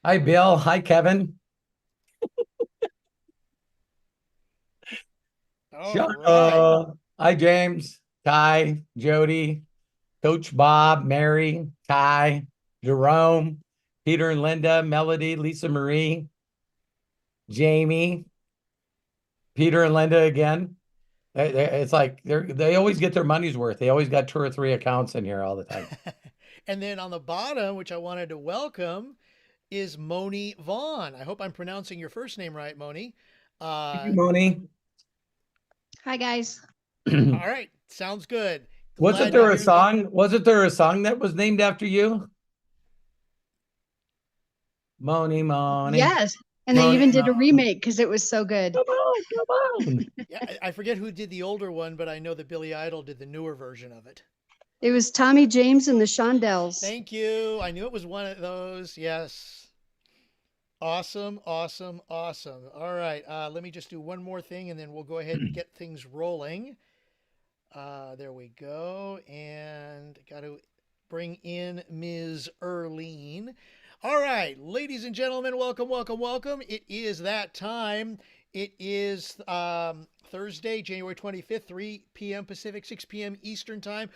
Hi, Bill. Hi, Kevin. All Sean. right. Hi, James. Ty, Jody, Coach Bob, Mary, Ty, Jerome, Peter and Linda, Melody, Lisa Marie, Jamie, Peter and Linda again. It's like they always get their money's worth. They always got two or three accounts in here all the time. And then on the bottom, which I wanted to welcome, is Moni Vaughn. I hope I'm pronouncing your first name right, Moni. Thank you, Uh, Moni. Hi, guys. all right. Sounds good. Wasn't Glad to there a hear that. song? Wasn't there a song that was named after you? Moni, Moni, Yes. And they Moni, even did a Moni. remake because it was so good. Come on, come on. Yeah, I forget who did the older one, but I know that Billy Idol did the newer version of it. It was Tommy James and the Shondells. Thank you. I knew it was one of those. Yes. Awesome, awesome, awesome. All right. Let me just do one more thing and then we'll go ahead and get things rolling. There we go. And got to bring in Ms. Erlene. All right, ladies and gentlemen, welcome, welcome, welcome. It is that time. It is Thursday, January 25th, 3 p.m. Pacific, 6 p.m. Eastern Time,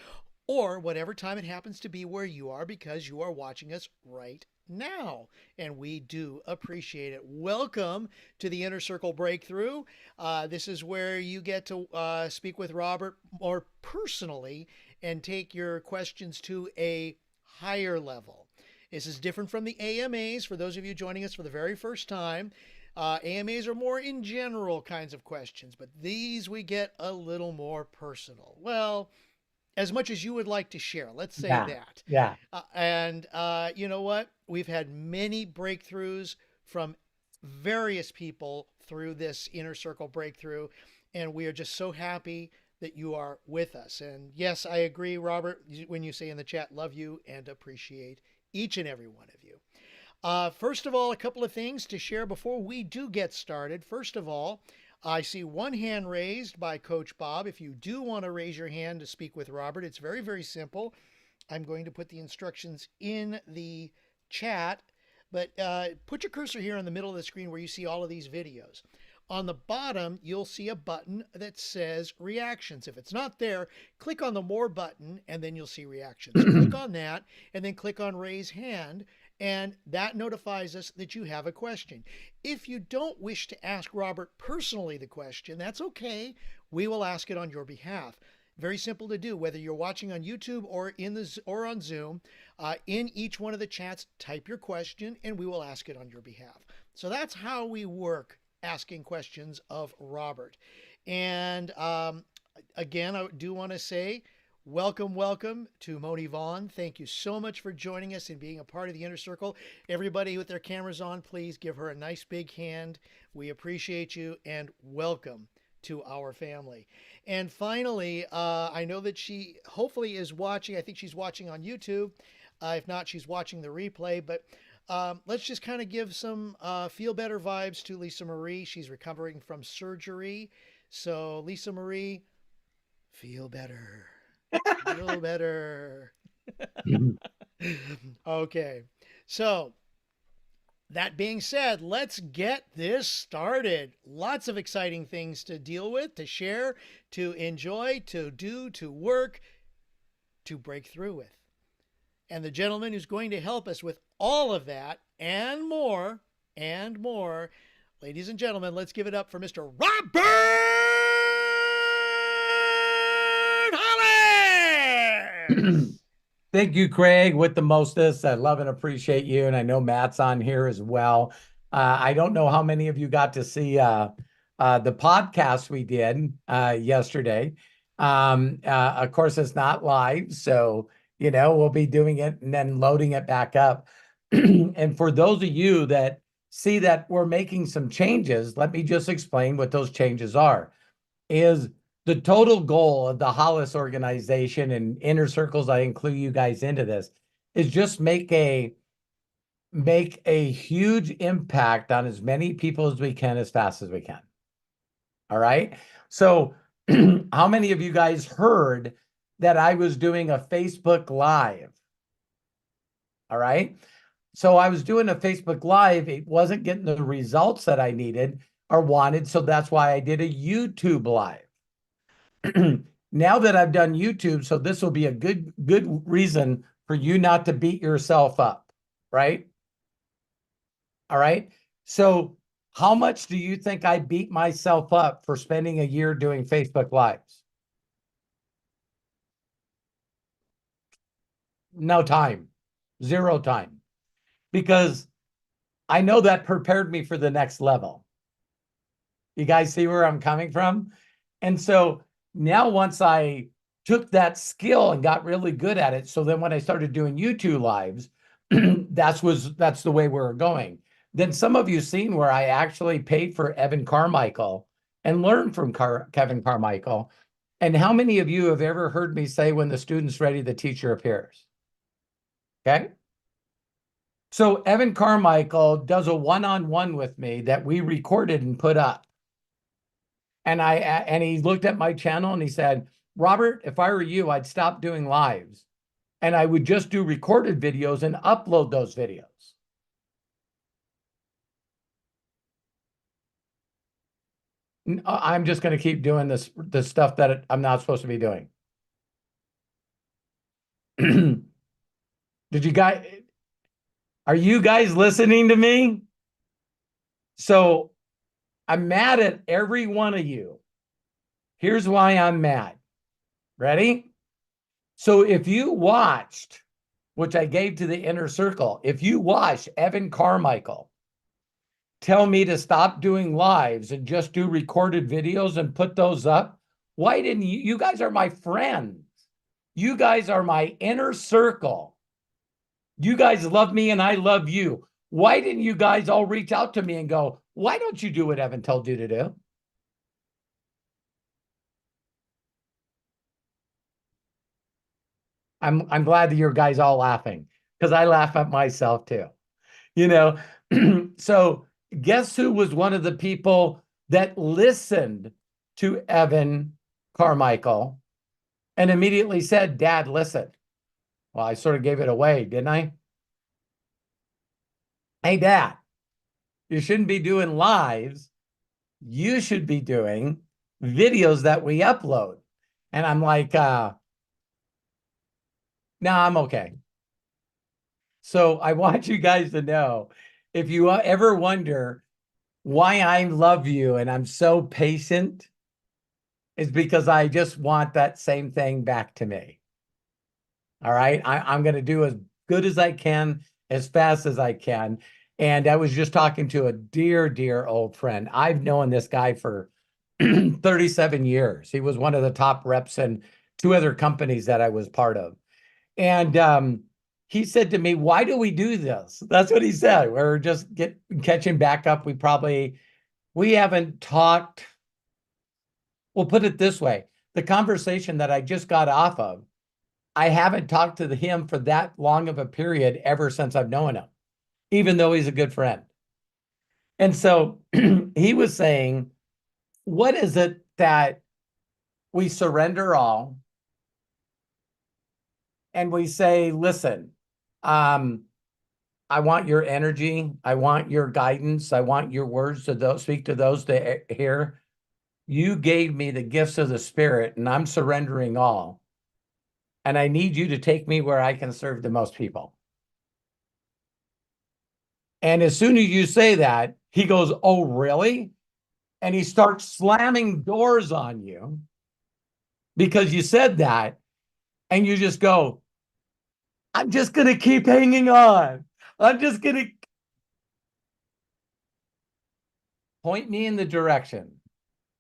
or whatever time it happens to be where you are because you are watching us right now. And we do appreciate it. Welcome to the Inner Circle Breakthrough. This is where you get to speak with Robert more personally and take your questions to a higher level. This is different from the AMAs for those of you joining us for the very first time. AMAs are more in general kinds of questions, but these we get a little more personal. Well, as much as you would like to share, let's say Yeah, that. yeah. And you know what? We've had many breakthroughs from various people through this Inner Circle breakthrough, and we are just so happy that you are with us. And yes, I agree, Robert, when you say in the chat, love you and appreciate each and every one of you. First of all, a couple of things to share before we do get started. First of all, I see one hand raised by Coach Bob. If you do want to raise your hand to speak with Robert, it's very, very simple. I'm going to put the instructions in the chat, but put your cursor here in the middle of the screen where you see all of these videos. On the bottom, you'll see a button that says reactions. If it's not there, click on the more button and then you'll see reactions. Click on that and then click on raise hand, and that notifies us that you have a question. If you don't wish to ask Robert personally the question, that's okay. We will ask it on your behalf. Very simple to do, whether you're watching on YouTube or on Zoom. In each one of the chats, type your question and we will ask it on your behalf. So that's how we work asking questions of Robert. And again, I do want to say welcome, welcome to Moni Vaughn. Thank you so much for joining us and being a part of the Inner Circle. Everybody with their cameras on, please give her a nice big hand. We appreciate you and welcome to our family. And finally, I know that she hopefully is watching. I think she's watching on YouTube. If not, she's watching the replay. But let's just kind of give some feel better vibes to Lisa Marie. She's recovering from surgery. So, Lisa Marie, feel better. Feel better. Okay. So, that being said, let's get this started. Lots of exciting things to deal with, to share, to enjoy, to do, to work, to break through with. And the gentleman who's going to help us with all of that and more, ladies and gentlemen, let's give it up for Mr. Robert Hollis. Thank you, Craig, with the mostest. I love and appreciate you. And I know Matt's on here as well. I don't know how many of you got to see the podcast we did yesterday. Of course, it's not live. So, we'll be doing it and then loading it back up. And for those of you that see that we're making some changes, let me just explain what those changes are. Is the total goal of the Hollis organization and Inner Circles, I include you guys into this, is just make a huge impact on as many people as we can as fast as we can. All right. So how many of you guys heard that I was doing a Facebook Live? All right. So I was doing a Facebook Live. It wasn't getting the results that I needed or wanted. So that's why I did a YouTube Live. Now that I've done YouTube, so this will be a good reason for you not to beat yourself up, right? All right. So how much do you think I beat myself up for spending a year doing Facebook Lives? No time, zero time, because I know that prepared me for the next level. You guys see where I'm coming from? And so now once I took that skill and got really good at it, so then when I started doing YouTube lives, that's the way we were going. Then some of you seen where I actually paid for Evan Carmichael and learned from Kevin Carmichael. And how many of you have ever heard me say, when the student's ready, the teacher appears? Okay. So Evan Carmichael does a one-on-one with me that we recorded and put up. And he looked at my channel and he said, Robert, if I were you, I'd stop doing lives and I would just do recorded videos and upload those videos. I'm just going to keep doing the stuff that I'm not supposed to be doing. Are you guys listening to me? So I'm mad at every one of you. Here's why I'm mad. Ready? So if you watched, which I gave to the inner circle, if you watched Evan Carmichael tell me to stop doing lives and just do recorded videos and put those up, why didn't you? You guys are my friends. You guys are my inner circle. You guys love me and I love you. Why didn't you guys all reach out to me and go, why don't you do what Evan told you to do? I'm glad that you guys all laughing, because I laugh at myself too. You know, so guess who was one of the people that listened to Evan Carmichael and immediately said, Dad, listen. Well, I sort of gave it away, didn't I? Hey, Dad, you shouldn't be doing lives. You should be doing videos that we upload. And I'm like, no, I'm okay. So I want you guys to know, if you ever wonder why I love you and I'm so patient, is because I just want that same thing back to me. All right. I'm going to do as good as I can, as fast as I can. And I was just talking to a dear old friend. I've known this guy for 37 years. He was one of the top reps in two other companies that I was part of. And he said to me, why do we do this? That's what he said. We're just catching back up. We haven't talked. We'll put it this way. The conversation that I just got off of, I haven't talked to him for that long of a period ever since I've known him, even though he's a good friend. And so he was saying, what is it that we surrender all and we say, listen, I want your energy. I want your guidance. I want your words to speak to those to hear. You gave me the gifts of the Spirit and I'm surrendering all. And I need you to take me where I can serve the most people. And as soon as you say that, he goes, oh, really? And he starts slamming doors on you because you said that. And you just go, I'm just going to keep hanging on. I'm just going to point me in the direction.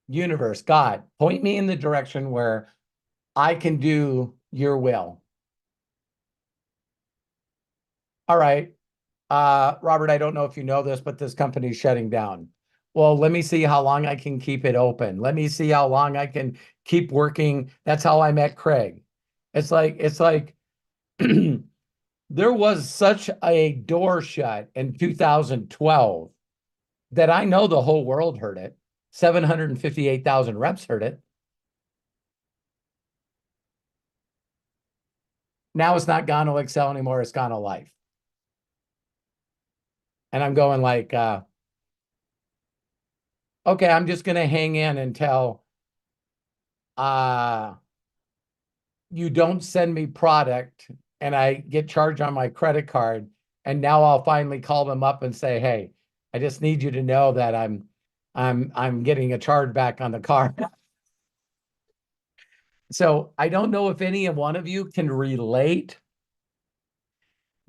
Universe, God, point me in the direction where I can do your will. All right. Robert, I don't know if you know this, but this company's shutting down. Well, let me see how long I can keep it open. Let me see how long I can keep working. That's how I met Craig. It's like there was such a door shut in 2012 that I know the whole world heard it. 758,000 reps heard it. Now it's not Gano Excel anymore. It's Gano Life. And I'm going like, okay, I'm just going to hang in until you don't send me product and I get charged on my credit card. And now I'll finally call them up and say, hey, I just need you to know that I'm getting a charge back on the car. So I don't know if any one of you can relate,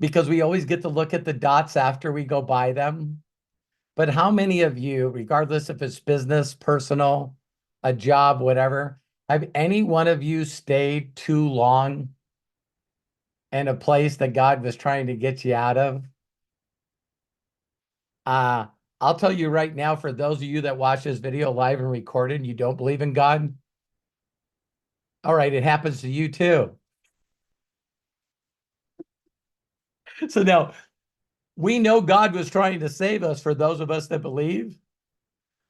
because we always get to look at the dots after we go by them. But how many of you, regardless if it's business, personal, a job, whatever, have any one of you stayed too long in a place that God was trying to get you out of? I'll tell you right now, for those of you that watch this video live and recorded and you don't believe in God, all right, it happens to you too. So now we know God was trying to save us, for those of us that believe,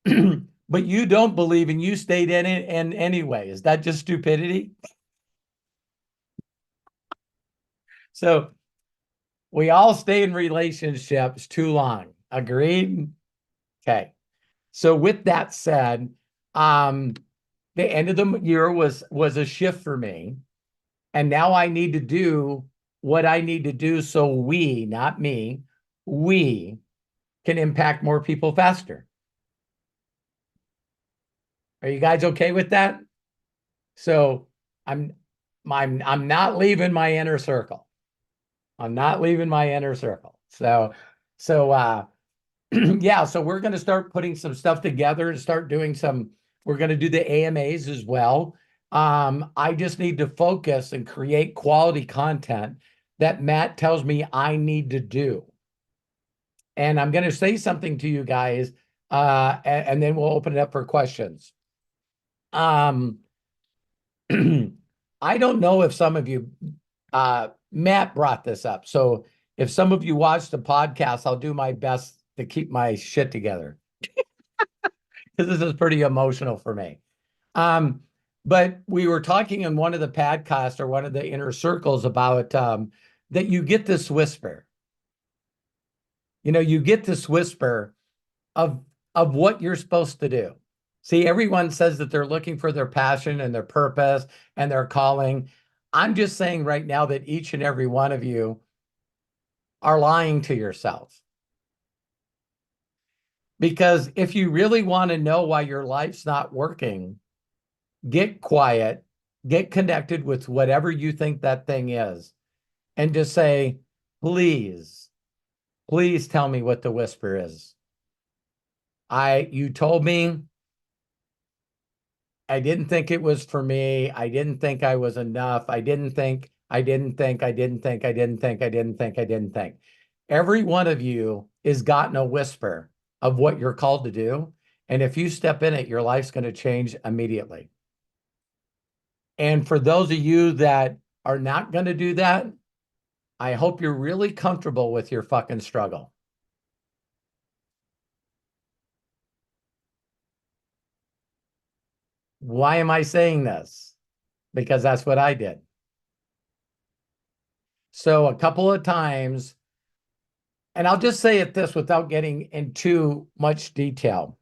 but you don't believe and you stayed in it and anyway. Is that just stupidity? So we all stay in relationships too long. Agreed? Okay. So with that said, the end of the year was a shift for me. And now I need to do what I need to do so we, not me, we can impact more people faster. Are you guys okay with that? So I'm not leaving my inner circle. I'm not leaving my inner circle. So yeah, so we're going to start putting some stuff together and start doing we're going to do the AMAs as well. I just need to focus and create quality content that Matt tells me I need to do. And I'm going to say something to you guys, and then we'll open it up for questions. I don't know if some of you, Matt brought this up. So if some of you watch the podcast, I'll do my best to keep my shit together, because this is pretty emotional for me. But we were talking in one of the podcasts or one of the inner circles about that you get this whisper. You know, you get this whisper of what you're supposed to do. See, everyone says that they're looking for their passion and their purpose and their calling. I'm just saying right now that each and every one of you are lying to yourself. Because if you really want to know why your life's not working, get quiet, get connected with whatever you think that thing is, and just say, please, please tell me what the whisper is. You told me, I didn't think it was for me. I didn't think I was enough. I didn't think. Every one of you is gotten a whisper of what you're called to do. And if you step in it, your life's going to change immediately. And for those of you that are not going to do that, I hope you're really comfortable with your fucking struggle. Why am I saying this? Because that's what I did. So a couple of times, and I'll just say it this without getting into much detail.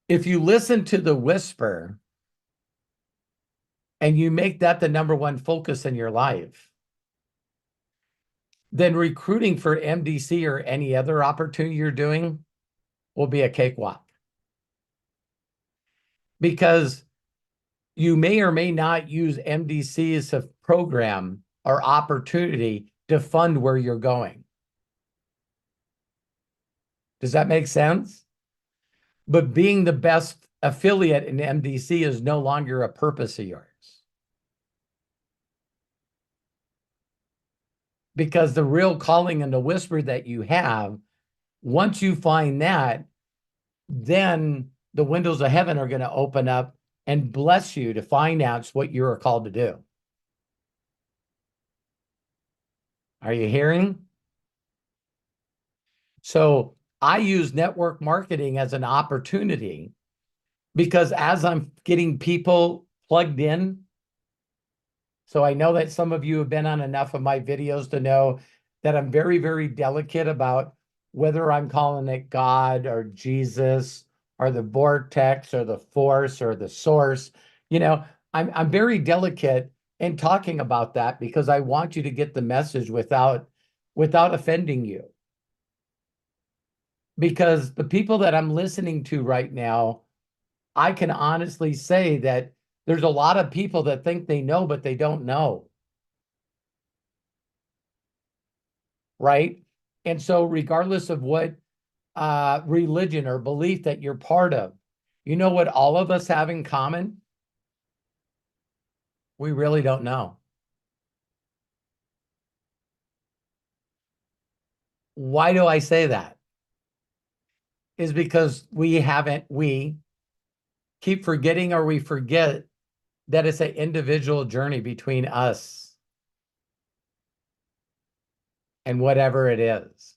If you listen to the whisper and you make that the number one focus in your life, then recruiting for MDC or any other opportunity you're doing will be a cakewalk. Because you may or may not use MDC as a program or opportunity to fund where you're going. Does that make sense? But being the best affiliate in MDC is no longer a purpose of yours. Because the real calling and the whisper that you have, once you find that, then the windows of heaven are going to open up and bless you to finance what you are called to do. Are you hearing? So I use network marketing as an opportunity, because as I'm getting people plugged in, so I know that some of you have been on enough of my videos to know that I'm very, very delicate about whether I'm calling it God or Jesus or the vortex or the force or the source. You know, I'm very delicate in talking about that because I want you to get the message without offending you. Because the people that I'm listening to right now, I can honestly say that there's a lot of people that think they know, but they don't know. Right? And so regardless of what religion or belief that you're part of, you know what all of us have in common? We really don't know. Why do I say that? Is because we keep forgetting or we forget that it's an individual journey between us and whatever it is.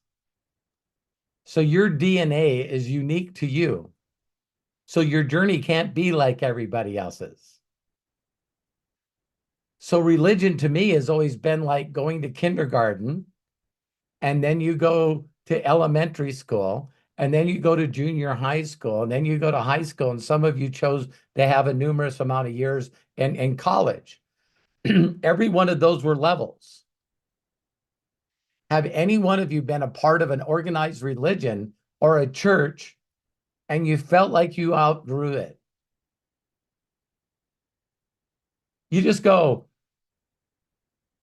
So your DNA is unique to you. So your journey can't be like everybody else's. So religion to me has always been like going to kindergarten, and then you go to elementary school, and then you go to junior high school, and then you go to high school, and some of you chose to have a numerous amount of years in college. Every one of those were levels. Have any one of you been a part of an organized religion or a church and you felt like you outgrew it? You just go,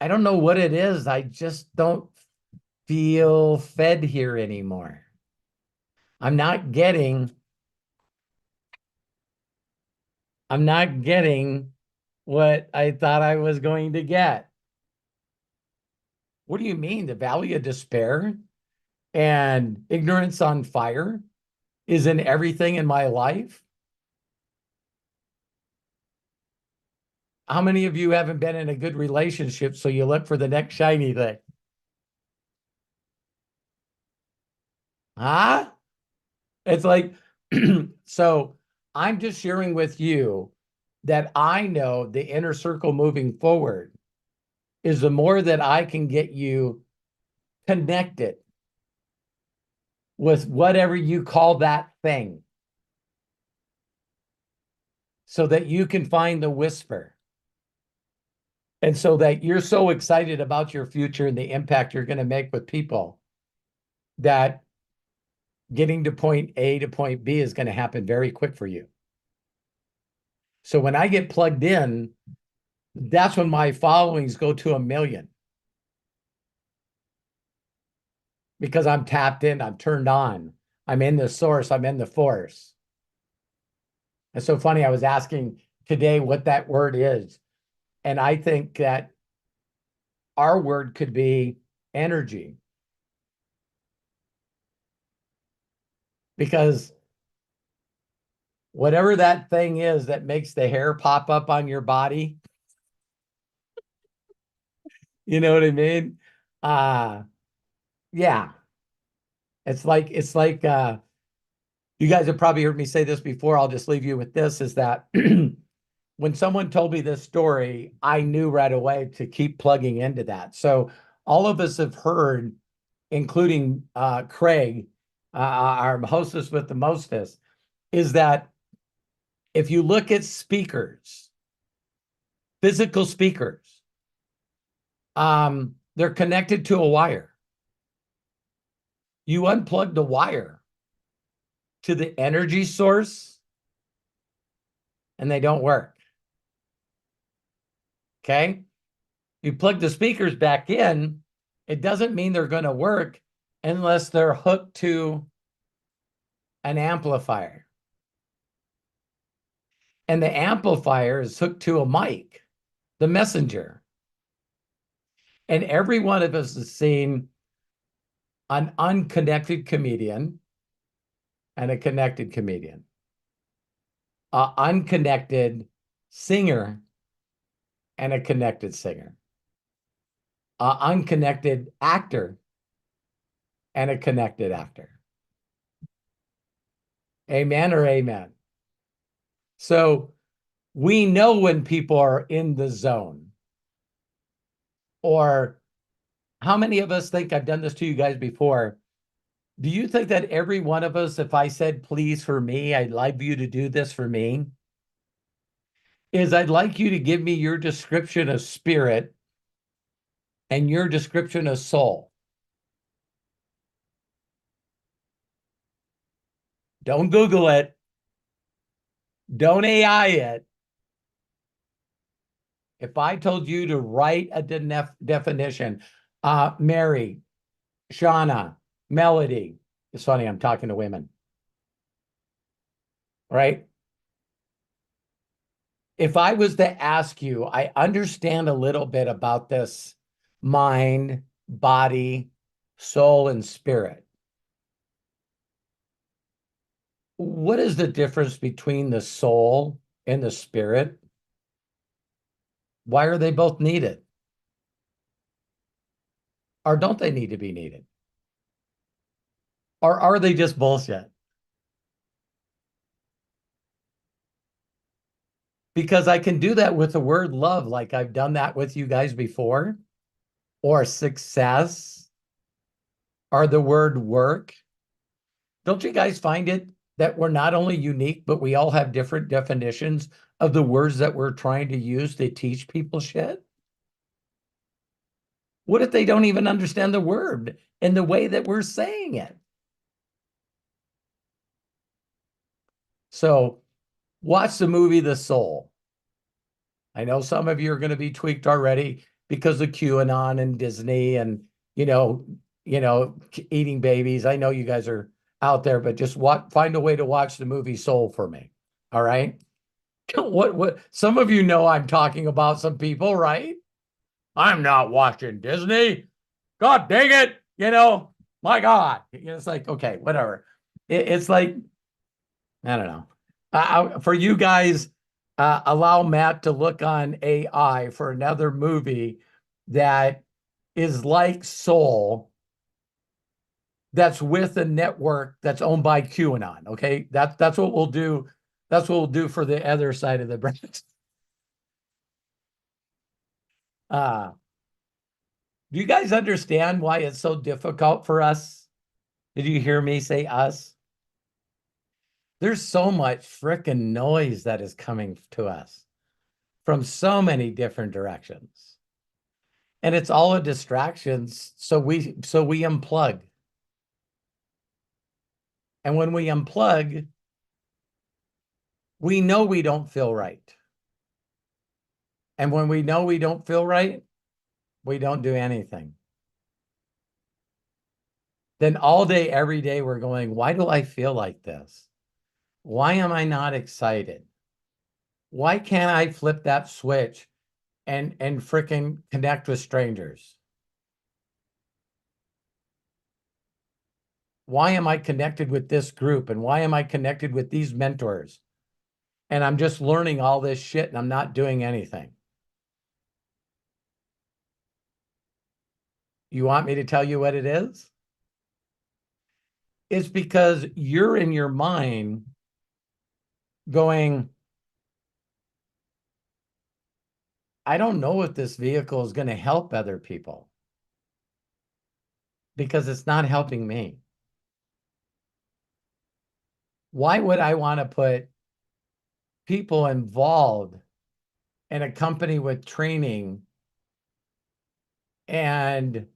I don't know what it is. I just don't feel fed here anymore. I'm not getting what I thought I was going to get. What do you mean? The valley of despair and ignorance on fire is in everything in my life? How many of you haven't been in a good relationship, so you look for the next shiny thing? Huh? It's like, so I'm just sharing with you that I know the inner circle moving forward is the more that I can get you connected with whatever you call that thing so that you can find the whisper. And so that you're so excited about your future and the impact you're going to make with people that getting to point A to point B is going to happen very quick for you. So when I get plugged in, that's when my followings go to 1 million. Because I'm tapped in, I'm turned on, I'm in the source, I'm in the force. It's so funny. I was asking today what that word is. And I think that our word could be energy. Because whatever that thing is that makes the hair pop up on your body, you know what I mean? Yeah. It's like you guys have probably heard me say this before. I'll just leave you with this, is that when someone told me this story, I knew right away to keep plugging into that. So all of us have heard, including Craig, our hostess with the mostest, is that if you look at speakers, physical speakers, they're connected to a wire. You unplug the wire to the energy source and they don't work. Okay? You plug the speakers back in, it doesn't mean they're going to work unless they're hooked to an amplifier. And the amplifier is hooked to a mic, the messenger. And every one of us has seen an unconnected comedian and a connected comedian, an unconnected singer and a connected singer, an unconnected actor and a connected actor. Amen or amen? So we know when people are in the zone or how many of us think, I've done this to you guys before, do you think that every one of us, if I said, please for me, I'd like you to do this for me, is I'd like you to give me your description of spirit and your description of soul. Don't Google it. Don't AI it. If I told you to write a definition, Mary, Shauna, Melody, it's funny, I'm talking to women, right? If I was to ask you, I understand a little bit about this mind, body, soul, and spirit. What is the difference between the soul and the spirit? Why are they both needed? Or don't they need to be needed? Or are they just bullshit? Because I can do that with the word love, like I've done that with you guys before, or success, or the word work. Don't you guys find it that we're not only unique, but we all have different definitions of the words that we're trying to use to teach people shit? What if they don't even understand the word in the way that we're saying it? So watch the movie The Soul. I know some of you are going to be tweaked already because of QAnon and Disney and, eating babies. I know you guys are out there, but just find a way to watch the movie Soul for me. All right. What some of you know I'm talking about some people, right? I'm not watching Disney. God dang it. My God. It's like, okay, whatever. It's like, I don't know. For you guys, allow Matt to look on AI for another movie that is like Soul, that's with a network that's owned by QAnon. Okay, that's what we'll do. That's what we'll do for the other side of the branch. Do you guys understand why it's so difficult for us? Did you hear me say us? There's so much frickin' noise that is coming to us from so many different directions. And it's all a distractions. So we unplug. And when we unplug, we know we don't feel right. And when we know we don't feel right, we don't do anything. Then all day, every day, we're going, why do I feel like this? Why am I not excited? Why can't I flip that switch and frickin' connect with strangers? Why am I connected with this group? And why am I connected with these mentors? And I'm just learning all this shit and I'm not doing anything. You want me to tell you what it is? It's because you're in your mind going, I don't know if this vehicle is going to help other people because it's not helping me. Why would I want to put people involved in a company with training and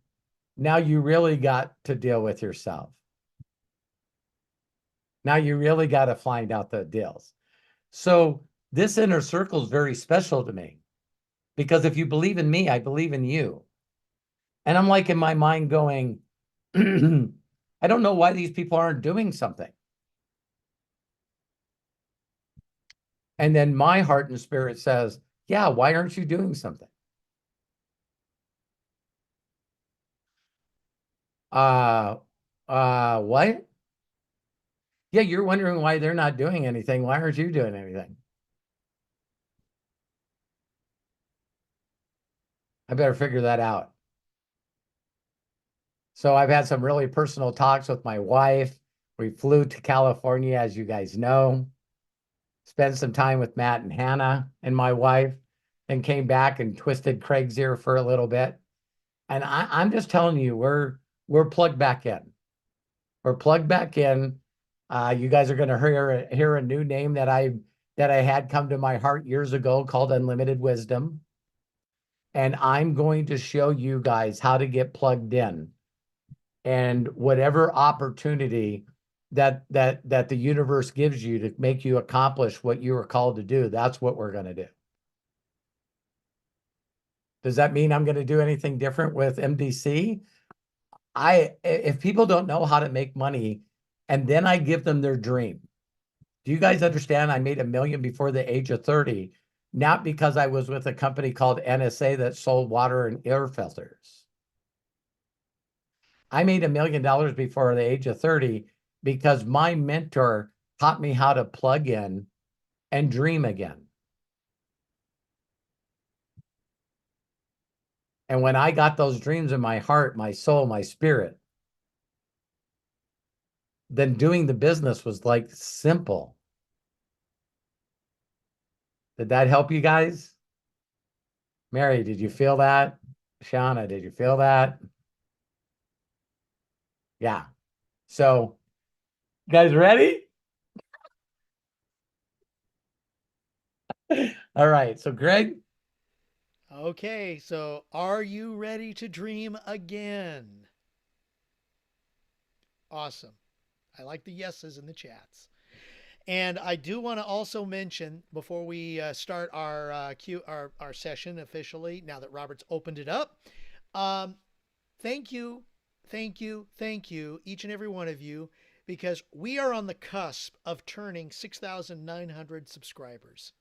now you really got to deal with yourself? Now you really got to find out the deals. So this inner circle is very special to me because if you believe in me, I believe in you. And I'm like in my mind going, I don't know why these people aren't doing something. And then my heart and spirit says, yeah, why aren't you doing something? What? Yeah, you're wondering why they're not doing anything. Why aren't you doing anything? I better figure that out. So I've had some really personal talks with my wife. We flew to California, as you guys know, spent some time with Matt and Hannah and my wife, and came back and twisted Craig's ear for a little bit. And I'm just telling you, we're plugged back in. We're plugged back in. You guys are going to hear a new name that I had come to my heart years ago called Unlimited Wisdom. And I'm going to show you guys how to get plugged in. And whatever opportunity that the universe gives you to make you accomplish what you were called to do, that's what we're going to do. Does that mean I'm going to do anything different with MDC? If people don't know how to make money and then I give them their dream. Do you guys understand? I made $1 million before the age of 30, not because I was with a company called NSA that sold water and air filters. I made $1 million before the age of 30 because my mentor taught me how to plug in and dream again. And when I got those dreams in my heart, my soul, my spirit, then doing the business was like simple. Did that help you guys? Mary, did you feel that? Shauna, did you feel that? Yeah. So, guys ready? All right. So, Greg. Okay, so are you ready to dream again? Awesome. I like the yeses in the chats. And I do want to also mention before we start our session officially, now that Robert's opened it up, thank you, each and every one of you, because we are on the cusp of turning 6,900 subscribers.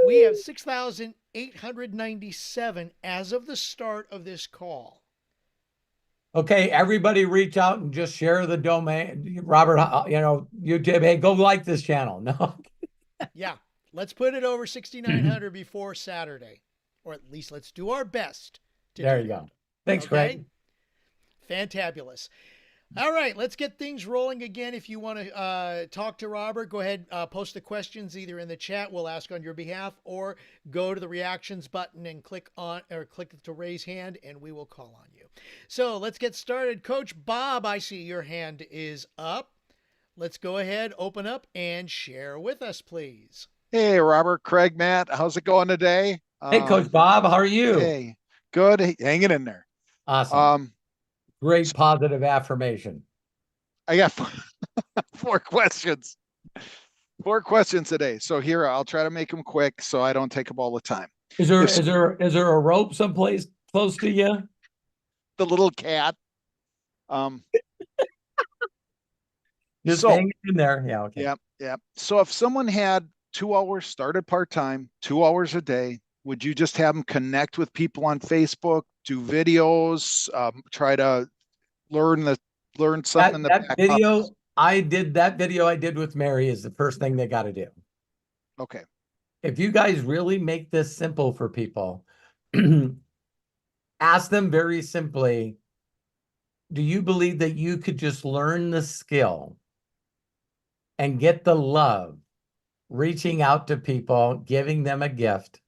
We have 6,897 as of the start of this call. Okay, everybody reach out and just share the domain. Robert, YouTube, hey, go like this channel. No. Yeah, let's put it over 6,900 before Saturday. Or at least let's do our best to There do you that. go. Thanks, Okay? Greg. Fantabulous. All right, let's get things rolling again. If you want to talk to Robert, go ahead, post the questions either in the chat. We'll ask on your behalf, or go to the reactions button and click to raise hand, and we will call on you. So let's get started. Coach Bob, I see your hand is up. Let's go ahead, open up, and share with us, please. Hey, Robert, Craig, Matt, how's it going today? Hey, Coach Bob, how are you? Hey, good. Hanging in there. Awesome. Great positive affirmation. I got four questions. 4 questions today. So here, I'll try to make them quick so I don't take up all the time. Is there a rope someplace close to you? The little cat. Just hang in there. Yeah. Okay. Yeah. So if someone had 2 hours, started part-time, 2 hours a day, would you just have them connect with people on Facebook, do videos, try to learn something in the That back video office? I did with Mary is the first thing they got to do. Okay. If you guys really make this simple for people, ask them very simply, do you believe that you could just learn the skill and get the love, reaching out to people, giving them a gift,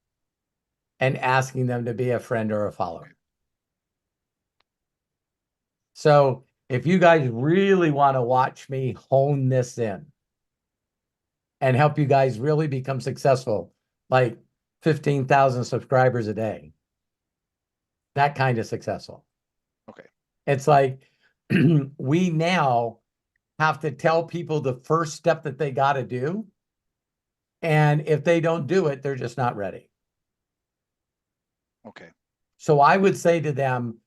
and asking them to be a friend or a follower? So if you guys really want to watch me hone this in and help you guys really become successful, like 15,000 subscribers a day, that kind of successful. Okay. It's like we now have to tell people the first step that they got to do. And if they don't do it, they're just not ready. Okay. So I would say to them,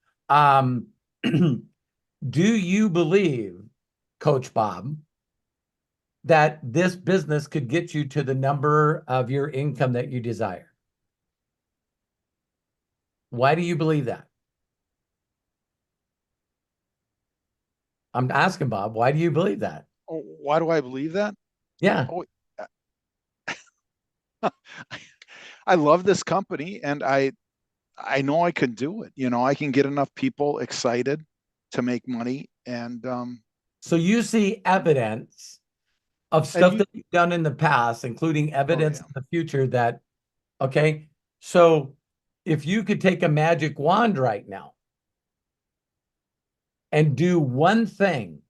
do you believe, Coach Bob, that this business could get you to the number of your income that you desire? Why do you believe that? I'm asking Bob, why do you believe that? Oh, why do I believe that? Yeah. Oh, I love this company, and I know I can do it. I can get enough people excited to make money. And so you see evidence of stuff that you've done in the past, including evidence in the future that, okay, so if you could take a magic wand right now and do one thing,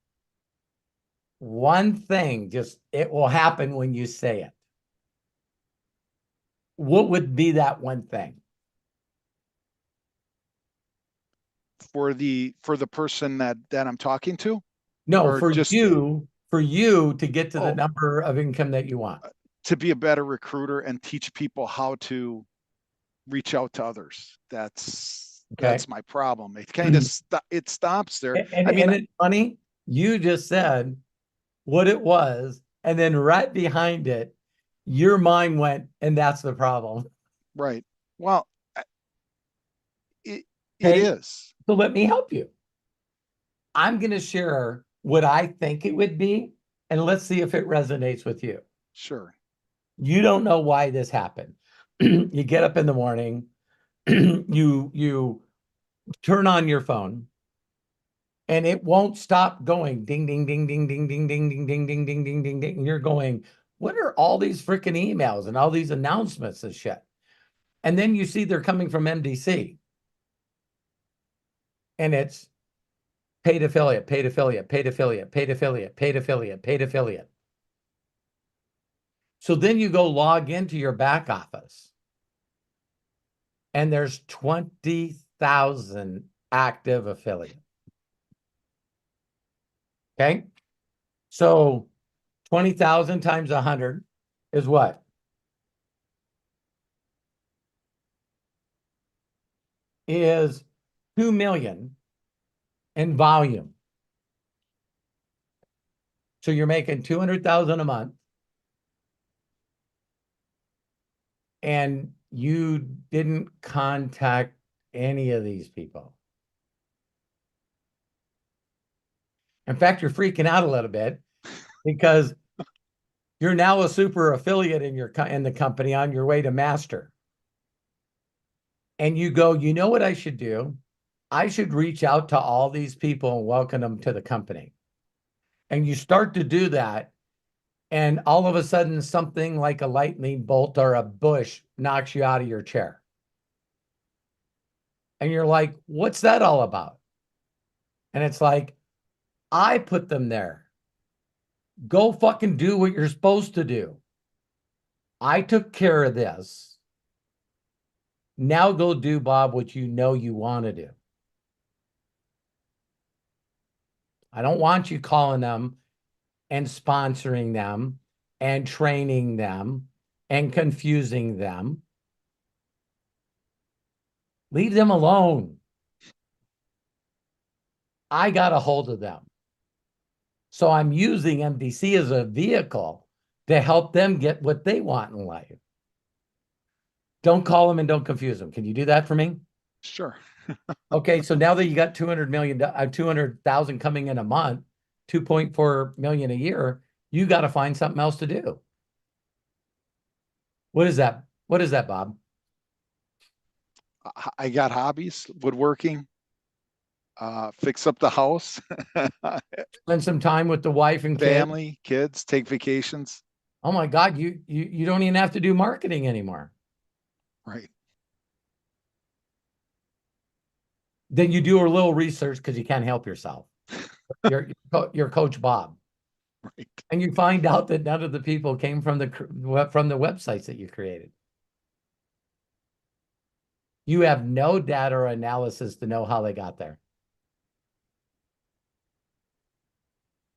just it will happen when you say it. What would be that one thing? For the person that I'm talking to? No, Or for just you to get to the Oh. number of income that you want. to be a better recruiter and teach people how to reach out to others. That's Okay. my problem. It kind of it stops there. And, I mean, and it's funny, you just said what it was, and then right behind it, your mind went, and that's the problem. right. Well, it Okay. is. So let me help you. I'm going to share what I think it would be, and let's see if it resonates with you. Sure. You don't know why this happened. You get up in the morning, you turn on your phone, and it won't stop going ding, ding, ding, ding, ding, ding, ding, ding, ding, ding, ding, ding, ding, ding. And you're going, what are all these freaking emails and all these announcements and shit? And then you see they're coming from MDC. And it's paid affiliate, paid affiliate, paid affiliate, paid affiliate, paid affiliate, paid affiliate. So then you go log into your back office, and there's 20,000 active affiliates. Okay. So 20,000 times 100 is what? Is 2 million in volume. So you're making 200,000 a month. And you didn't contact any of these people. In fact, you're freaking out a little bit because you're now a super affiliate in the company on your way to master. And you go, you know what I should do? I should reach out to all these people and welcome them to the company. And you start to do that, and all of a sudden something like a lightning bolt or a bush knocks you out of your chair. And you're like, what's that all about? And it's like, I put them there. Go fucking do what you're supposed to do. I took care of this. Now go do, Bob, what you know you want to do. I don't want you calling them and sponsoring them and training them and confusing them. Leave them alone. I got a hold of them. So I'm using MDC as a vehicle to help them get what they want in life. Don't call them and don't confuse them. Can you do that for me? Sure. Okay, so now that you got 200,000 coming in a month, 2.4 million a year, you got to find something else to do. What is that? What is that, Bob? I got hobbies, woodworking, fix up the house, Spend some time with the wife and family, kids, take vacations. Oh my God, you don't even have to do marketing anymore. Right. Then you do a little research because you can't help yourself. You're Coach Bob. Right. And you find out that none of the people came from the websites that you created. You have no data or analysis to know how they got there.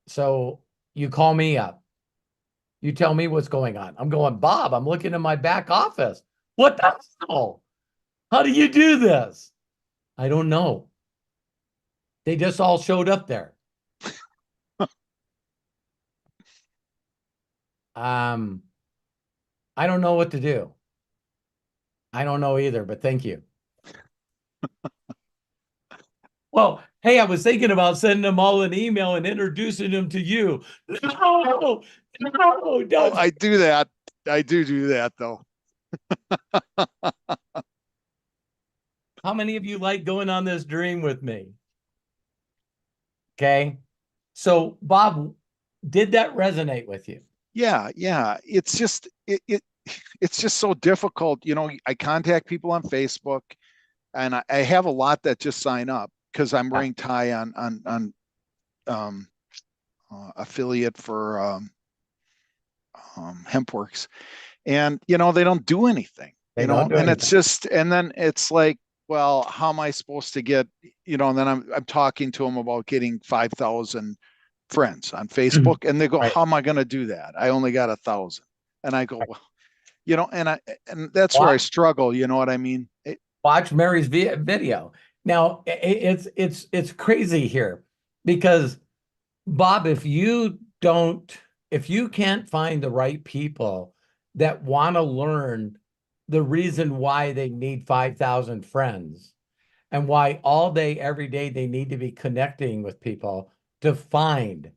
So you call me up. You tell me what's going on. I'm going, Bob, I'm looking in my back office. What the hell? How do you do this? I don't know. They just all showed up there. I don't know what to do. I don't know either, but thank you. Well, hey, I was thinking about sending them all an email and introducing them to you. No, don't. Oh, I do that. I do that though. How many of you like going on this dream with me? Okay. So, Bob, did that resonate with you? Yeah. It's just, it's just so difficult. I contact people on Facebook, and I have a lot that just sign up because I'm ranked high on um, affiliate for HempWorks, and they don't do anything. They don't do and it's anything. just, and then it's like, well, how am I supposed to get, and then I'm talking to them about getting 5,000 friends on Facebook, and they go, Right. how am I going to do that? I only got 1,000. And I go, well, and that's where I Watch, struggle. You know what I mean? watch Mary's video. Now it's crazy here because Bob, if you can't find the right people that want to learn the reason why they need 5,000 friends and why all day, every day, they need to be connecting with people to find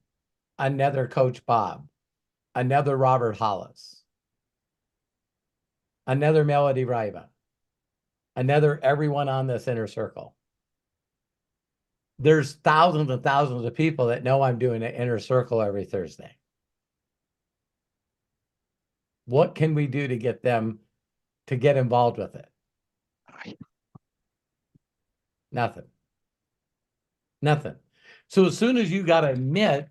another Coach Bob, another Robert Hollis, another Melody Riva, another everyone on this inner circle. There's thousands and thousands of people that know I'm doing an inner circle every Thursday. What can we do to get them to get involved with it? Nothing. Nothing. So as soon as you got to admit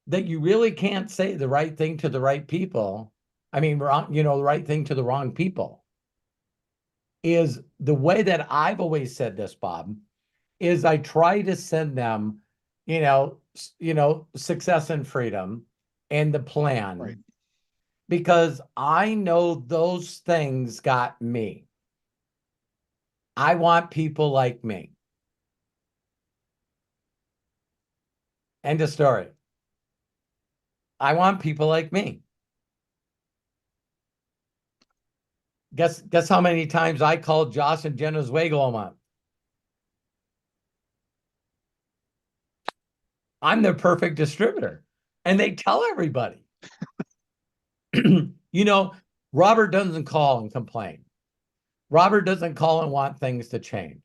that you really can't say the right thing to the right people, I mean, wrong, the right thing to the wrong people, is the way that I've always said this, Bob, is I try to send them, success and freedom and the plan. Right. Because I know those things got me. I want people like me. End of story. I want people like me. Guess how many times I called Josh and Jenna Zweigel a month? I'm their perfect distributor. And they tell everybody. Robert doesn't call and complain. Robert doesn't call and want things to change.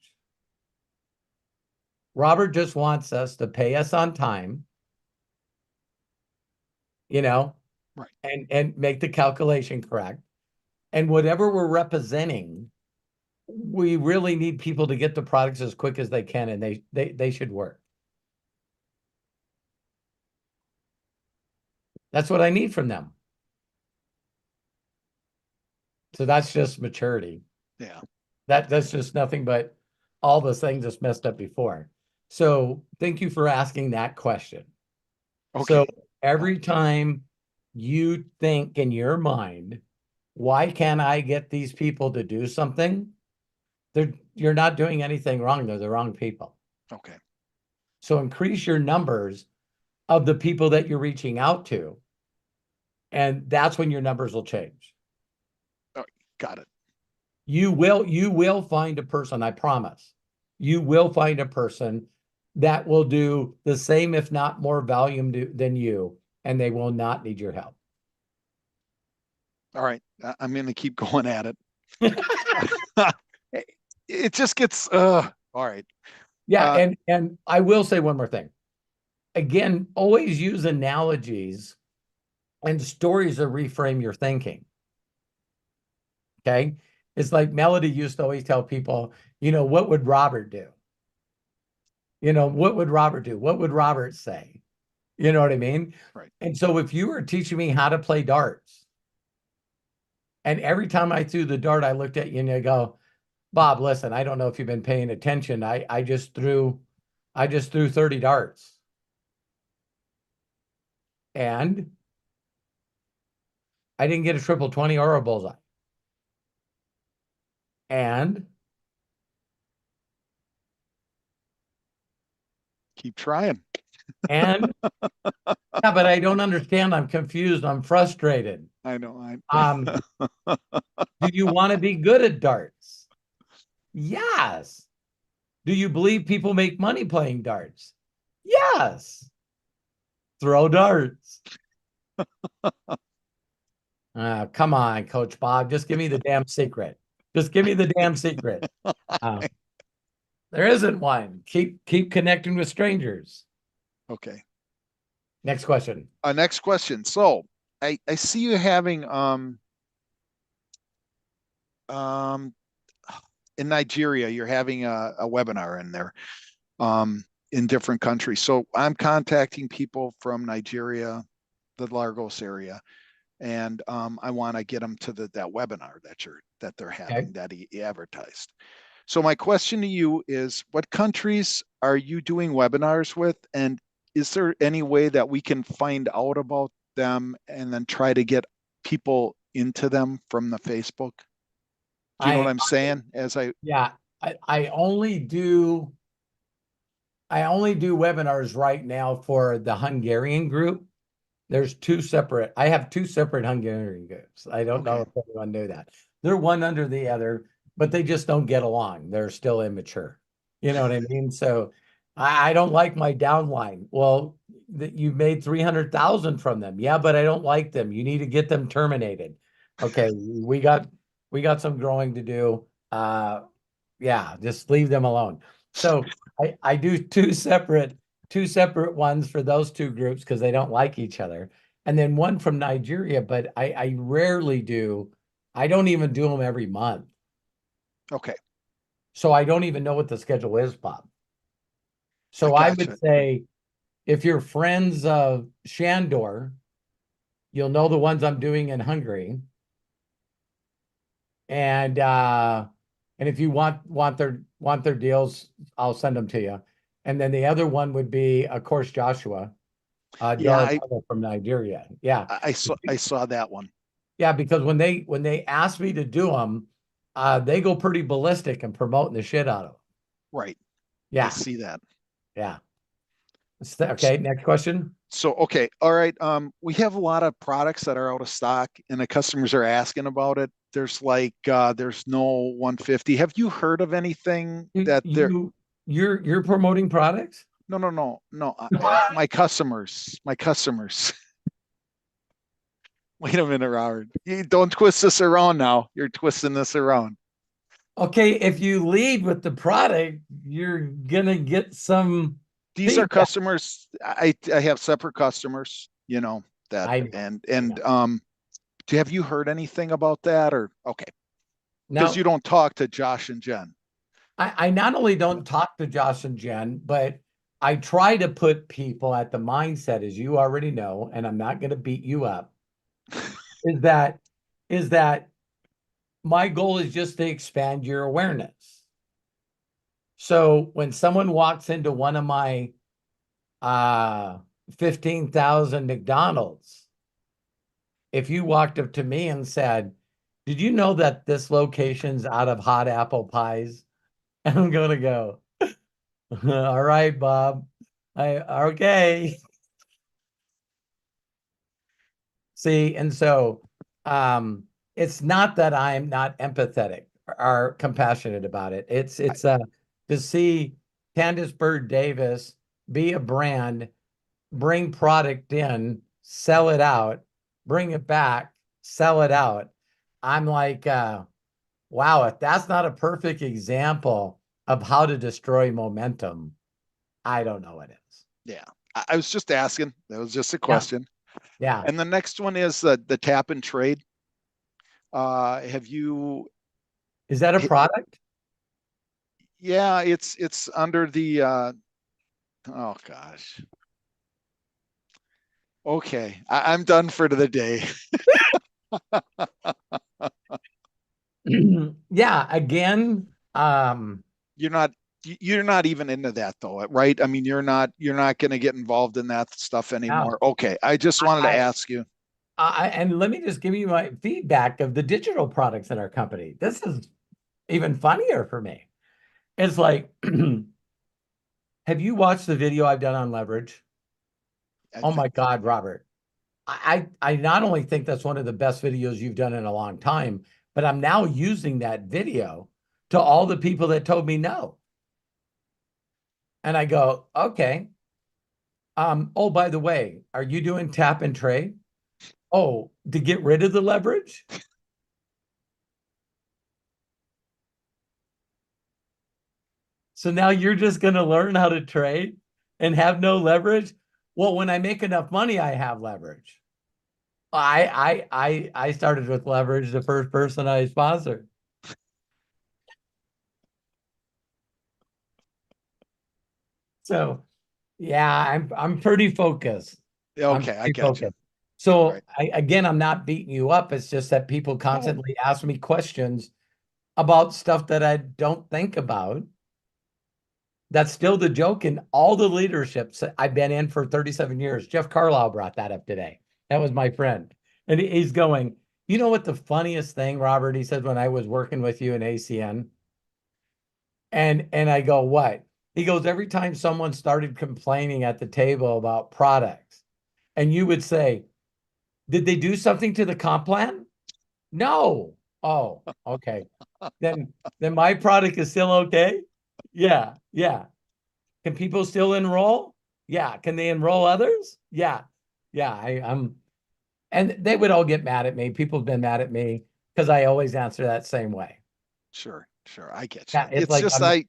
Robert just wants us to pay us on time, Right. and make the calculation correct. And whatever we're representing, we really need people to get the products as quick as they can, and they should work. That's what I need from them. So that's just maturity. Yeah. That's just nothing but all the things that's messed up before. So thank you for asking that question. Okay. So every time you think in your mind, why can't I get these people to do something? You're not doing anything wrong. They're the wrong people. Okay. So increase your numbers of the people that you're reaching out to. And that's when your numbers will change. Oh, got it. You will find a person, I promise. You will find a person that will do the same, if not more volume than you, and they will not need your help. All right. I'm going to keep going at it. It just gets, all right. Yeah. And I will say one more thing. Again, always use analogies and stories to reframe your thinking. Okay. It's like Melody used to always tell people, what would Robert do? What would Robert do? What would Robert say? You know what I mean? Right. And so if you were teaching me how to play darts, and every time I threw the dart, I looked at you and I go, Bob, listen, I don't know if you've been paying attention. I just threw 30 darts. And I didn't get a triple 20 or a bullseye. And keep trying. And yeah, but I don't understand. I'm confused. I'm frustrated. I know. Do you want to be good at darts? Yes. Do you believe people make money playing darts? Yes. Throw darts. Come on, Coach Bob. Just give me the damn secret. Just give me the damn secret. There isn't one. Keep connecting with strangers. Okay. Next question. Next question. So I see you having um, in Nigeria, you're having a webinar in there, in different countries. So I'm contacting people from Nigeria, the Lagos area, and I want to get them to that webinar that they're having that he advertised. So my question to you is, what countries are you doing webinars with? And is there any way that we can find out about them and then try to get people into them from the Facebook? Do you know what I'm saying? Yeah, I only do webinars right now for the Hungarian group. I have two separate Hungarian groups. I don't know if everyone knew that. They're one under the other, but they just don't get along. They're still immature. You know what I mean? So I don't like my downline. Well, you made 300,000 from them. Yeah, but I don't like them. You need to get them terminated. Okay, we got some growing to do. Yeah, just leave them alone. So I do two separate ones for those two groups because they don't like each other. And then one from Nigeria, but I rarely do. I don't even do them every month. Okay. So I don't even know what the schedule is, Bob. So I Gotcha. would say if you're friends of Shandor, you'll know the ones I'm doing in Hungary. And if you want their deals, I'll send them to you. And then the other one would be, of course, Joshua, Yeah, from Nigeria. Yeah, I saw that one. yeah, because when they ask me to do them, they go pretty ballistic and promoting the shit out of them. Right. Yeah, I see that. yeah. Okay, next question. So, okay. All right. We have a lot of products that are out of stock and the customers are asking about it. There's there's no 150. Have you heard of anything that You're promoting products? No. My customers. Wait a minute, Robert. You don't twist this around now. You're twisting this around. Okay, if you lead with the product, you're gonna get some These are feedback. customers. I have separate customers, have you heard anything about that or okay? Because you don't talk to Josh and Jen. I not only don't talk to Josh and Jen, but I try to put people at the mindset, as you already know, and I'm not going to beat you up, is that my goal is just to expand your awareness. So when someone walks into one of my 15,000 McDonald's, if you walked up to me and said, "Did you know that this location's out of hot apple pies?" And I'm going to go, "All right, Bob. Okay." See, and so it's not that I'm not empathetic or compassionate about it. It's to see Candace Bird Davis be a brand, bring product in, sell it out, bring it back, sell it out. I'm like, wow, if that's not a perfect example of how to destroy momentum, I don't know what is. Yeah, I was just asking. That was just a question. Yeah. And the next one is the tap and trade. Have you? Is that a product? Yeah, it's under the. Oh gosh. Okay, I'm done for the day. Yeah, again, you're not even into that though, right? I mean, you're not going to get involved in that stuff anymore. No. Okay, I just wanted to ask you. And let me just give you my feedback of the digital products in our company. This is even funnier for me. It's like, have you watched the video I've done on leverage? Oh my God, Robert. I not only think that's one of the best videos you've done in a long time, but I'm now using that video to all the people that told me no. And I go, okay. Oh, by the way, are you doing tap and trade? Oh, to get rid of the leverage? So now you're just going to learn how to trade and have no leverage? Well, when I make enough money, I have leverage. I started with leverage, the first person I sponsored. So yeah, I'm pretty focused. I'm Okay, I pretty got you. focused. So Right. again, I'm not beating you up. It's just that people constantly ask me questions about stuff that I don't think about. That's still the joke in all the leaderships I've been in for 37 years. Jeff Carlisle brought that up today. That was my friend. And he's going, you know what the funniest thing, Robert, he said when I was working with you in ACN? And I go, what? He goes, every time someone started complaining at the table about products, and you would say, did they do something to the comp plan? No. Oh, okay. Then my product is still okay? Yeah, yeah. Can people still enroll? Yeah. Can they enroll others? Yeah. Yeah. And they would all get mad at me. People have been mad at me because I always answer that same way. Sure, sure. I get you. Yeah. It's like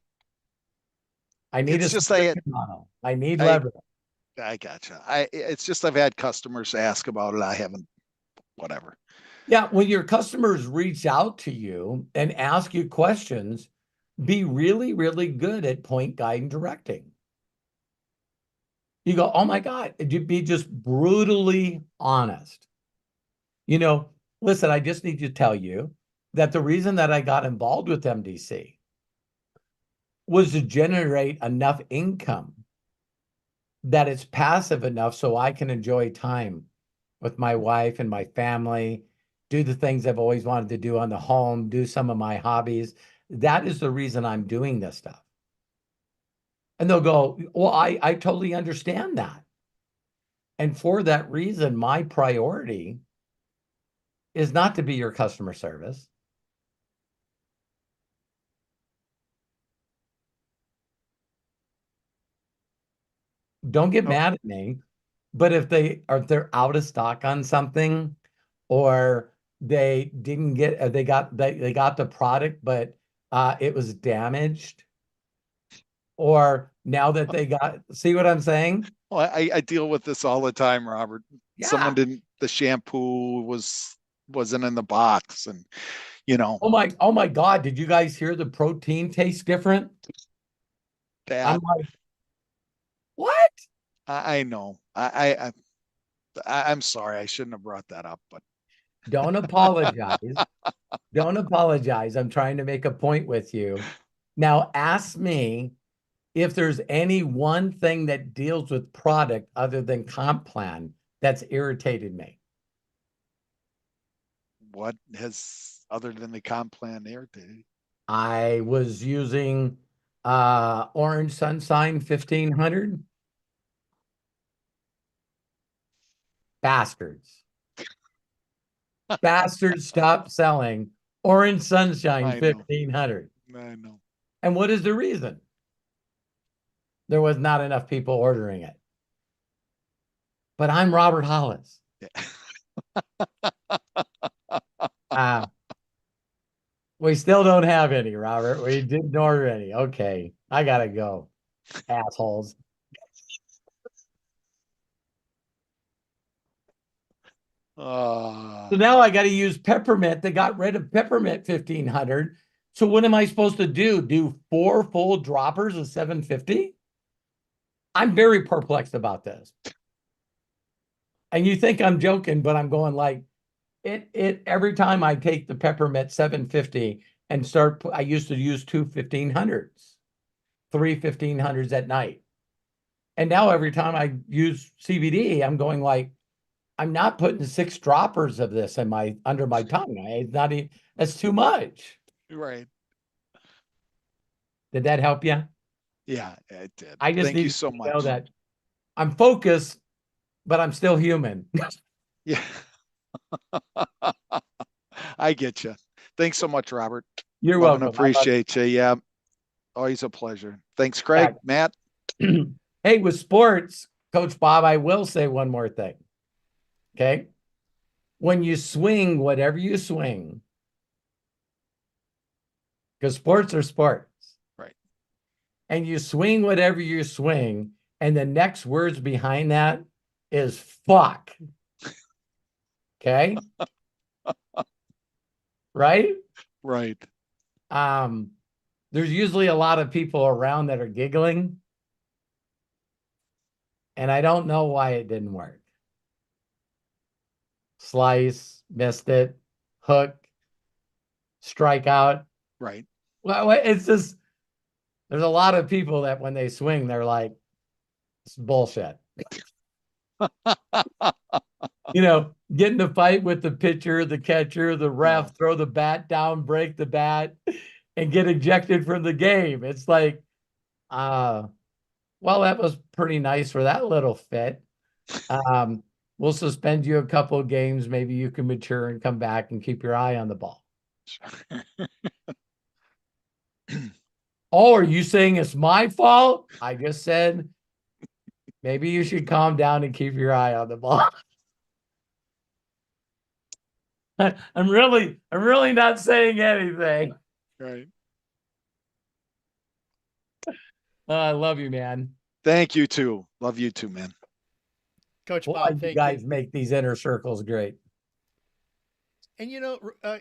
I need a It's just I subscription model. I need I leverage. I gotcha. It's just I've had customers ask about it. I haven't, whatever. Yeah. When your customers reach out to you and ask you questions, be really, really good at point guide and directing. You go, oh my God, you'd be just brutally honest. You know, listen, I just need to tell you that the reason that I got involved with MDC was to generate enough income that it's passive enough so I can enjoy time with my wife and my family, do the things I've always wanted to do on the home, do some of my hobbies. That is the reason I'm doing this stuff. And they'll go, well, I totally understand that. And for that reason, my priority is not to be your customer service. Don't get Oh, mad at me, but if they're out of stock on something, or they didn't get they got the product but it was damaged, or now that they got, see what I'm saying? well, I deal with this all the time, Robert. Someone Yeah. didn't, the shampoo wasn't in the box, and you know Oh my God, did you guys hear the protein taste different? I'm that. like, what? I know. I'm sorry. I shouldn't have brought that up, but Don't apologize. Don't apologize. I'm trying to make a point with you. Now ask me if there's any one thing that deals with product other than comp plan that's irritated me. what has, other than the comp plan irritated? I was using Orange Sunshine 1500. Bastards. Bastards stopped selling Orange Sunshine I know. 1500. I know. And what is the reason? There was not enough people ordering it. But I'm Robert Hollis. Yeah. Uh, we still don't have any, Robert. We didn't order any. Okay, I gotta go. Assholes. So now I got to use peppermint. They got rid of peppermint 1500. So what am I supposed to do? Do 4 full droppers of 750? I'm very perplexed about this. And you think I'm joking, but I'm going like it every time I take the peppermint 750 and start, I used to use 2 1500s, 3 1500s at night. And now every time I use CBD, I'm going like, I'm not putting 6 droppers of this in my under my tongue. It's not even, that's too much. Right. Did that help you? Yeah, it did. I just Thank you need so you to know much. that I'm focused, but I'm still human. Yeah. I get you. Thanks so much, Robert. You're Love and welcome. I love appreciate you. Yeah. Always a pleasure. Thanks, you. Craig. Matt. Hey, with sports, Coach Bob, I will say one more thing. Okay. When you swing, whatever you swing, because sports are sports, Right. and you swing whatever you swing, and the next words behind that is fuck. Okay. Right? Right. There's usually a lot of people around that are giggling. and I don't know why it didn't work. Slice, missed it, hook, strikeout. Right. Well, it's just there's a lot of people that when they swing, they're like, it's bullshit. Get in a fight with the pitcher, the catcher, the ref, throw the bat down, break the bat, and get ejected from the game. It's like, well, that was pretty nice for that little fit. We'll suspend you a couple of games. Maybe you can mature and come back and keep your eye on the ball. Oh, are you saying it's my fault? I just said maybe you should calm down and keep your eye on the ball. I'm really not saying anything. Right. I love you, man. Thank you too. Love you too, man. Coach Boy, Bob, you thank guys you. make these inner circles great. And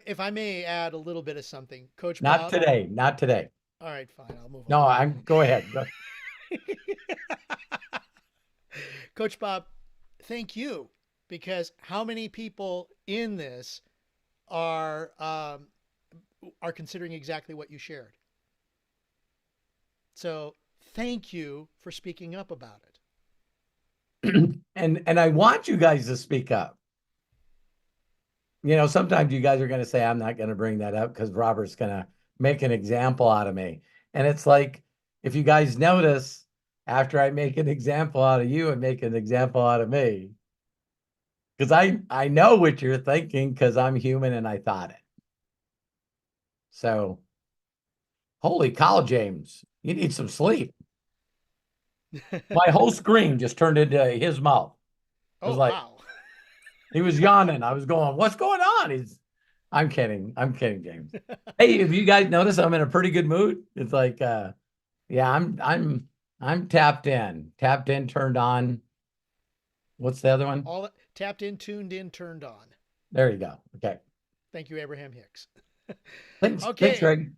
if I may add a little bit of something, Coach Not Bob. today. Not today. All right, fine. I'll move No, on. go ahead. Go. Coach Bob, thank you, because how many people in this are considering exactly what you shared? So thank you for speaking up about it. And I want you guys to speak up. Sometimes you guys are going to say, I'm not going to bring that up because Robert's going to make an example out of me. And it's like, if you guys notice, after I make an example out of you, I make an example out of me. Because I know what you're thinking because I'm human and I thought it. So, holy cow, James, you need some sleep. My whole screen just turned into his mouth. Oh, like, wow. He was yawning. I was going, what's going on? I'm kidding. I'm kidding, James. Hey, if you guys notice, I'm in a pretty good mood. It's like, yeah, I'm tapped in, turned on. What's the other one? All tapped in, tuned in, turned on. There you go. Okay. Thank you, Abraham Hicks. Thanks. Okay. Thanks, Greg.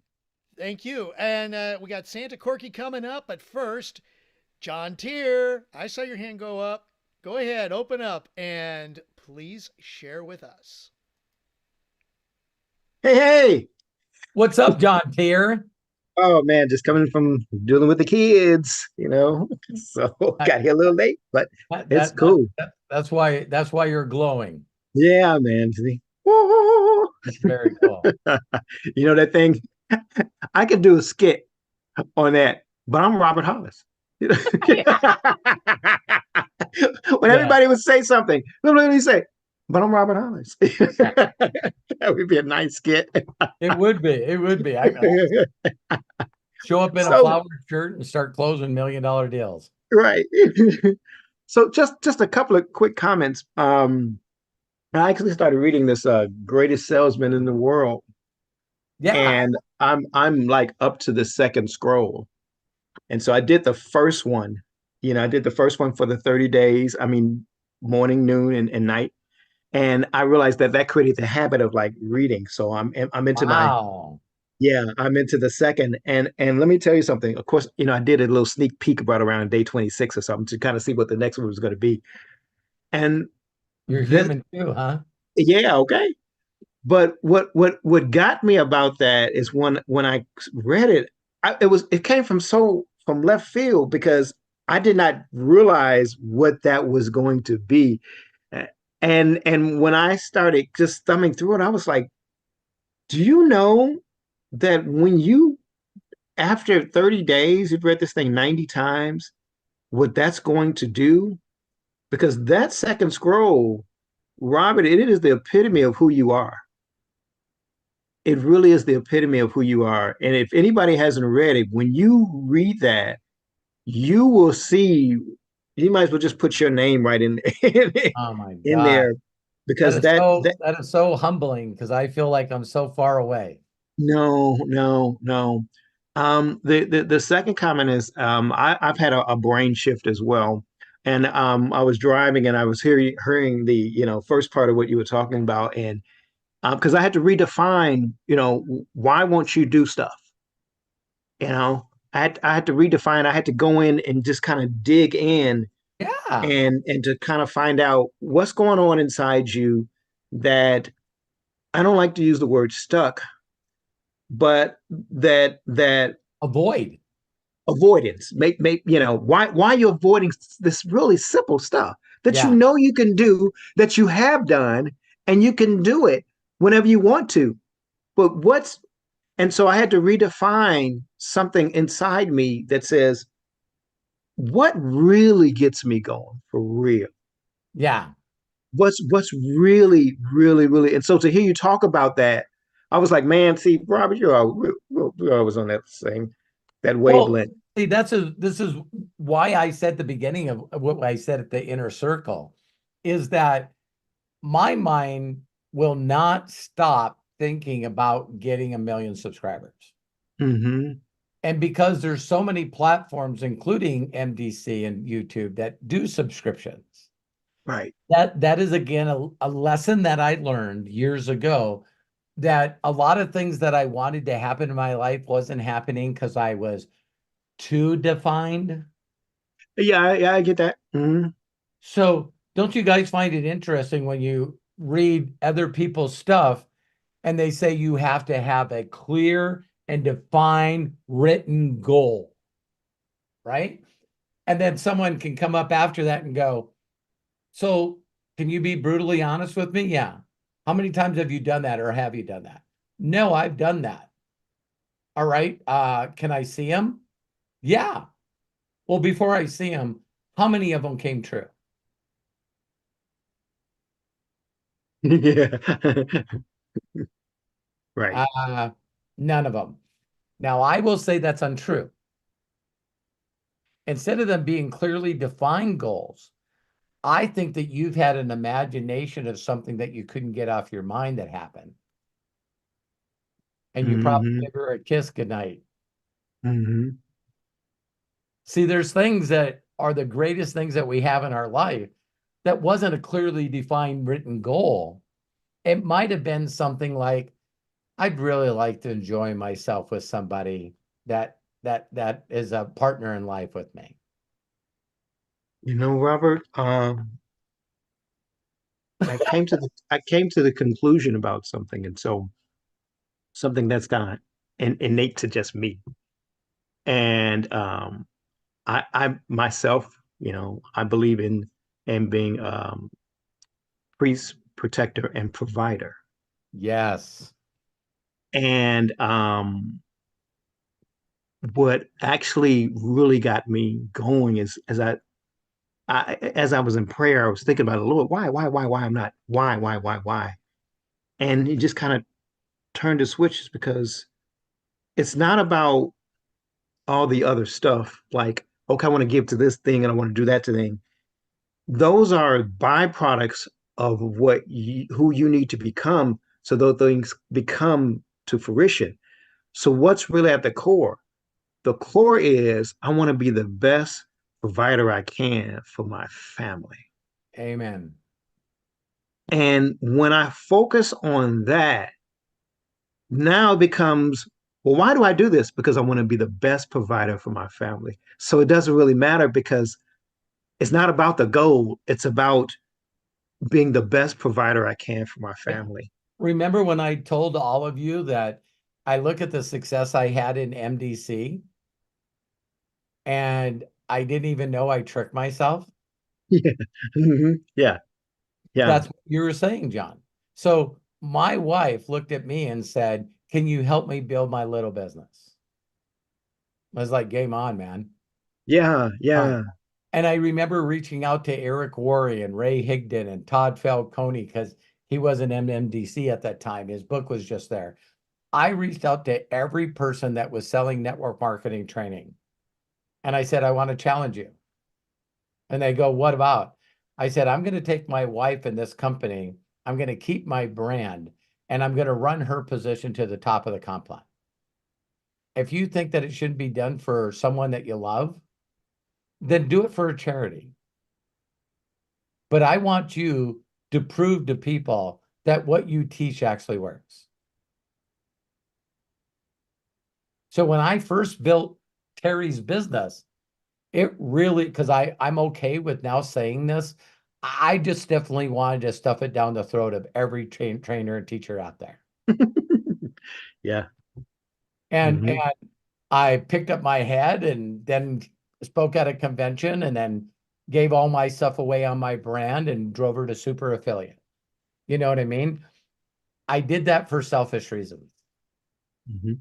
Thank you. And we got Santa Corky coming up, but first, John Tier, I saw your hand go up. Go ahead, open up, and please share with us. Hey. What's up, John Tier? Oh man, just coming from dealing with the kids, So got here a little late, but it's cool. That's why you're glowing. Yeah, man. See? That's very cool. That thing, I could do a skit on that, but I'm Robert Hollis. When everybody would say something, what would he say? But I'm Robert Hollis. That would be a nice skit. It would be. It would be. I show up in a flowered shirt and start closing $1 million deals. Right. So just a couple of quick comments. I actually started reading this Greatest Salesman in the World. Yeah. And I'm like up to the second scroll. And so I did the first one. I did the first one for the 30 days. I mean, morning, noon, and night. And I realized that created the habit of like reading. So I'm into I'm into the second. And let me tell you something. Of course, I did a little sneak peek about around day 26 or something to kind of see what the next one was going to be. And you're human too, huh? Yeah, okay. But what got me about that is when I read it, it came from left field because I did not realize what that was going to be. And when I started just thumbing through it, I was like, do you know that after 30 days, you've read this thing 90 times, what that's going to do? Because that second scroll, Robert, it is the epitome of who you are. It really is the epitome of who you are. And if anybody hasn't read it, when you read that, you will see, you might as well just put your name right in, oh my God. in there. Because that is so humbling because I feel like I'm so far away. No. The second comment is I've had a brain shift as well. And I was driving and I was hearing the first part of what you were talking about, and because I had to redefine why won't you do stuff? I had to redefine. I had to go in and just kind of dig in Yeah. and to kind of find out what's going on inside you that I don't like to use the word stuck, but that Avoid. avoidance make why you're avoiding this really simple stuff that you Yeah. know you can do, that you have done, and you can do it whenever you want to. But what's and so I had to redefine something inside me that says, what really gets me going for real? Yeah. What's really, really, really, and so to hear you talk about that, I was like, man, see, Robert, we're always on that same that Well, wavelength. see, this is why I said the beginning of what I said at the inner circle is that my mind will not stop thinking about getting 1 million subscribers. Mm-hmm. And because there's so many platforms, including MDC and YouTube, that do subscriptions, Right. that is again a lesson that I learned years ago, that a lot of things that I wanted to happen in my life wasn't happening because I was too defined. Yeah, I get that. Mm-hmm. So don't you guys find it interesting when you read other people's stuff and they say you have to have a clear and defined written goal, right? And then someone can come up after that and go, so can you be brutally honest with me? Yeah. How many times have you done that, or have you done that? No, I've done that. All right. Can I see them? Yeah. Well, before I see them, how many of them came true? Yeah. Right. None of them. Now, I will say that's untrue. Instead of them being clearly defined goals, I think that you've had an imagination of something that you couldn't get off your mind that happened. And you probably Mm-hmm. give her a kiss goodnight. Mm-hmm. See, there's things that are the greatest things that we have in our life that wasn't a clearly defined written goal. It might have been something like, I'd really like to enjoy myself with somebody that is a partner in life with me. Robert, I came to the conclusion about something, and so something that's kind of innate to just me. And I myself, I believe in being priest, protector, and provider. Yes. And what actually really got me going is as I was in prayer, I was thinking about the Lord, why I'm not, why? And he just kind of turned the switches because it's not about all the other stuff like, okay, I want to give to this thing and I want to do that to thing. Those are byproducts of who you need to become so those things become to fruition. So what's really at the core? The core is I want to be the best provider I can for my family. Amen. And when I focus on that, now it becomes, well, why do I do this? Because I want to be the best provider for my family. So it doesn't really matter because it's not about the goal. It's about being the best provider I can for my family. Remember when I told all of you that I look at the success I had in MDC and I didn't even know I tricked myself? Yeah. Mm-hmm. Yeah. Yeah. That's what you were saying, John. So my wife looked at me and said, can you help me build my little business? I was like, game on, man. Yeah. Fine. Yeah. And I remember reaching out to Eric Worre and Ray Higdon and Todd Falcone because he was an MMDC at that time. His book was just there. I reached out to every person that was selling network marketing training. And I said, I want to challenge you. And they go, what about? I said, I'm going to take my wife in this company. I'm going to keep my brand and I'm going to run her position to the top of the comp plan. If you think that it shouldn't be done for someone that you love, then do it for a charity. But I want you to prove to people that what you teach actually works. So when I first built Terry's business, It really, because I'm okay with now saying this. I just definitely wanted to stuff it down the throat of every trainer and teacher out there. Yeah. And Mhm. I picked up my head and then spoke at a convention and then gave all my stuff away on my brand and drove her to super affiliate. You know what I mean? I did that for selfish reasons. Mhm.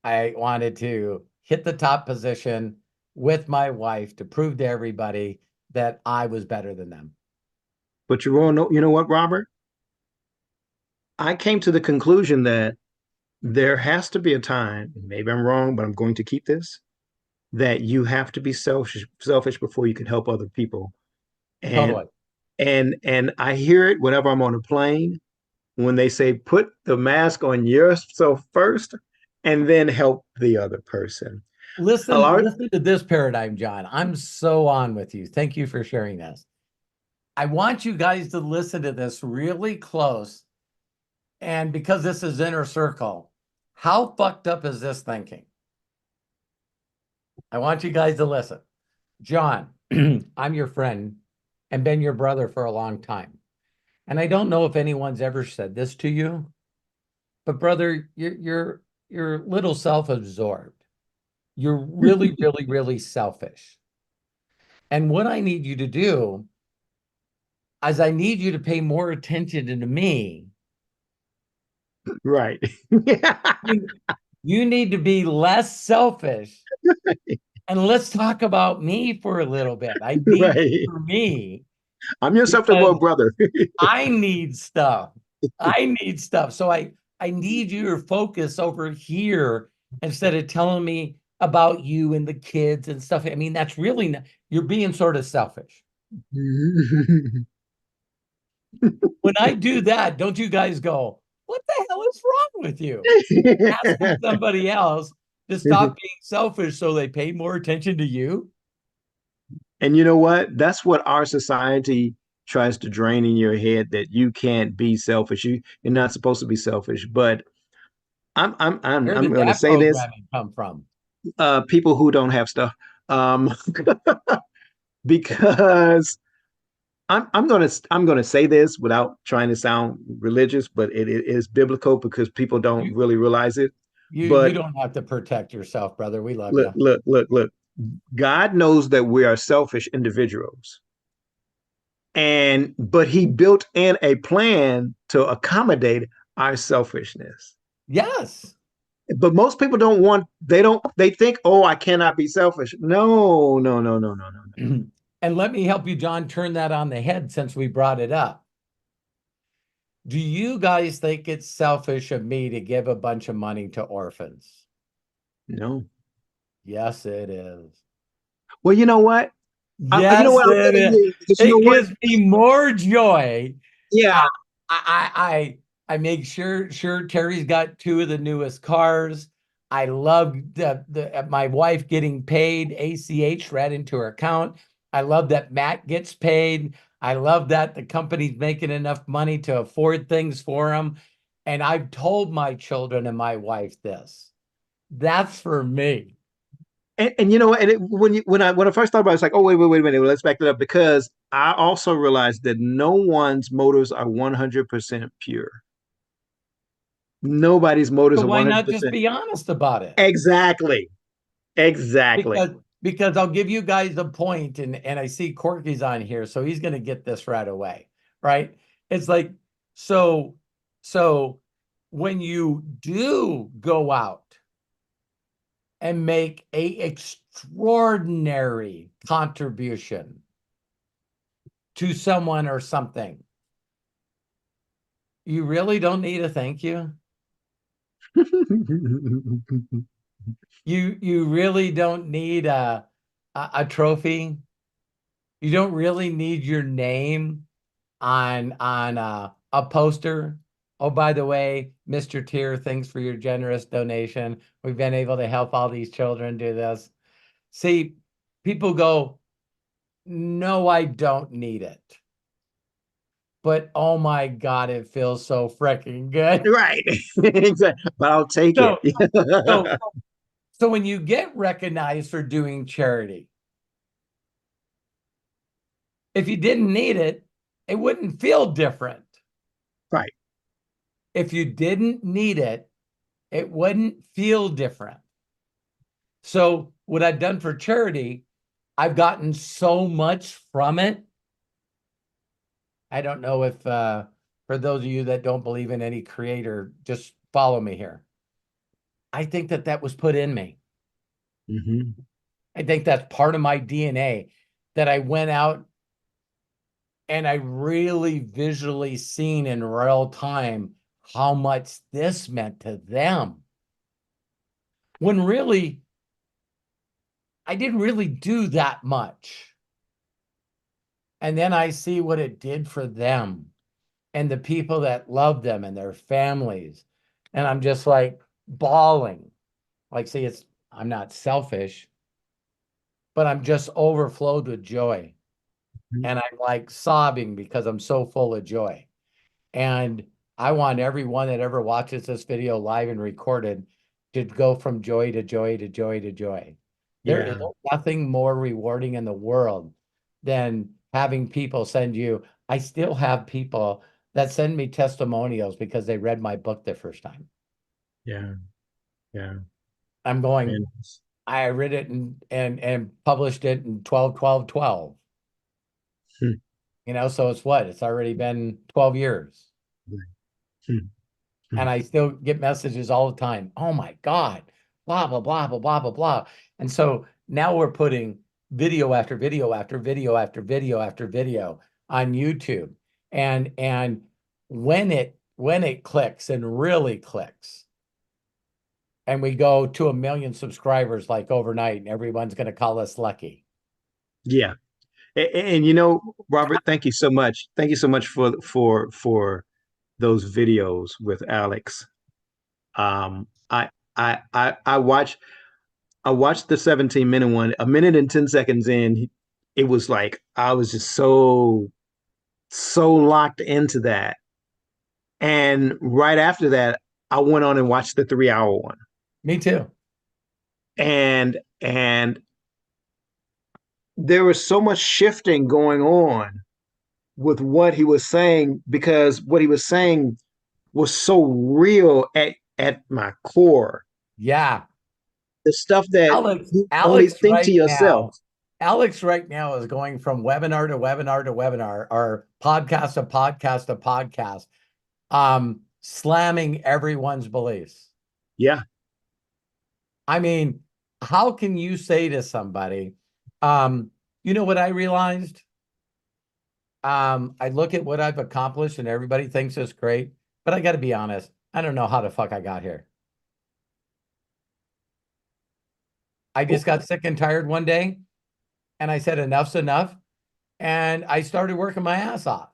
I wanted to hit the top position with my wife to prove to everybody that I was better than them. But you know what, Robert? I came to the conclusion that there has to be a time, maybe I'm wrong, but I'm going to keep this, that you have to be selfish before you can help other people. And Totally. and I hear it whenever I'm on a plane when they say put the mask on yourself first and then help the other person. A Listen, lot. listen to this paradigm, John. I'm so on with you. Thank you for sharing this. I want you guys to listen to this really close. And because this is inner circle, how fucked up is this thinking? I want you guys to listen. John, I'm your friend and been your brother for a long time. And I don't know if anyone's ever said this to you, but brother, you're a little self-absorbed. You're really, really, really selfish. And what I need you to do is I need you to pay more attention to me. Right. You, you need to be less selfish. And let's talk about me for a little bit. I need you Right. for me I'm your because self-devoted brother. I need stuff. I need stuff. So I need you to focus over here instead of telling me about you and the kids and stuff. I mean, that's really not, you're being sort of selfish. When I do that, don't you guys go, what the hell is wrong with you? Asking somebody else to stop being selfish so they pay more attention to you. And you know what? That's what our society tries to drain in your head that you can't be selfish. You're not supposed to be selfish. But Where I'm did going to that say this. programming come from? People who don't have stuff. Um, because I'm gonna say this without trying to sound religious, but it is biblical because people don't You really realize it. you But don't have to protect yourself, brother. We love look, you. look, look, look. God knows that we are selfish individuals. And but he built in a plan to accommodate our selfishness. Yes. But most people don't want, they think, oh, I cannot be selfish. No, no, no, no, no, no, no. And let me help you, John, turn that on the head since we brought it up. Do you guys think it's selfish of me to give a bunch of money to orphans? No. Yes, it is. Well, you know what? You know Yes, what? I'll it tell is. you, because you know It what? gives me more joy. Yeah. I make sure Terry's got two of the newest cars. I love the my wife getting paid ACH right into her account. I love that Matt gets paid. I love that the company's making enough money to afford things for him. And I've told my children and my wife this. That's for me. And you know, and when I first thought about it, it's like, oh wait a minute, let's back it up because I also realized that no one's motives are 100% pure. Nobody's motives So are why not just 100%. be honest about it? Exactly. Exactly. Because I'll give you guys a point, and I see Corky's on here, so he's gonna get this right away, right? It's like so so when you do go out and make a extraordinary contribution to someone or something, you really don't need a thank you. You really don't need a trophy. You don't really need your name on a poster. Oh, by the way, Mr. Tier, thanks for your generous donation. We've been able to help all these children do this. See, people go, no, I don't need it. But oh my God, it feels so freaking good. Right. Exactly. But I'll take it. So, so So when you get recognized for doing charity, if you didn't need it, it wouldn't feel different. Right. If you didn't need it, it wouldn't feel different. So what I've done for charity, I've gotten so much from it. I don't know if, for those of you that don't believe in any creator, just follow me here. I think that that was put in me. Mm-hmm. I think that's part of my DNA, that I went out and I really visually seen in real time how much this meant to them. When really, I didn't really do that much. And then I see what it did for them and the people that love them and their families. And I'm just like bawling. Like, see, I'm not selfish, but I'm just overflowed with joy. Mhm. And I'm like sobbing because I'm so full of joy. And I want everyone that ever watches this video live and recorded to go from joy to joy to joy to joy. There is Yeah. nothing more rewarding in the world than having people send you. I still have people that send me testimonials because they read my book the first time. Yeah. Yeah. I'm going, And I read it and published it in 12, 12, 12. hmm, You know, so it's what? It's already been 12 years. hmm, hmm. And I still get messages all the time. Oh my God, blah, blah, blah, blah, blah, blah, blah. And so now we're putting video after video after video after video after video on YouTube. And when it clicks and really clicks, and we go to 1 million subscribers like overnight, and everyone's going to call us lucky. Yeah. And, you know, Robert, thank you so much. Thank you so much for those videos with Alex. Um, I I watched the 17-minute one. A minute and 10 seconds in, it was like I was just so locked into that. And right after that, I went on and watched the 3 hour one. Me too. And there was so much shifting going on with what he was saying, because what he was saying was so real at my core. Yeah. The stuff that Alex, you only Alex think to right yourself. now, Alex right now is going from webinar to webinar to webinar, or podcast to podcast to podcast, slamming everyone's beliefs. Yeah. I mean, how can you say to somebody, you know what I realized? I look at what I've accomplished and everybody thinks it's great, but I got to be honest, I don't know how the fuck I got here. I just got sick and tired one day and I said, enough's enough. And I started working my ass off.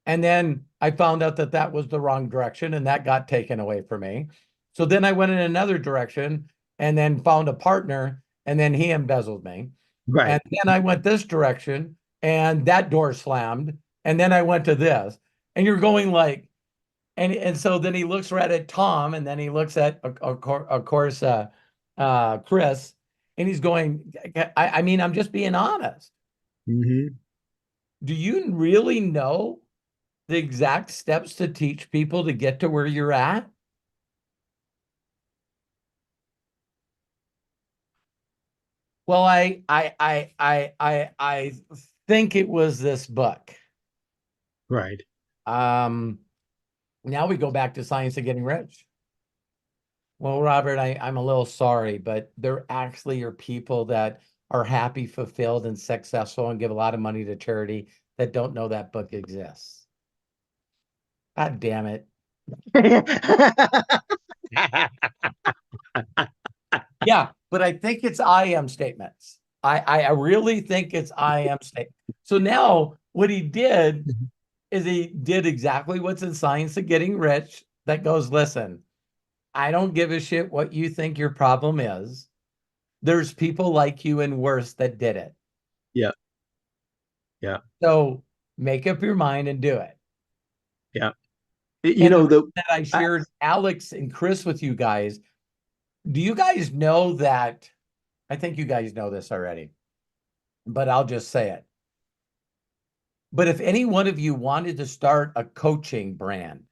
And then I found out that that was the wrong direction and that got taken away from me. So then I went in another direction and then found a partner and then he embezzled me. Right. And then I went this direction and that door slammed. And then I went to this. And you're going like, and so then he looks right at Tom and then he looks at, of course, Chris, and he's going, I mean, I'm just being honest. Mm-hmm. Do you really know the exact steps to teach people to get to where you're at? Well, I think it was this book. Right. Now we go back to Science of Getting Rich. Well, Robert, I'm a little sorry, but there actually are people that are happy, fulfilled, and successful and give a lot of money to charity that don't know that book exists. God damn it. Yeah, but I think it's I am statements. I really think it's I am statement. So now what he did is he did exactly what's in Science of Getting Rich, that goes, listen, I don't give a shit what you think your problem is. There's people like you and worse that did it. Yeah. Yeah. So make up your mind and do it. Yeah. You And know, the reason that I shared Alex and Chris with you guys Do you guys know that? I think you guys know this already, but I'll just say it. But if any one of you wanted to start a coaching brand,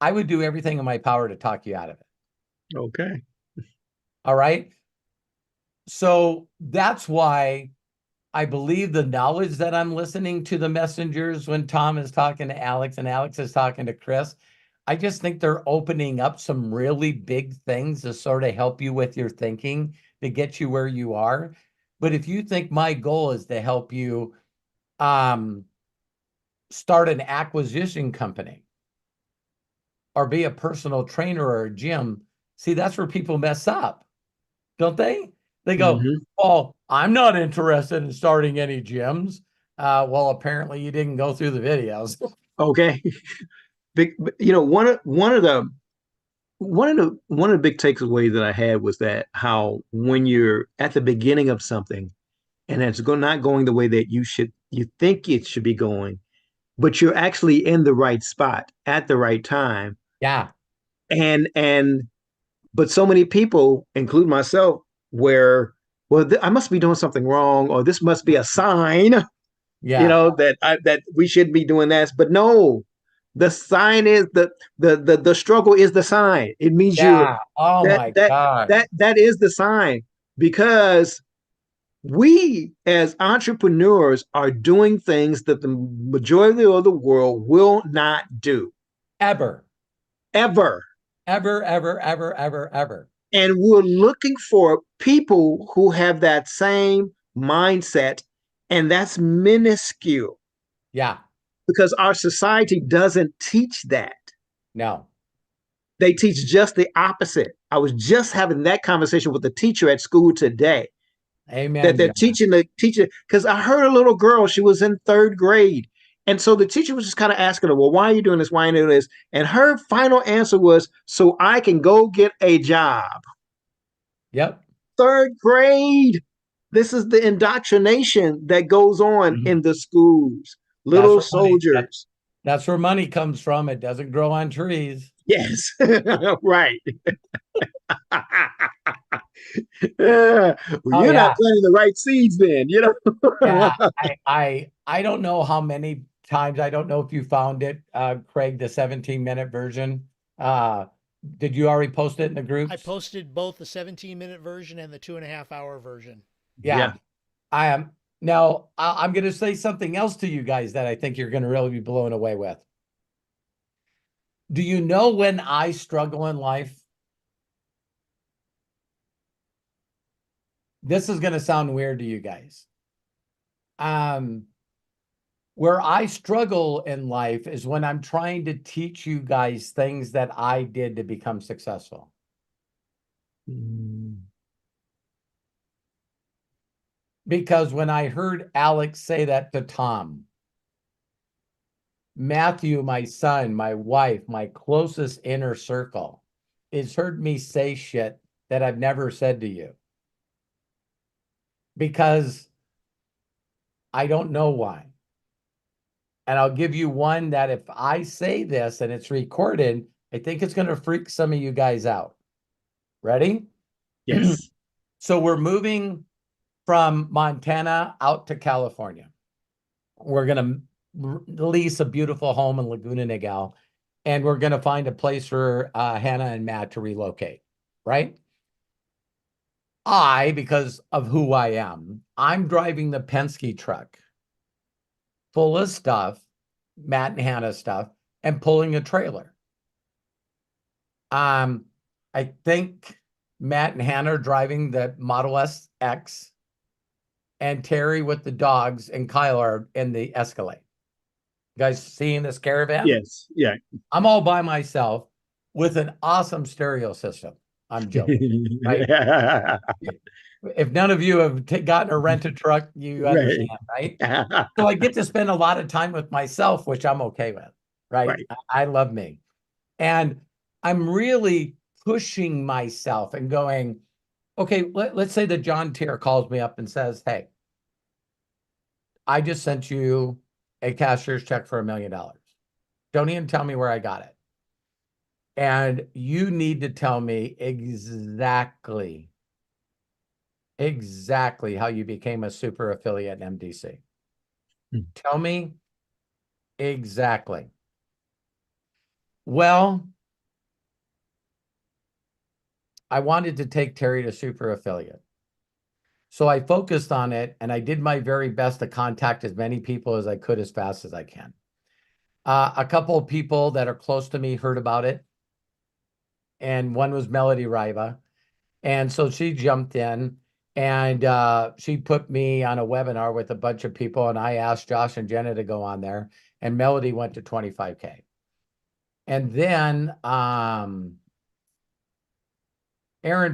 I would do everything in my power to talk you out of it. Okay. All right. So that's why I believe the knowledge that I'm listening to the messengers when Tom is talking to Alex and Alex is talking to Chris. I just think they're opening up some really big things to sort of help you with your thinking to get you where you are. But if you think my goal is to help you start an acquisition company or be a personal trainer or a gym, see, that's where people mess up, don't they? They go, Mhm. "Oh, I'm not interested in starting any gyms." Well, apparently you didn't go through the videos. Okay. You know, one of the big takeaways that I had was that how when you're at the beginning of something and not going the way that you think it should be going, but you're actually in the right spot at the right time. Yeah, And but so many people, including myself, where I must be doing something wrong, or this must be a sign, yeah, that we should be doing this. But no, the sign is the struggle is the sign. It means you're yeah. Oh that my that God. that is the sign, because we as entrepreneurs are doing things that the majority of the world will not do Ever, ever. ever, ever, ever, ever, ever. And we're looking for people who have that same mindset, and that's minuscule Yeah, because our society doesn't teach that. no. They teach just the opposite. I was just having that conversation with a teacher at school today, that Amen, they're John. teaching the teacher, because I heard a little girl, she was in third grade. And so the teacher was just kind of asking her, well, why are you doing this? Why are you doing this? And her final answer was, so I can go get a job. Yep. Third grade. This is the indoctrination that goes on Mhm. in the schools. That's Little where money, soldiers. that's where money comes from. It doesn't grow on trees. Yes, right. Well, Oh you're not yeah. planting the right seeds then, you know? Yeah, I don't know how many times. I don't know if you found it, Craig, the 17-minute version. Uh, did you already post it in the I groups? posted both the 17-minute version and the 2.5 hour version. Yeah, Yeah. I am. Now, I'm going to say something else to you guys that I think you're going to really be blown away with. Do you know when I struggle in life? This is going to sound weird to you guys. Um, where I struggle in life is when I'm trying to teach you guys things that I did to become successful. Mm. Because when I heard Alex say that to Tom, Matthew, my son, my wife, my closest inner circle, has heard me say shit that I've never said to you. Because I don't know why. And I'll give you one that if I say this and it's recorded, I think it's going to freak some of you guys out. Ready? Yes. So we're moving from Montana out to California. We're going to lease a beautiful home in Laguna Niguel, and we're going to find a place for Hannah and Matt to relocate, right? Because of who I am, I'm driving the Penske truck full of stuff, Matt and Hannah stuff, and pulling a trailer. I think Matt and Hannah are driving the Model S X, and Terry with the dogs and Kyle are in the Escalade. You guys seeing this caravan? Yes. Yeah. I'm all by myself with an awesome stereo system. I'm joking, right? If none of you have gotten a rented truck, you Right. understand, right? So I get to spend a lot of time with myself, which I'm okay with, right? Right. I love me. And I'm really pushing myself and going, okay, let's say that John Tier calls me up and says, hey, I just sent you a cashier's check for $1 million. Don't even tell me where I got it. And you need to tell me exactly how you became a super affiliate in MDC. Tell me exactly. Well, I wanted to take Terry to super affiliate. So I focused on it and I did my very best to contact as many people as I could as fast as I can. A couple of people that are close to me heard about it. And one was Melody Riva. And so she jumped in and she put me on a webinar with a bunch of people. And I asked Josh and Jenna to go on there. And Melody went to 25K. And then Aaron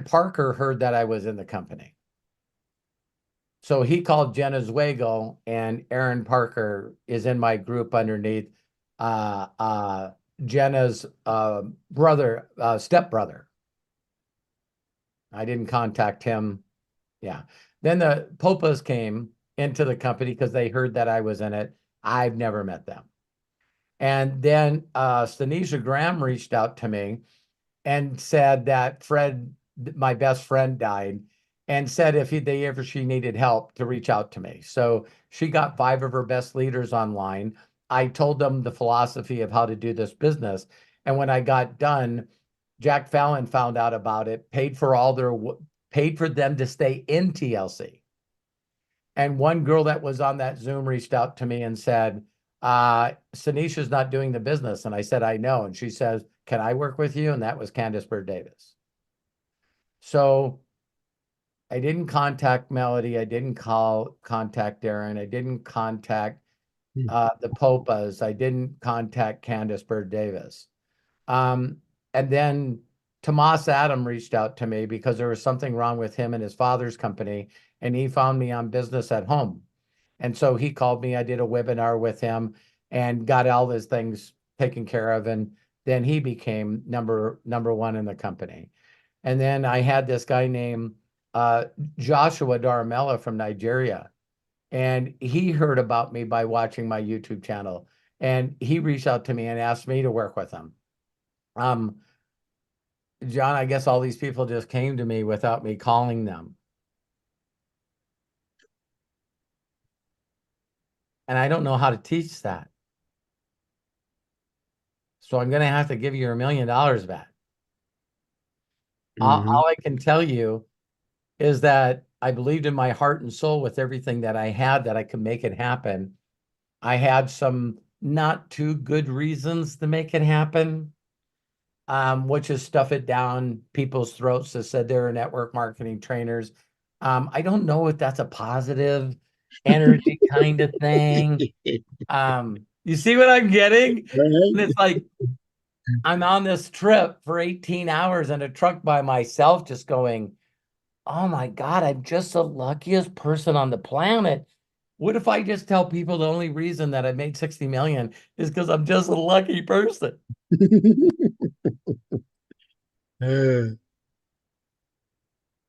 Parker heard that I was in the company. So he called Jenna Zweigel, and Aaron Parker is in my group underneath Jenna's stepbrother. I didn't contact him. Yeah. Then the Popas came into the company because they heard that I was in it. I've never met them. And then Stanisha Graham reached out to me and said that Fred, my best friend, died, and said if she needed help to reach out to me. So she got 5 of her best leaders online. I told them the philosophy of how to do this business. And when I got done, Jack Fallon found out about it, paid for them to stay in TLC. And one girl that was on that Zoom reached out to me and said, Sanisha's not doing the business. And I said, I know. And she says, can I work with you? And that was Candace Bird Davis. So I didn't contact Melody. I didn't contact Darren. I didn't contact the Popas. I didn't contact Candace Bird Davis. And then Tomas Adam reached out to me because there was something wrong with him and his father's company. And he found me on Business at Home. And so he called me. I did a webinar with him and got all his things taken care of. And then he became number one in the company. And then I had this guy named Joshua Daramella from Nigeria. And he heard about me by watching my YouTube channel. And he reached out to me and asked me to work with him. John, I guess all these people just came to me without me calling them. And I don't know how to teach that. So I'm going to have to give you $1 million back. All I can tell you is that I believed in my heart and soul with everything that I had that I could make it happen. I had some not too good reasons to make it happen, which is stuff it down people's throats that said they're network marketing trainers. I don't know if that's a positive energy kind of thing. You see what I'm getting? And it's like, I'm on this trip for 18 hours in a truck by myself, just going, oh my God, I'm just the luckiest person on the planet. What if I just tell people the only reason that I made 60 million is because I'm just a lucky person?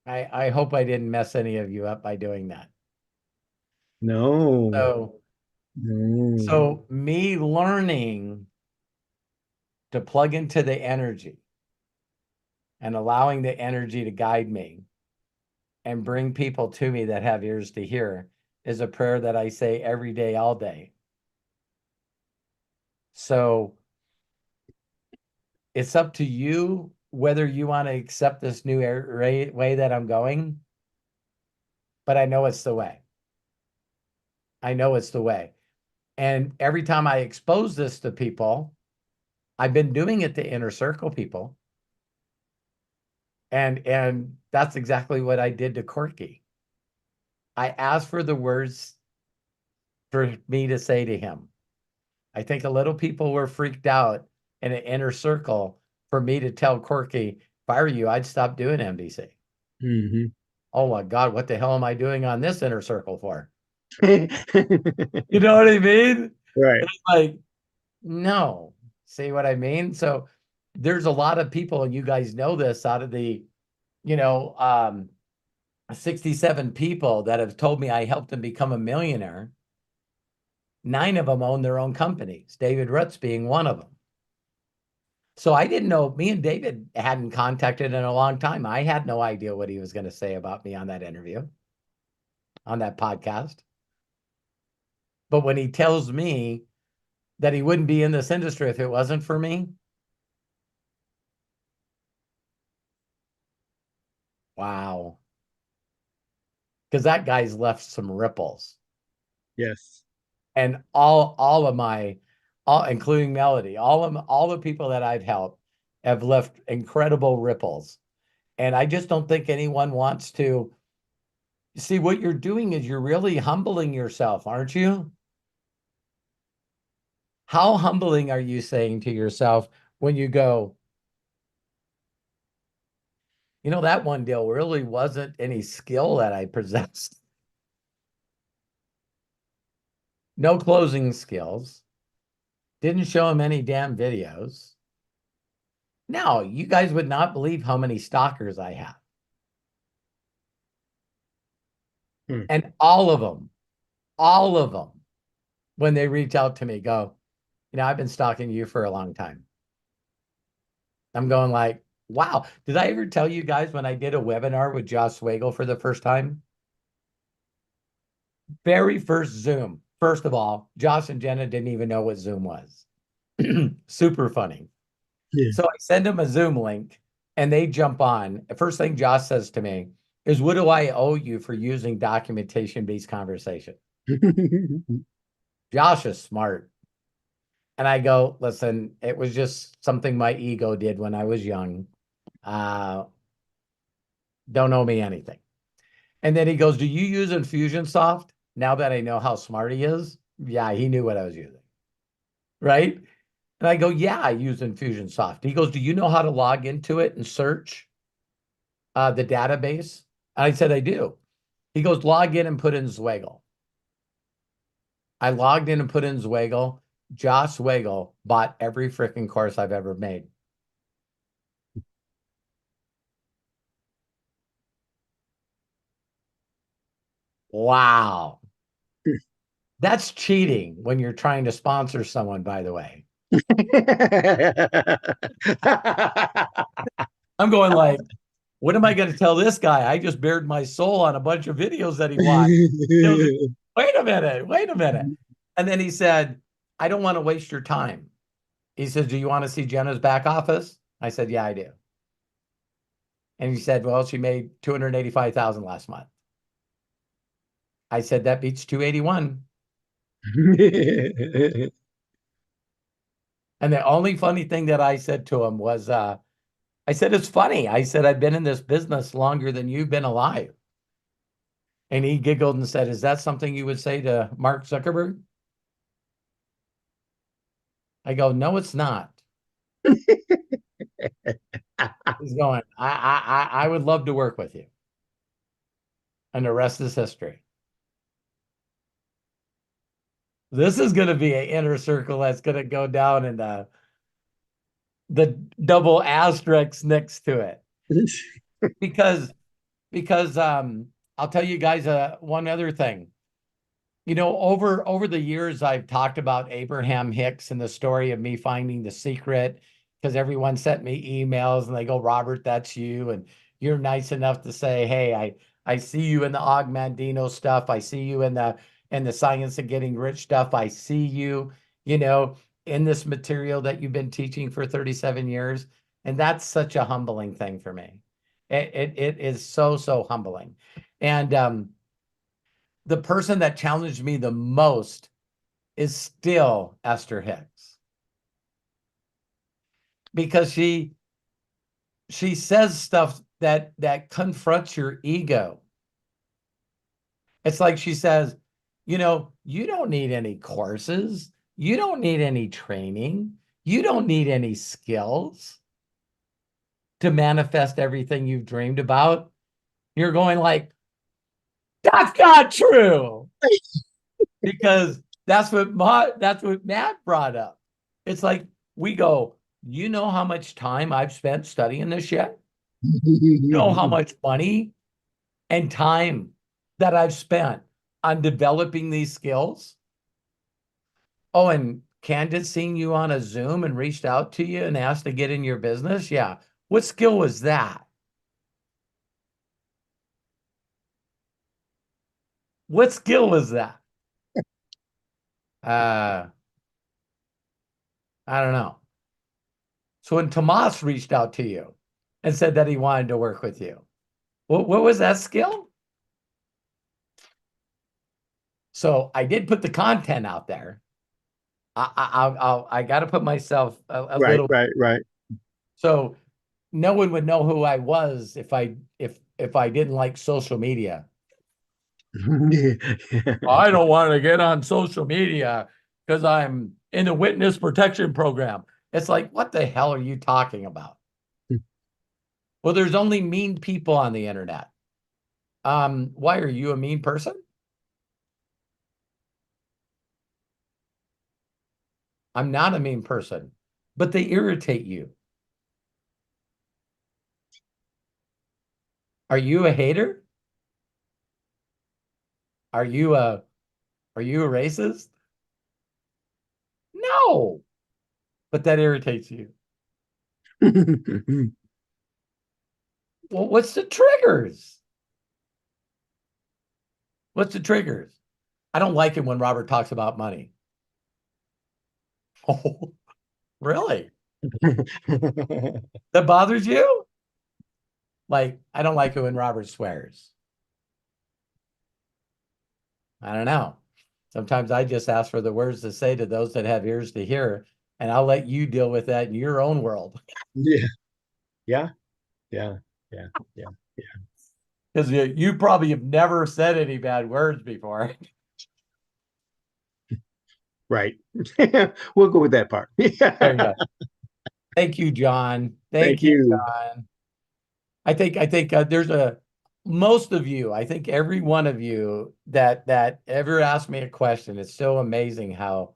I hope I didn't mess any of you up by doing that. No. So me learning to plug into the energy and allowing the energy to guide me and bring people to me that have ears to hear is a prayer that I say every day, all day. So it's up to you whether you want to accept this new way that I'm going, but I know it's the way. I know it's the way. And every time I expose this to people, I've been doing it to inner circle people. And that's exactly what I did to Corky. I asked for the words for me to say to him. I think a little people were freaked out in an inner circle for me to tell Corky, if I were you, I'd stop doing MDC. Oh my God, what the hell am I doing on this inner circle for? You know what I mean? Right. It's like, no. See what I mean? So there's a lot of people, and you guys know this, out of the, 67 people that have told me I helped them become a millionaire. 9 of them own their own companies, David Rutz being one of them. So I didn't know, me and David hadn't contacted in a long time. I had no idea what he was going to say about me on that interview, on that podcast. But when he tells me that he wouldn't be in this industry if it wasn't for me, wow. Because that guy's left some ripples. Yes. And all of my, all including Melody, all the people that I've helped have left incredible ripples. And I just don't think anyone wants to see what you're doing is you're really humbling yourself, aren't you? How humbling are you saying to yourself when you go, you know, that one deal really wasn't any skill that I possessed. No closing skills. Didn't show him any damn videos. No, you guys would not believe how many stalkers I have. And all of them, when they reach out to me, go, you know, I've been stalking you for a long time. I'm going like, wow. Did I ever tell you guys when I did a webinar with Josh Swagel for the first time? Very first Zoom. First of all, Josh and Jenna didn't even know what Zoom was. Super funny. Yeah. So I send them a Zoom link and they jump on. The first thing Josh says to me is, what do I owe you for using documentation-based conversation? Josh is smart. And I go, listen, it was just something my ego did when I was young. Don't owe me anything. And then he goes, do you use Infusionsoft? Now that I know how smart he is, yeah, he knew what I was using. Right? And I go, yeah, I use Infusionsoft. He goes, do you know how to log into it and search the database? And I said, I do. He goes, log in and put in Zwagel. I logged in and put in Zwagel. Josh Swagel bought every freaking course I've ever made. Wow. That's cheating when you're trying to sponsor someone, by the way. I'm going like, what am I going to tell this guy? I just bared my soul on a bunch of videos that he watched. Wait a minute. And then he said, I don't want to waste your time. He said, do you want to see Jenna's back office? I said, yeah, I do. And he said, well, she made $285,000 last month. I said, that beats 281. And the only funny thing that I said to him was, I said, it's funny. I said, I've been in this business longer than you've been alive. And he giggled and said, is that something you would say to Mark Zuckerberg? I go, no, it's not. He's going, I would love to work with you. And the rest is history. This is going to be an inner circle that's going to go down in the double asterisks next to it. because I'll tell you guys one other thing. You know, over the years, I've talked about Abraham Hicks and the story of me finding the secret, because everyone sent me emails and they go, Robert, that's you. And you're nice enough to say, hey, I see you in the Augmandino stuff. I see you in the science of getting rich stuff. I see you, you know, in this material that you've been teaching for 37 years. And that's such a humbling thing for me. It is so humbling. And the person that challenged me the most is still Esther Hicks, because she says stuff that confronts your ego. It's like she says, you know, you don't need any courses. You don't need any training. You don't need any skills to manifest everything you've dreamed about. You're going like, that's not true. Because that's what Matt brought up. It's like, we go, you know how much time I've spent studying this shit? You know how much money and time that I've spent on developing these skills? Oh, and Candace seen you on a Zoom and reached out to you and asked to get in your business? Yeah. What skill was that? What skill was that? I don't know. So when Tomas reached out to you and said that he wanted to work with you, what was that skill? So I did put the content out there. I got to put myself a Right, little. right. So no one would know who I was if I didn't like social media. I don't want to get on social media because I'm in the witness protection program. It's like, what the hell are you talking about? Well, there's only mean people on the internet. Why are you a mean person? I'm not a mean person, but they irritate you. Are you a hater? Are you a racist? No, but that irritates you. Well, what's the triggers? What's the triggers? I don't like it when Robert talks about money. Oh, really? That bothers you? Like, I don't like it when Robert swears. I don't know. Sometimes I just ask for the words to say to those that have ears to hear, and I'll let you deal with that in your own world. Yeah. Yeah. Yeah. Yeah. Yeah. Because you probably have never said any bad words before. Right. We'll go with that part. There you go. Thank you, John. Thank Thank you, you. John. I think there's most of you, I think every one of you that ever asked me a question, it's so amazing how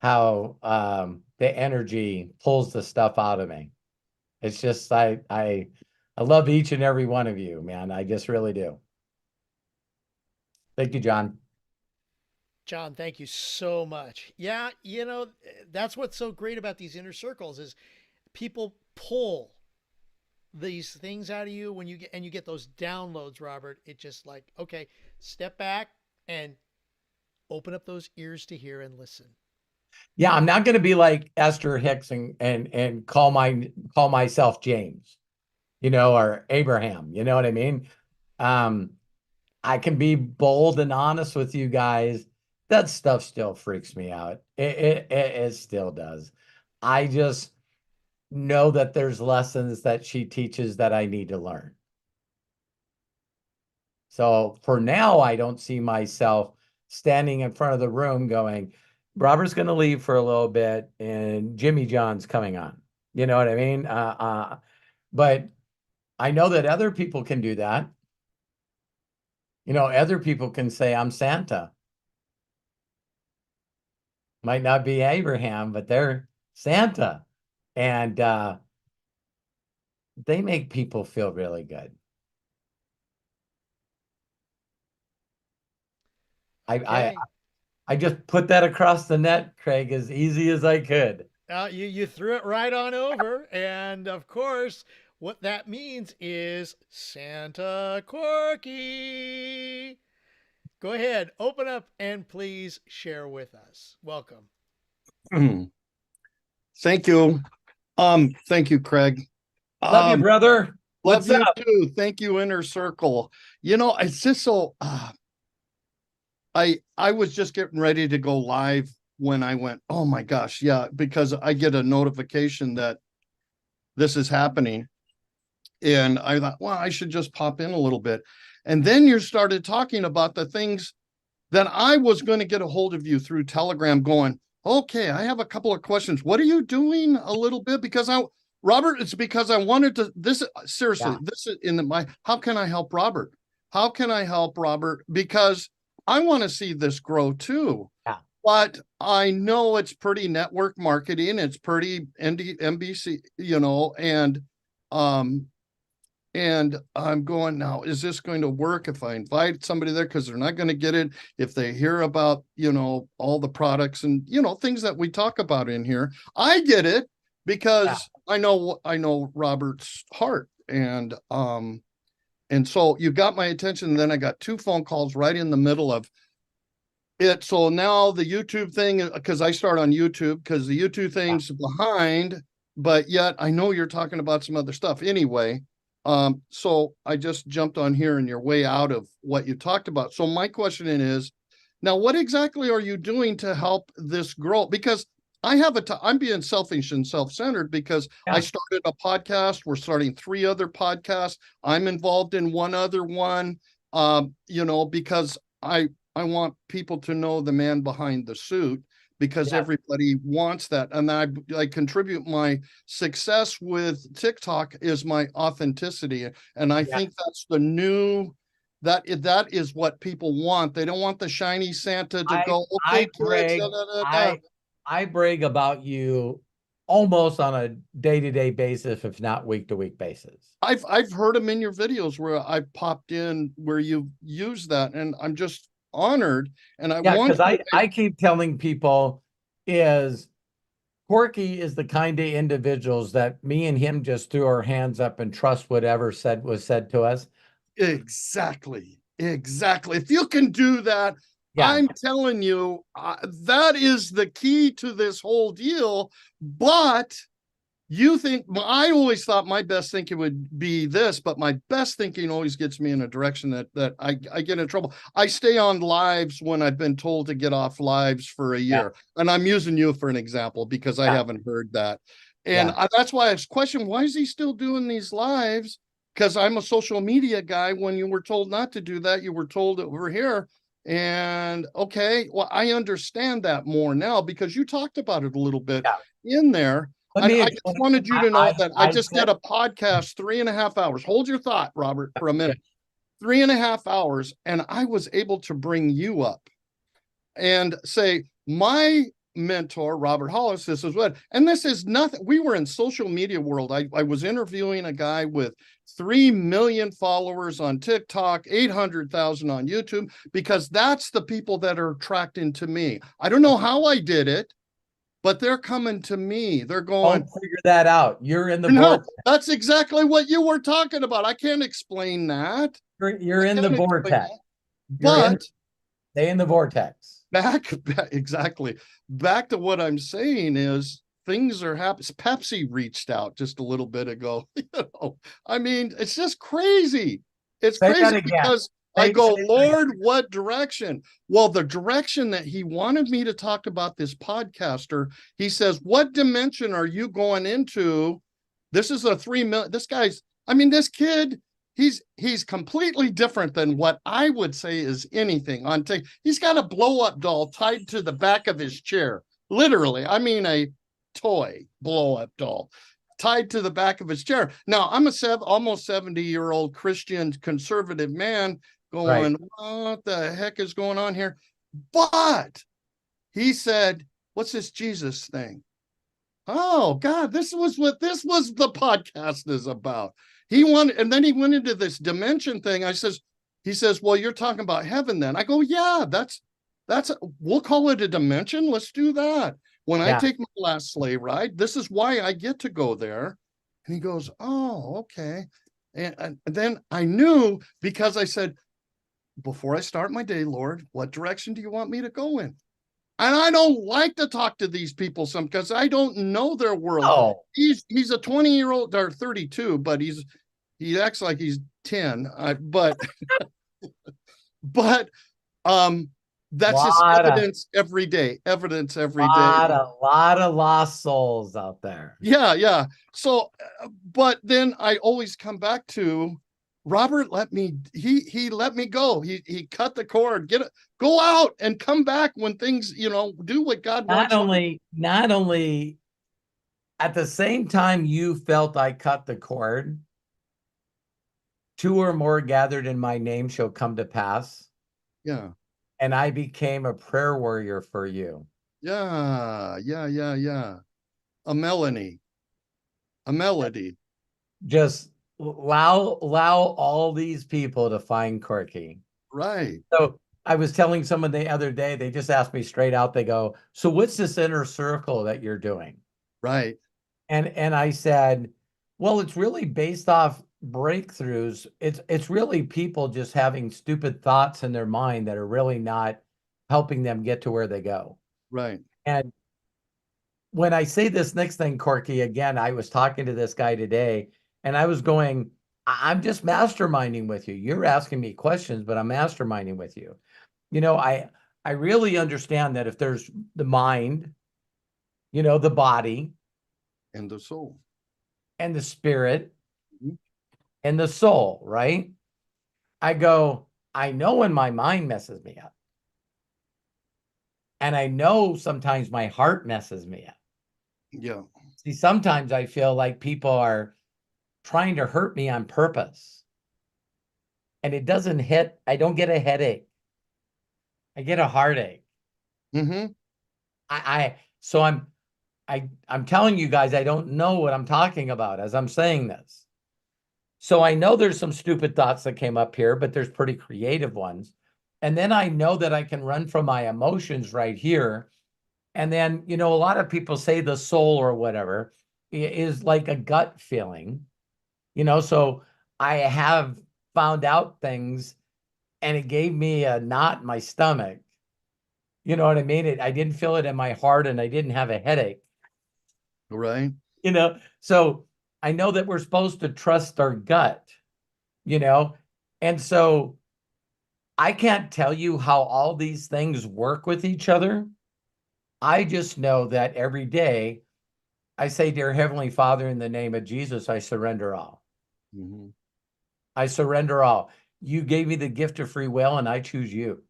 the energy pulls the stuff out of me. It's just I love each and every one of you, man. I just really do. Thank you, John. John, thank you so much. Yeah, that's what's so great about these inner circles is people pull these things out of you when you get those downloads, Robert. It just like, okay, step back and open up those ears to hear and listen. Yeah, I'm not going to be like Esther Hicks and call myself James, or Abraham. You know what I mean? I can be bold and honest with you guys. That stuff still freaks me out. It still does. I just know that there's lessons that she teaches that I need to learn. So for now, I don't see myself standing in front of the room going, Robert's going to leave for a little bit and Jimmy John's coming on. You know what I mean? But I know that other people can do that. Other people can say, I'm Santa. Might not be Abraham, but they're Santa. And they make people feel really good. Okay. I just put that across the net, Craig, as easy as I could. You threw it right on over. And of course, what that means is Santa Corky. Go ahead, open up and please share with us. Welcome. Thank you. Thank you, Craig. Love you, brother. Love What's you up? too. Thank you, Inner Circle. It's just so I was just getting ready to go live when I went, oh my gosh, yeah, because I get a notification that this is happening. And I thought, well, I should just pop in a little bit. And then you started talking about the things that I was going to get a hold of you through Telegram going, okay, I have a couple of questions. What are you doing a little bit? Because Robert, it's because I wanted to, this is how can I help Robert? How can I help Robert? Because I want to see this grow too. Yeah. But I know it's pretty network marketing. It's pretty NBC, and And I'm going, now, is this going to work if I invite somebody there? Because they're not going to get it if they hear about, all the products and, things that we talk about in here. I get it because I know Robert's heart. And so you got my attention. And then I got 2 phone calls right in the middle of it. So now the YouTube thing, because I start on YouTube, because the YouTube thing's behind, but yet I know you're talking about some other stuff anyway. So I just jumped on here and you're way out of what you talked about. So my question is, now what exactly are you doing to help this grow? Because I'm being selfish and self-centered because I started a podcast. We're starting 3 other podcasts. I'm involved in one other one, because I want people to know the man behind the suit, because everybody wants that. And I contribute my success with TikTok is my authenticity. And I think that's the new, that is what people want. They don't want the shiny Santa to go, okay, Greg, I brag about you almost on a day-to-day basis, if not week-to-week basis. I've heard them in your videos where I popped in where you use that, and I'm just honored. And because I keep telling people is Corky is the kind of individuals that me and him just threw our hands up and trust whatever was said to us. Exactly. If you can do that, I'm telling you, that is the key to this whole deal. But I always thought my best thinking would be this, but my best thinking always gets me in a direction that I get in trouble. I stay on lives when I've been told to get off lives for a year. And I'm using you for an example because I haven't heard that. And that's why I was questioning, why is he still doing these lives? Because I'm a social media guy. When you were told not to do that, you were told over here. And okay, well, I understand that more now because you talked about it a little bit in there. I just wanted you to know that I just did a podcast, 3.5 hours. Hold your thought, Robert, for a minute. 3.5 hours. And I was able to bring you up and say, my mentor, Robert Hollis, this is what, and this is nothing. We were in social media world. I was interviewing a guy with 3 million followers on TikTok, 800,000 on YouTube, because that's the people that are attracting to me. I don't know how I did it, but they're coming to me. They're going, don't figure that out. You're in the vortex. That's exactly what you were talking about. I can't explain that. You're in the vortex. But stay in the vortex. Exactly. Back to what I'm saying is things are happening. Pepsi reached out just a little bit ago. I mean, it's just crazy. It's crazy because I go, Lord, what direction? Well, the direction that he wanted me to talk about this podcaster, he says, what dimension are you going into? This is a 3 million. This kid, he's completely different than what I would say is anything on tape. He's got a blow-up doll tied to the back of his chair. Literally, I mean a toy blow-up doll tied to the back of his chair. Now, I'm almost 70-year-old Christian conservative man going, what the heck is going on here? But he said, what's this Jesus thing? Oh God, this was the podcast is about. And then he went into this dimension thing. He says, well, you're talking about heaven then. I go, yeah, we'll call it a dimension. Let's do that. When I take my last sleigh ride, this is why I get to go there. And he goes, oh, okay. And then I knew, because I said, before I start my day, Lord, what direction do you want me to go in? And I don't like to talk to these people because I don't know their world. Oh. He's a 20-year-old or 32, but he acts like he's 10. But that's just evidence every day. Evidence every day. A lot of lost souls out there. Yeah. So, but then I always come back to Robert. He let me go. He cut the cord. Go out and come back when things, do what God wants. Not only at the same time you felt I cut the cord, 2 or more gathered in my name shall come to pass. Yeah. And I became a prayer warrior for you. Yeah. A melody. Just allow all these people to find Corky. Right. So I was telling someone the other day, they just asked me straight out, they go, so what's this inner circle that you're doing? Right. And I said, well, it's really based off breakthroughs. It's really people just having stupid thoughts in their mind that are really not helping them get to where they go. Right. And when I say this next thing, Corky, again, I was talking to this guy today and I was going, I'm just masterminding with you. You're asking me questions, but I'm masterminding with you. You know, I really understand that if there's the mind, you know, the body And the soul. and the spirit Mhm. and the soul, right? I go, I know when my mind messes me up. And I know sometimes my heart messes me up. Yeah. See, sometimes I feel like people are trying to hurt me on purpose. And it doesn't hit, I don't get a headache. I get a heartache. Mm-hmm. So I'm telling you guys, I don't know what I'm talking about as I'm saying this. So I know there's some stupid thoughts that came up here, but there's pretty creative ones. And then I know that I can run from my emotions right here. And then, you know, a lot of people say the soul or whatever is like a gut feeling, you know, so I have found out things and it gave me a knot in my stomach. You know what I mean? I didn't feel it in my heart and I didn't have a headache, Right. you know? So I know that we're supposed to trust our gut, you know? And so I can't tell you how all these things work with each other. I just know that every day I say, dear Heavenly Father, in the name of Jesus, I surrender all. Mm-hmm. I surrender all. You gave me the gift of free will and I choose you.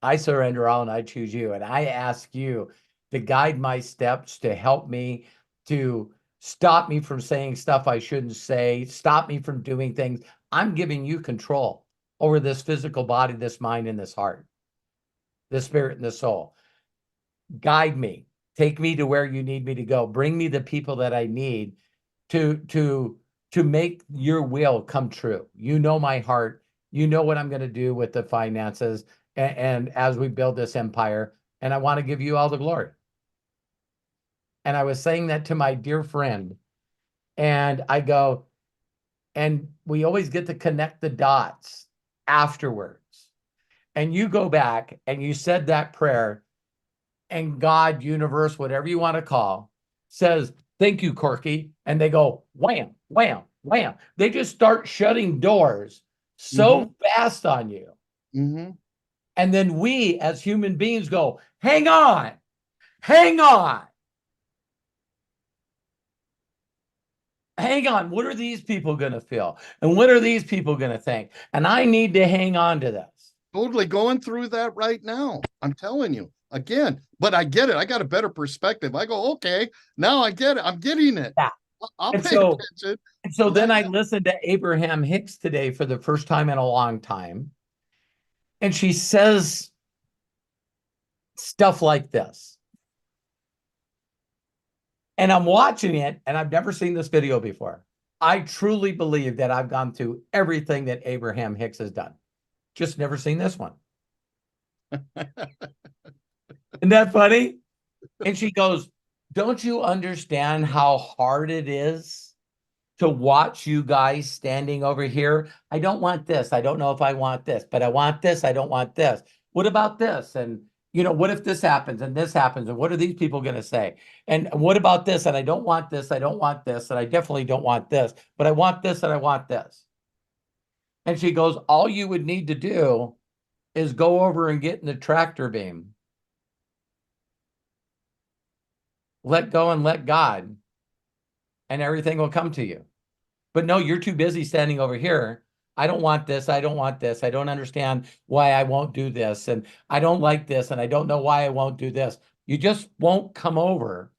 I surrender all and I choose you. And I ask you to guide my steps, to help me, to stop me from saying stuff I shouldn't say, stop me from doing things. I'm giving you control over this physical body, this mind, and this heart, this spirit and the soul. Guide me, take me to where you need me to go. Bring me the people that I need to make your will come true. You know my heart. You know what I'm going to do with the finances and as we build this empire. And I want to give you all the glory. And I was saying that to my dear friend. And I go, and we always get to connect the dots afterwards. And you go back and you said that prayer, and God, universe, whatever you want to call, says, thank you, Corky. And they go, wham, wham, wham. They just start shutting doors so fast on you. Mm-hmm. And then we as human beings go, hang on, hang on. Hang on, what are these people going to feel? And what are these people going to think? And I need to hang on to this. Totally going through that right now. I'm telling you again, but I get it. I got a better perspective. I go, okay, now I get it. I'm getting it. Yeah. I'll And pay so, attention. and so then I listened to Abraham Hicks today for the first time in a long time. And she says stuff like this. And I'm watching it, and I've never seen this video before. I truly believe that I've gone through everything that Abraham Hicks has done. Just never seen this one. Isn't that funny? And she goes, don't you understand how hard it is to watch you guys standing over here? I don't want this. I don't know if I want this, but I want this. I don't want this. What about this? And, you know, what if this happens and this happens? And what are these people going to say? And what about this? And I don't want this. I don't want this. And I definitely don't want this, but I want this and I want this. And she goes, all you would need to do is go over and get in the tractor beam. Let go and let God, and everything will come to you. But no, you're too busy standing over here. I don't want this. I don't want this. I don't understand why I won't do this. And I don't like this. And I don't know why I won't do this. You just won't come over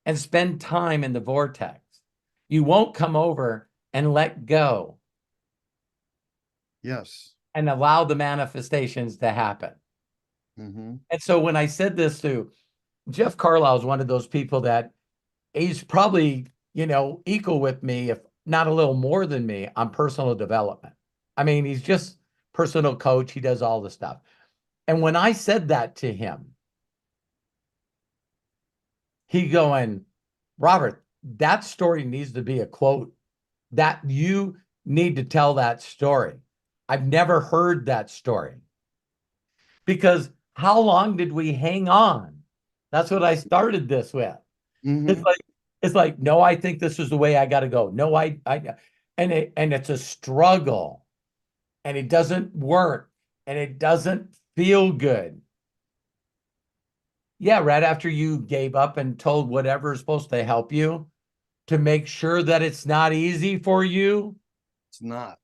and spend time in the vortex. You won't come over and let go. Yes. And allow the manifestations to happen. Mm-hmm. And so when I said this to Jeff Carlisle, is one of those people that he's probably, you know, equal with me, if not a little more than me on personal development. I mean, he's just personal coach. He does all the stuff. And when I said that to him, he going, Robert, that story needs to be a quote. That you need to tell that story. I've never heard that story. Because how long did we hang on? That's what I started this with. Mhm. It's like, no, I think this is the way I got to go. No, and it's a struggle, and it doesn't work, and it doesn't feel good. Yeah, right after you gave up and told whatever is supposed to help you to make sure that it's not easy for you, It's not.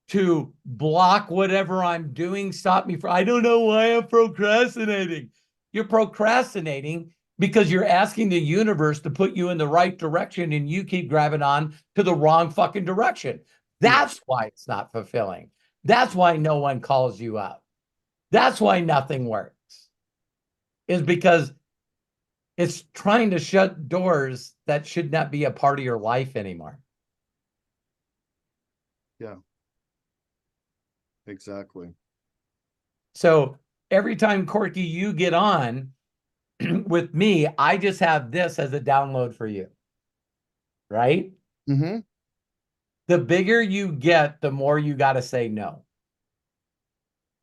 to block whatever I'm doing, stop me from, I don't know why I'm procrastinating. You're procrastinating because you're asking the universe to put you in the right direction and you keep grabbing on to the wrong fucking direction. That's why it's not fulfilling. That's why no one calls you up. That's why nothing works. Is because it's trying to shut doors that should not be a part of your life anymore. Yeah. Exactly. So every time, Corky, you get on with me, I just have this as a download for you. Right? Mm-hmm. The bigger you get, the more you got to say no.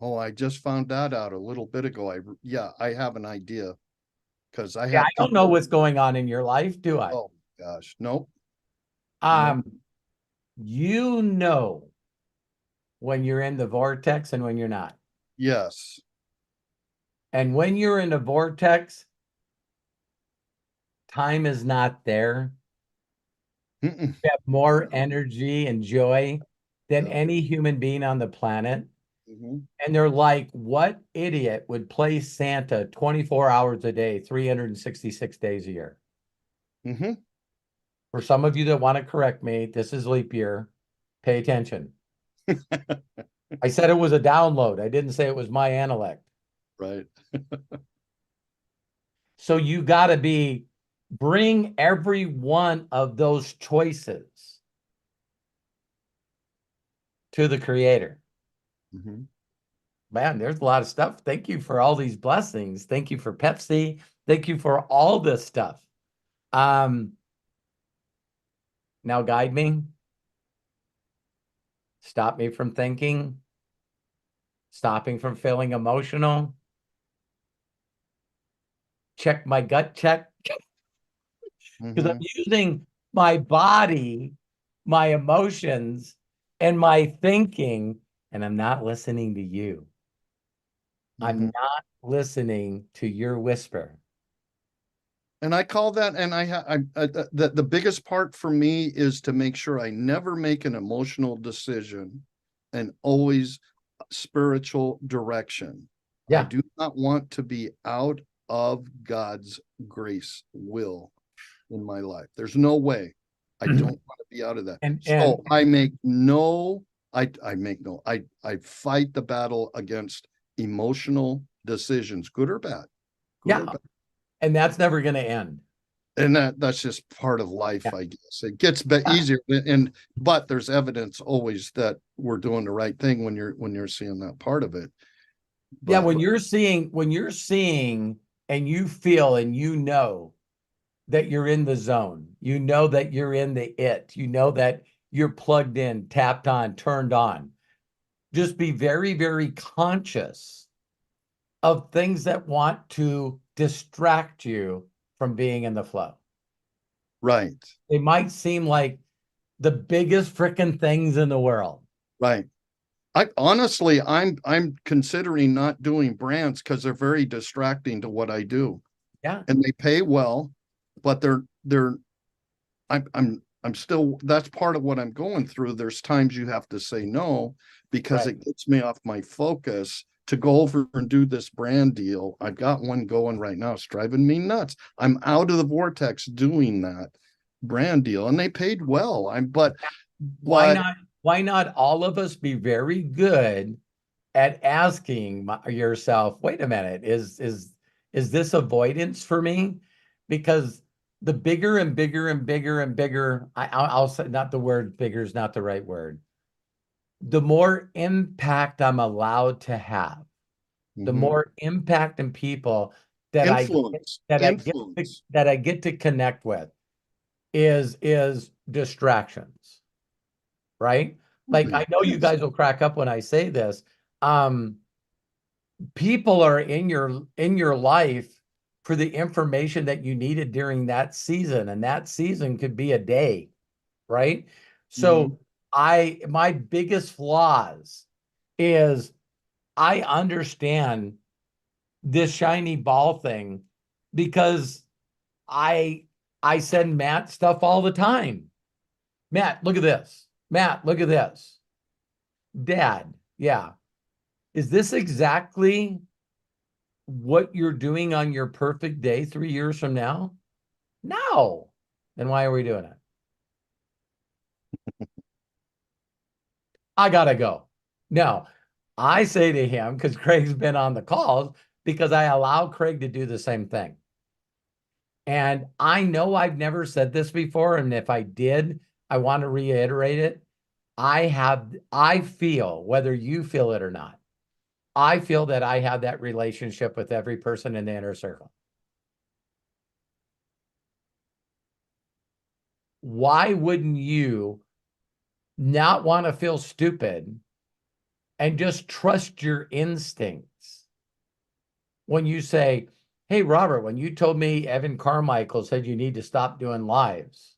Oh, I just found that out a little bit ago. I have an idea because I Yeah, have I don't know what's going on in your life, do I? Oh gosh, nope. You know when you're in the vortex and when you're not. Yes. And when you're in the vortex, time is not there. Mm-mm. You have more energy and joy than Yeah. any human being on the planet. Mm-hmm. And they're like, what idiot would play Santa 24 hours a day, 366 days a year? Mm-hmm. For some of you that want to correct me, this is leap year. Pay attention. I said it was a download. I didn't say it was my intellect. Right. So you got to bring every one of those choices to the creator. Mm-hmm. Man, there's a lot of stuff. Thank you for all these blessings. Thank you for Pepsi. Thank you for all this stuff. Now guide me. Stop me from thinking. Stopping from feeling emotional. Check my gut check. Because I'm using my body, my emotions, and my thinking, and I'm not listening to you. I'm not listening to your whisper. And I call that, and the biggest part for me is to make sure I never make an emotional decision and always spiritual direction. Yeah. I do not want to be out of God's grace will in my life. There's no way. I don't want to be out of that. So I fight the battle against emotional decisions, good or bad. Good or bad. And that's never going to end. And that's just part of life, I guess. It gets easier, but there's evidence always that we're doing the right thing when you're seeing that part of it. But, when you're seeing and you feel and you know that you're in the zone, you know that you're in you know that you're plugged in, tapped on, turned on. Just be very, very conscious of things that want to distract you from being in the flow. Right. They might seem like the biggest freaking things in the world. Right. I'm considering not doing brands because they're very distracting to what I do. Yeah. And they pay well, but I'm still, that's part of what I'm going through. There's times you have to say no because it gets me off my focus to go over and do this brand deal. I've got one going right now. It's driving me nuts. I'm out of the vortex doing that brand deal and they paid well. Why not all of us be very good at asking yourself, wait a minute, is this avoidance for me? Because the bigger and bigger and bigger and bigger, I'll say, not the word bigger is not the right word. The more impact I'm allowed to have, the Mhm. more impact and people that Influence. Influence. I get to connect with is distractions, right? Like, I know you Yes. guys will crack up when I say this. People are in your life for the information that you needed during that season, and that season could be a day, right? So my biggest flaws is I understand this shiny ball thing because I I send Matt stuff all the time. Matt, look at this. Matt, look at this. Dad, yeah. Is this exactly what you're doing on your perfect day 3 years from now? No. Then why are we doing it? I gotta go. No, I say to him, because Craig's been on the calls, because I allow Craig to do the same thing. And I know I've never said this before, and if I did, I want to reiterate it. I feel, whether you feel it or not, I feel that I have that relationship with every person in the inner circle. Why wouldn't you not want to feel stupid and just trust your instincts when you say, hey, Robert, when you told me Evan Carmichael said you need to stop doing lives,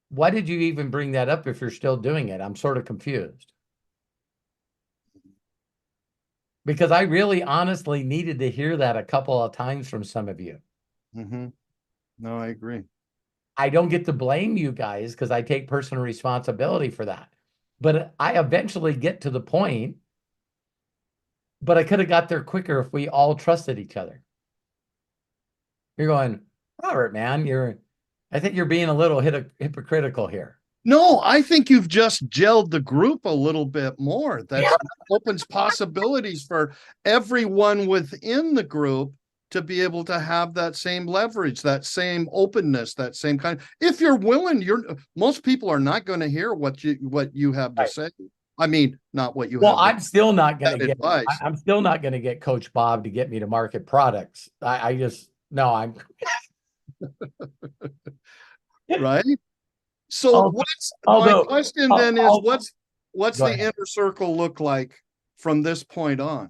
why did you even bring that up if you're still doing it? I'm sort of confused. Because I really honestly needed to hear that a couple of times from some of you. No, I agree. I don't get to blame you guys because I take personal responsibility for that. But I eventually get to the point, but I could have got there quicker if we all trusted each other. You're going, Robert, man, I think you're being a little hypocritical here. No, I think you've just gelled the group a little bit more. That opens possibilities for everyone within the group to be able to have that same leverage, that same openness, that same kind. If you're willing, most people are not going to hear what you have to say. I mean, not what you have. Well, I'm still not going to get advice. I'm still not going to get Coach Bob to get me to market products. I just no, I'm right. So my question then is what's the inner circle look like from this point on?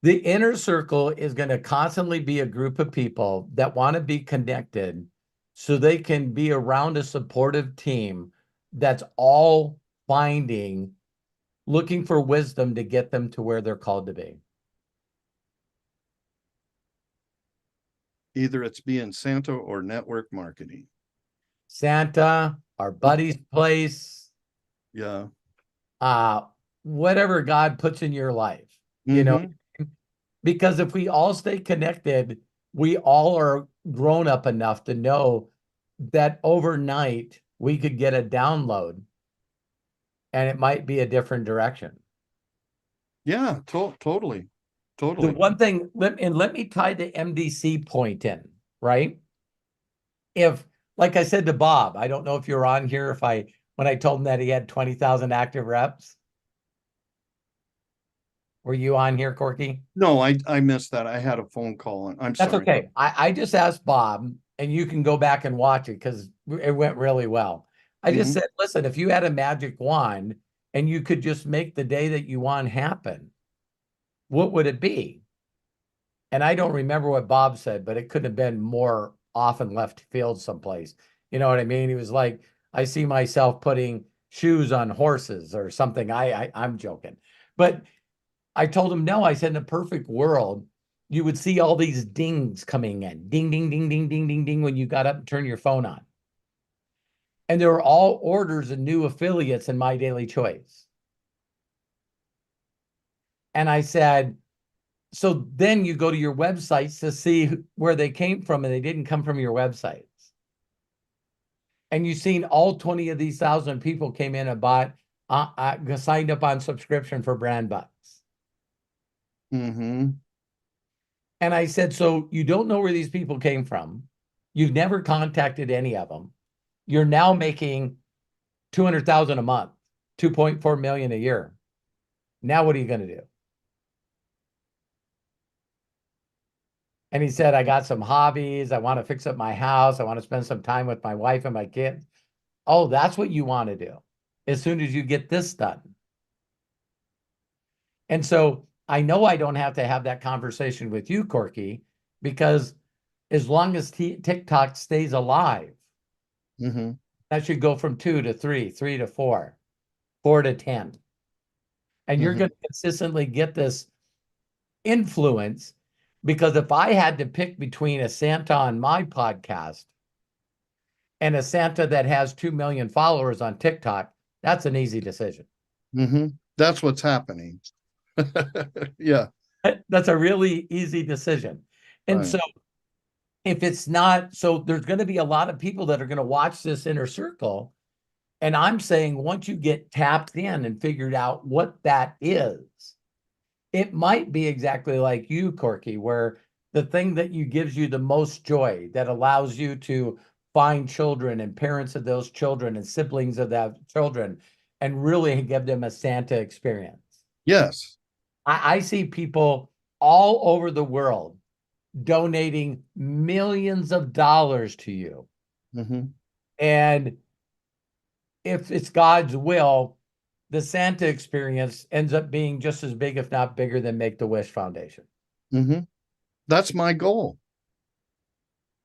The inner circle is going to constantly be a group of people that want to be connected so they can be around a supportive team that's all looking for wisdom to get them to where they're called to be. Either it's being Santa or network marketing. Santa, our buddy's place. Yeah. Whatever God puts in your life, you know, because if we all stay connected, we all are grown up enough to know that overnight we could get a download and it might be a different direction. Yeah, totally. The one thing, let me tie the MDC point in, right? If, like I said to Bob, I don't know if you're on here, when I told him that he had 20,000 active reps. Were you on here, Corky? No, I missed that. I had a phone call and I'm sorry. That's okay. I just asked Bob, and you can go back and watch it because it went really well. I just said, listen, if you had a magic wand and you could just make the day that you want happen, what would it be? And I don't remember what Bob said, but it couldn't have been more off in left field someplace. You know what I mean? He was like, I see myself putting shoes on horses or something. I'm joking. But I told him, no, I said, in a perfect world, you would see all these dings coming in. Ding, ding, ding, ding, ding, ding, ding, when you got up and turned your phone on. And they were all orders and new affiliates in My Daily Choice. And I said, so then you go to your websites to see where they came from, and they didn't come from your websites. And you've seen all 20 of these 1,000 people came in and bought, signed up on subscription for brand bucks. And I said, so you don't know where these people came from. You've never contacted any of them. You're now making 200,000 a month, 2.4 million a year. Now what are you going to do? And he said, I got some hobbies. I want to fix up my house. I want to spend some time with my wife and my kids. Oh, that's what you want to do as soon as you get this done. And so I know I don't have to have that conversation with you, Corky, because as long as TikTok stays alive, Mm-hmm. that should go from 2 to 3, 3 to 4, 4 to 10. And you're Mhm. going to consistently get this influence, because if I had to pick between a Santa on my podcast and a Santa that has 2 million followers on TikTok, that's an easy decision. Mm-hmm. That's what's happening. Yeah. That's a really easy decision. And Right. so if it's not, so there's going to be a lot of people that are going to watch this inner circle. And I'm saying once you get tapped in and figured out what that is, it might be exactly like you, Corky, where the thing that you gives you the most joy, that allows you to find children and parents of those children and siblings of that children and really give them a Santa experience. Yes. I see people all over the world donating millions of dollars to you. Mm-hmm. And if it's God's will, the Santa experience ends up being just as big, if not bigger, than Make-A-Wish Foundation. Mm-hmm. That's my goal.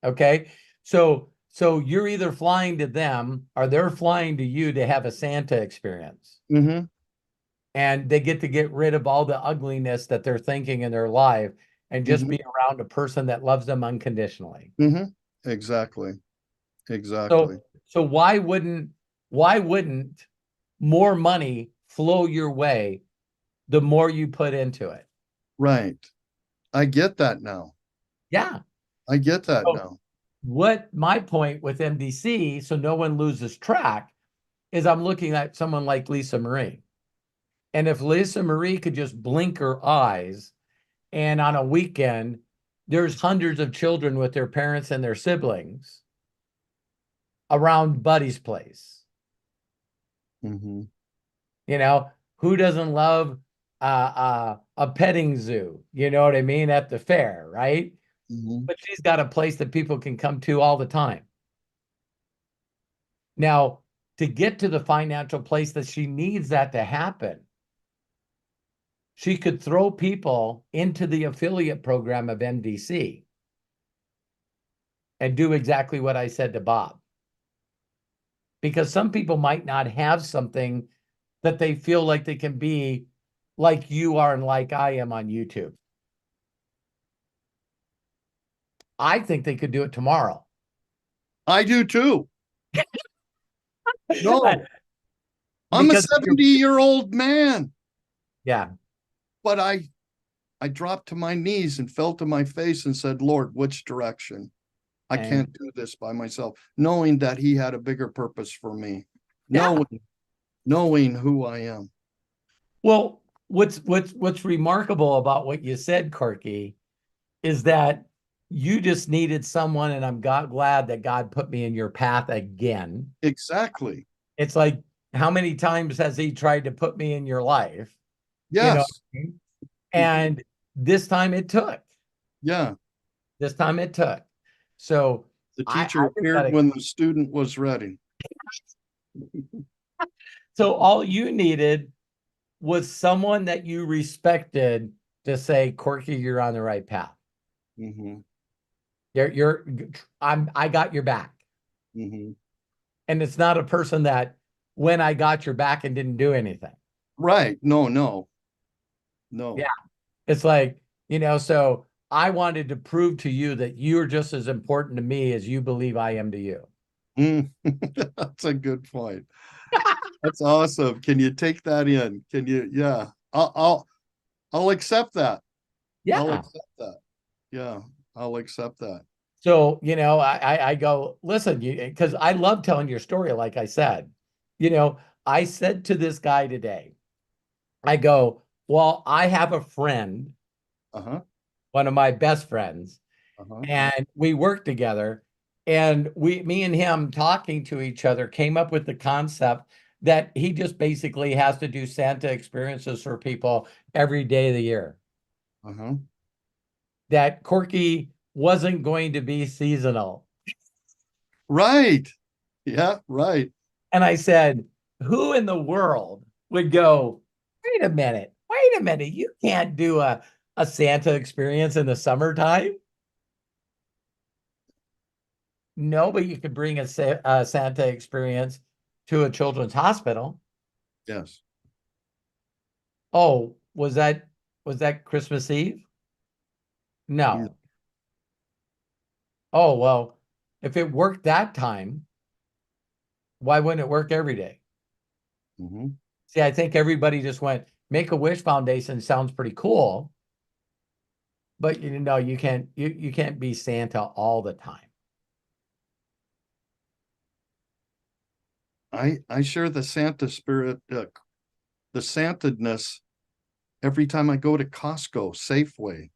Okay. So you're either flying to them or they're flying to you to have a Santa experience. Mm-hmm. And they get rid of all the ugliness that they're thinking in their life and just Mhm. be around a person that loves them unconditionally. Mm-hmm. Exactly. Exactly. So why wouldn't more money flow your way the more you put into it? Right. I get that now. Yeah. I get that So now. what my point with MDC, so no one loses track, is I'm looking at someone like Lisa Marie. And if Lisa Marie could just blink her eyes, and on a weekend, there's hundreds of children with their parents and their siblings around Buddy's place. Mm-hmm. You know, who doesn't love a petting zoo? You know what I mean? At the fair, right? Mm-hmm. But she's got a place that people can come to all the time. Now, to get to the financial place that she needs that to happen, she could throw people into the affiliate program of MDC and do exactly what I said to Bob. Because some people might not have something that they feel like they can be like you are and like I am on YouTube. I think they could do it tomorrow. I do too. No, I'm a Because 70-year-old man, yeah, but I dropped to my knees and fell to my face and said, Lord, which direction? I And- can't do this by myself, knowing that he had a bigger purpose for me, Yeah. knowing who I am. Well, what's remarkable about what you said, Corky, is that you just needed someone, and I'm glad that God put me in your path again. Exactly. It's like, how many times has he tried to put me in your life? Yes. You know? And this time it took. Yeah. This time it took. So The I teacher think that appeared when the student was ready. so all you needed was someone that you respected to say, Corky, you're on the right path. Mm-hmm. I got your back. Mm-hmm. And it's not a person that when I got your back and didn't do anything. Right. No. Yeah. It's like, so I wanted to prove to you that you're just as important to me as you believe I am to you. That's a good point. That's awesome. Can you take that in? Can you? Yeah. I'll accept that. Yeah. I'll accept that. Yeah. I'll accept that. So, I go, listen, because I love telling your story. Like I said, I said to this guy today, I go, well, I have a friend, Uh-huh. one of my best friends, Uh-huh. and we work together. And me and him talking to each other came up with the concept that he just basically has to do Santa experiences for people every day of the year. Uh-huh. That Corky wasn't going to be seasonal. Right. Yeah, right. And I said, who in the world would go, wait a minute, you can't do a Santa experience in the summertime? No, but you could bring a Santa experience to a children's hospital. Yes. Oh, was that Christmas Eve? Yeah. No. Oh, well, if it worked that time, why wouldn't it work every day? Mm-hmm. See, I think everybody just went, Make-A-Wish Foundation sounds pretty cool, but you know, you can't be Santa all the time. I share the Santa spirit, the Santadness every time I go to Costco, Safeway.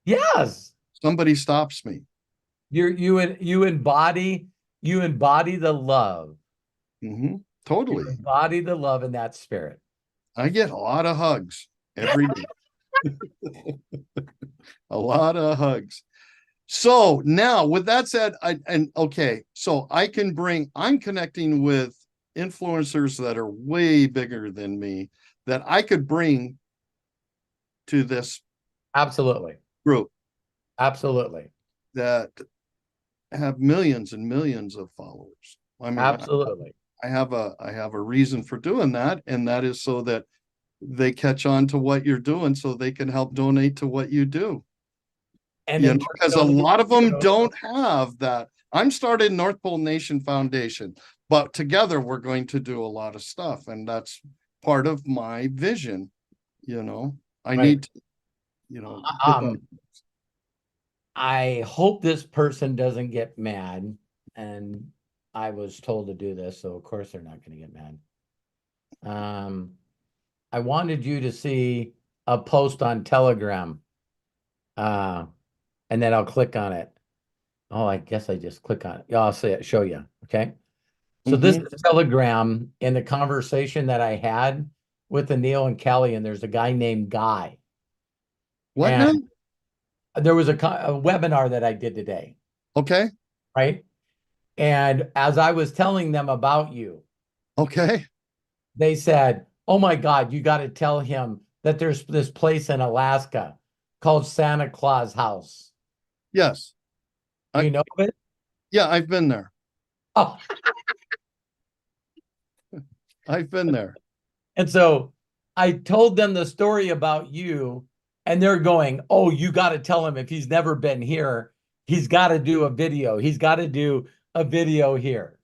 Yes. Somebody stops me. You embody the love. Mm-hmm. Totally. You embody the love in that spirit. I get a lot of hugs every day. A lot of hugs. So now with that said, so I'm connecting with influencers that are way bigger than me that I could bring to this Absolutely. group Absolutely. that have millions and millions of followers. I mean, Absolutely. I have a reason for doing that, and that is so that they catch on to what you're doing so they can help donate to what you do. And you know, because a lot of them don't have that. I'm starting North Pole Nation Foundation, but together we're going to do a lot of stuff, and that's part of my vision. You know, I need to, you know, I hope this person doesn't get mad, and I was told to do this, so of course they're not going to get mad. I wanted you to see a post on Telegram, and then I'll click on it. Oh, I guess I just click on it. Yeah, I'll see it, show you. Okay. So this is Telegram in the conversation that I had with Anil and Kelly, and there's a guy named Guy. What now? There was a webinar that I did today. Okay. Right. And as I was telling them about you, okay, they said, oh my God, you got to tell him that there's this place in Alaska called Santa Claus House. Yes. You know of it? Yeah, I've been there. Oh. I've been there. And so I told them the story about you, and they're going, oh, you got to tell him if he's never been here, he's got to do a video. He's got to do a video here.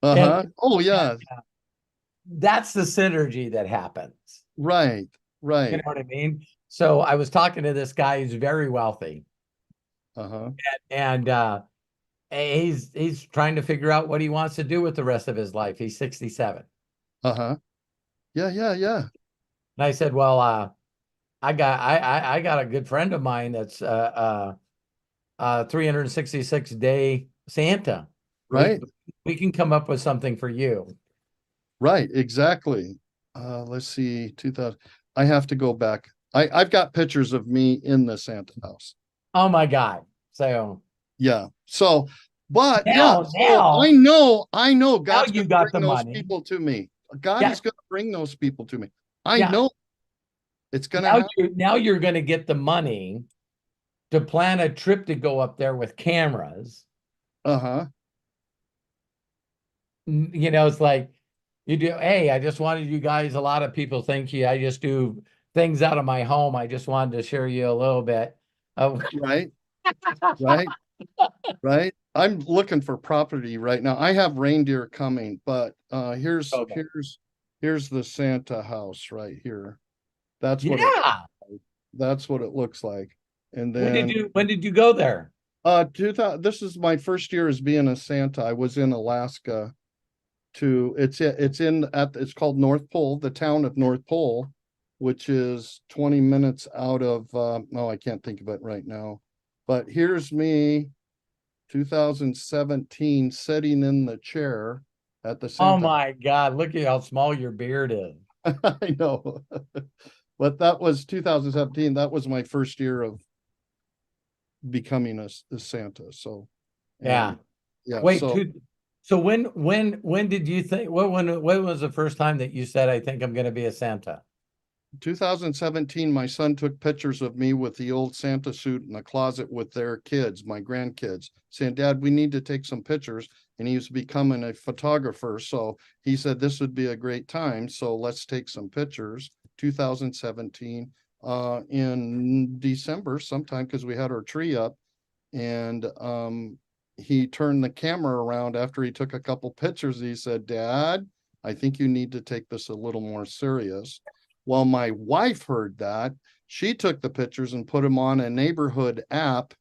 Oh, yeah. That's the synergy that happens. Right. Right. You know what I mean? So I was talking to this guy who's very wealthy. And he's trying to figure out what he wants to do with the rest of his life. He's 67. Yeah. And I said, well, I got a good friend of mine that's 366-day Santa. Right. We can come up with something for you. Right. Exactly. Let's see. 2000. I have to go back. I've got pictures of me in the Santa house. Oh my God. So yeah. So, but now, I know God's you going got to bring the those money. people to me. God is going to bring those people to me. I know it's going to happen. Now you're going to get the money to plan a trip to go up there with cameras. You know, it's like you do, hey, I just wanted you guys, a lot of people think I just do things out of my home. I just wanted to share you a little bit of right. I'm looking for property right now. I have reindeer coming, but here's the Santa house right here. That's what that's what it looks like. And then when did you go there? 2000. This is my first year as being a Santa. I was in Alaska. It's called North Pole, the town of North Pole, which is 20 minutes out of I can't think of it right now. But here's me 2017, sitting in the chair at the Oh Santa. my God, look at how small your beard is. I know. But that was 2017. That was my first year of becoming a Santa. So, Yeah. and yeah. Wait, So so when did you think, when was the first time that you said, I think I'm going to be a Santa? 2017, my son took pictures of me with the old Santa suit in the closet with their kids, my grandkids, saying, Dad, we need to take some pictures. And he was becoming a photographer. So he said this would be a great time. So let's take some pictures. 2017, in December sometime, because we had our tree up. And he turned the camera around after he took a couple pictures. He said, Dad, I think you need to take this a little more serious. Well, my wife heard that. She took the pictures and put them on a neighborhood app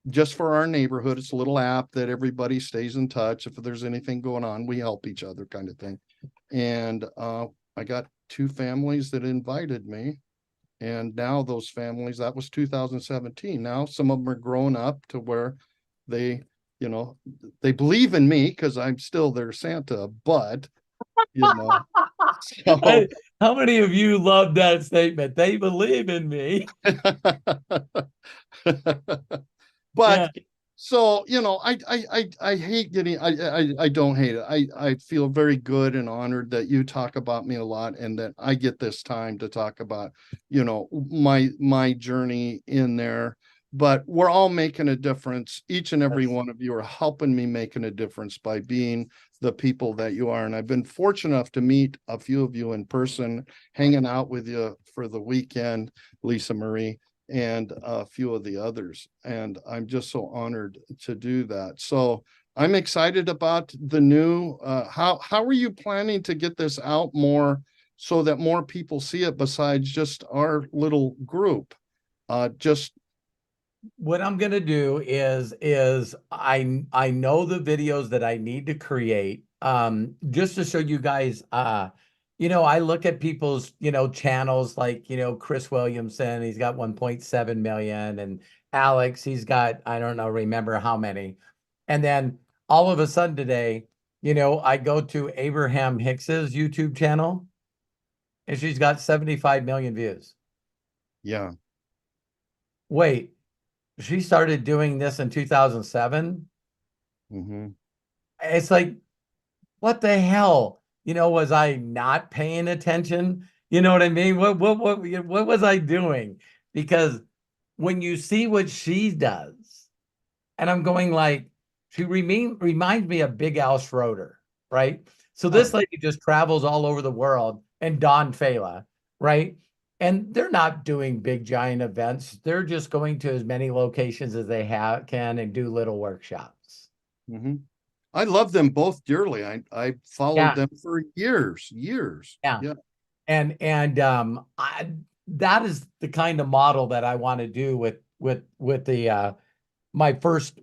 just for our neighborhood. It's a little app that everybody stays in touch. If there's anything going on, we help each other, kind of thing. And I got 2 families that invited me. And now those families, that was 2017. Now some of them are grown up to where they, you know, they believe in me because I'm still their Santa, but, you know, so. How many of you love that statement? They believe in me. But Yeah. so, you know, I hate getting, I don't hate it. I feel very good and honored that you talk about me a lot and that I get this time to talk about, you know, my journey in there. But we're all making a difference. Each and every one of you are helping me making a difference by being the people that you are. And I've been fortunate enough to meet a few of you in person, hanging out with you for the weekend, Lisa Marie, and a few of the others. And I'm just so honored to do that. So I'm excited about the new, how are you planning to get this out more so that more people see it besides just our little group? Just What I'm going to do is I know the videos that I need to create just to show you guys you know, I look at people's, you know, channels like, you know, Chris Williamson, he's got 1.7 million, and Alex, he's got, I don't know, remember how many. And then all of a sudden today, you know, I go to Abraham Hicks's YouTube channel and she's got 75 million views. yeah. Wait, she started doing this in 2007. Mm-hmm. It's like, what the hell? You know, was I not paying attention? You know what I mean? What was I doing? Because when you see what she does, and I'm going like, she reminds me of Big Al Schroeder, right? So this Oh, lady just travels all over the world, and Don Fela, right? And they're not doing big giant events. They're just going to as many locations as they can and do little workshops. mm-hmm. I love them both dearly. I followed Yeah. them for years. Yeah. Yeah. And that is the kind of model that I want to do with the my first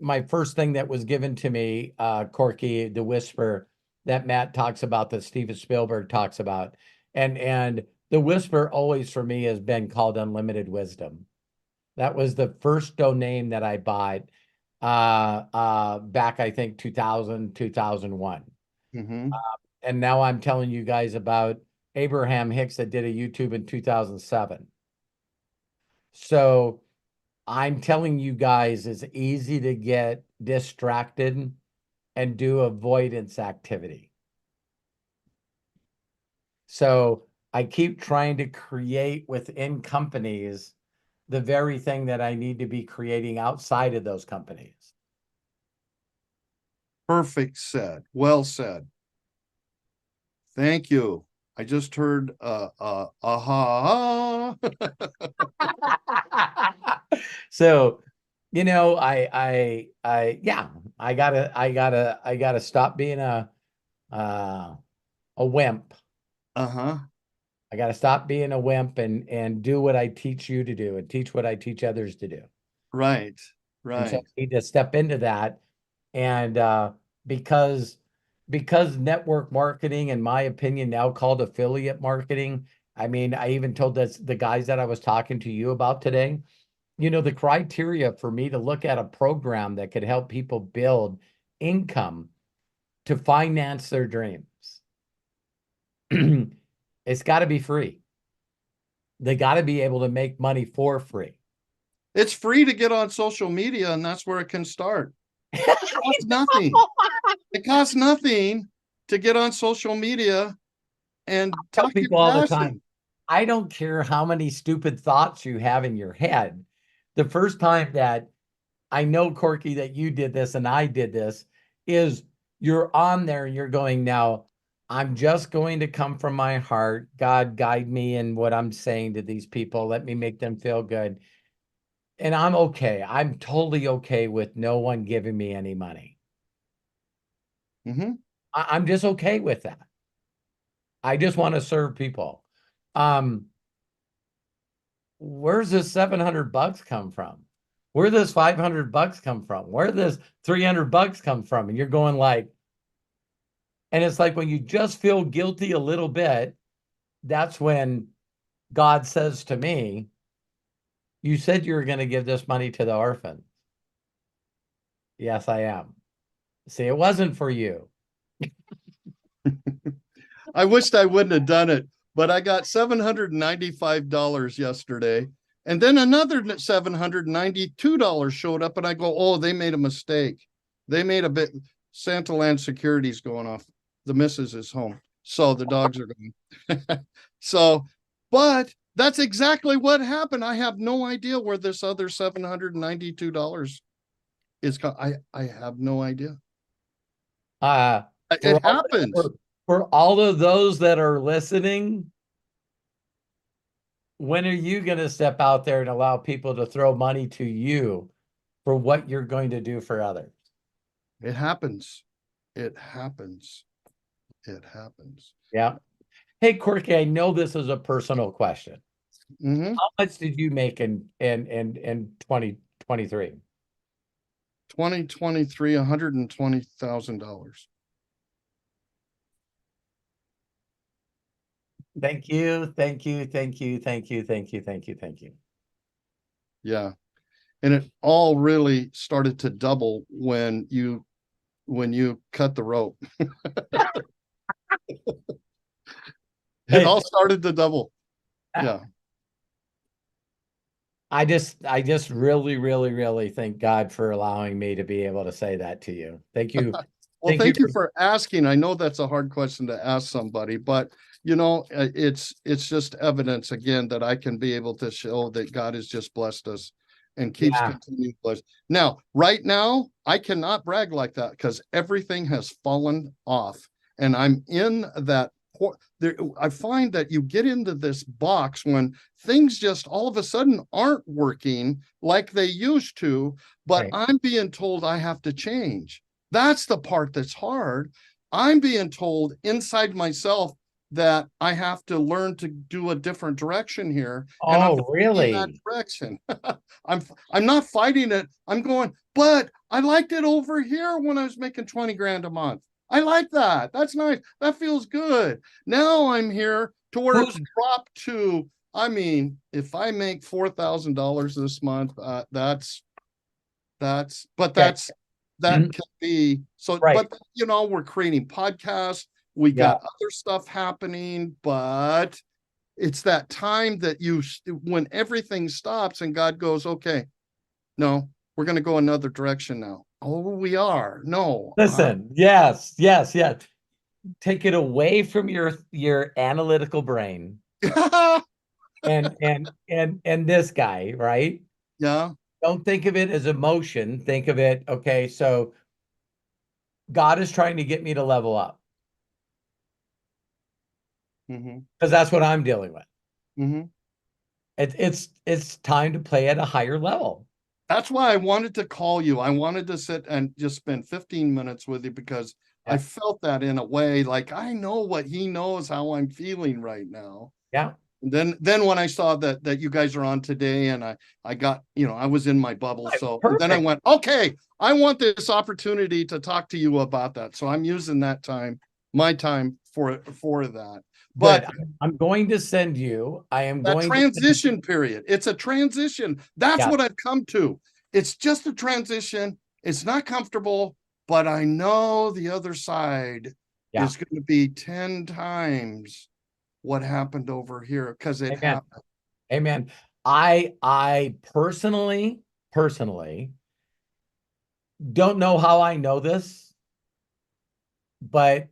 thing that was given to me, Corky, the Whisper, that Matt talks about, that Steven Spielberg talks about. And the Whisper always for me has been called Unlimited Wisdom. That was the first domain that I bought back, I think 2000, 2001. Mm-hmm. And now I'm telling you guys about Abraham Hicks that did a YouTube in 2007. So I'm telling you guys, it's easy to get distracted and do avoidance activity. So I keep trying to create within companies the very thing that I need to be creating outside of those companies. Perfect said. Well said. Thank you. I just heard aha. So, you know, yeah, I gotta stop being a wimp. Uh-huh. I gotta stop being a wimp and do what I teach you to do and teach what I teach others to do. Right. And so I Right. need to step into that. And because network marketing, in my opinion, now called affiliate marketing. I mean, I even told the guys that I was talking to you about today, the criteria for me to look at a program that could help people build income to finance their dreams, it's got to be free. They got to be able to make money for free. It's free to get on social media, and that's where it can start. It costs nothing. It costs nothing to get on social media and Tell talk to people all the passion. time, I don't care how many stupid thoughts you have in your head. The first time that I know, Corky, that you did this and I did this is you're on there and you're going, now, I'm just going to come from my heart. God, guide me in what I'm saying to these people. Let me make them feel good. And I'm okay. I'm totally okay with no one giving me any money. Mm-hmm. I'm just okay with that. I just want to serve people. Where's this $700 come from? Where does $500 come from? Where does $300 come from? And you're going like, and it's like when you just feel guilty a little bit, that's when God says to me, you said you were going to give this money to the orphans. Yes, I am. See, it wasn't for you. I wished I wouldn't have done it, but I got $795 yesterday. And then another $792 showed up, and I go, oh, they made a mistake. They made a bit. Santa Land Security's going off. The missus is home. So the dogs are going. So, but that's exactly what happened. I have no idea where this other $792 is. I have no idea. It happens. For all of those that are listening, when are you going to step out there and allow people to throw money to you for what you're going to do for others? It happens. It happens. It happens. Yeah. Hey, Corky, I know this is a personal question. Mm-hmm. How much did you make in 2023? 2023, $120,000. Thank you. Thank you. Thank you. Thank you. Thank you. Thank you. Thank you. Yeah. And it all really started to double when you cut the rope. It all started to double. Yeah. I just really, really, really thank God for allowing me to be able to say that to you. Thank you. Well, thank you for asking. I know that's a hard question to ask somebody, but it's just evidence again that I can be able to show that God has just blessed us and keeps continuing to bless. Now, right now, I cannot brag like that because everything has fallen off, and I'm in that. I find that you get into this box when things just all of a sudden aren't working like they used to, but I'm being told I have to change. That's the part that's hard. I'm being told inside myself that I have to learn to do a different direction here. And I'm really? In that direction. I'm not fighting it. I'm going, but I liked it over here when I was making 20 grand a month. I like that. That's nice. That feels good. Now I'm here to where it's dropped to, I mean, if I make $4,000 this month, that can be so, but we're creating podcasts. We got other stuff happening, but it's that time that when everything stops and God goes, okay, no, we're going to go another direction now. Oh, we are. No. Listen, yes. Take it away from your analytical brain. and this guy, right? Yeah. Don't think of it as emotion. Think of it, okay, so God is trying to get me to level up. Because that's what I'm dealing with. It's time to play at a higher level. That's why I wanted to call you. I wanted to sit and just spend 15 minutes with you because I felt that in a way, like I know what he knows how I'm feeling right now. Yeah. And then when I saw that you guys are on today and I got, I was in my bubble. So then I went, okay, I want this opportunity to talk to you about that. So I'm using that time my time for that. But But I'm going to send you, I am that going to transition period, it's a transition. That's Yeah. what I've come to. It's just a transition. It's not comfortable, but I know the other side Yeah. is going to be 10 times what happened over here because it Amen. happened. Amen. I personally don't know how I know this, but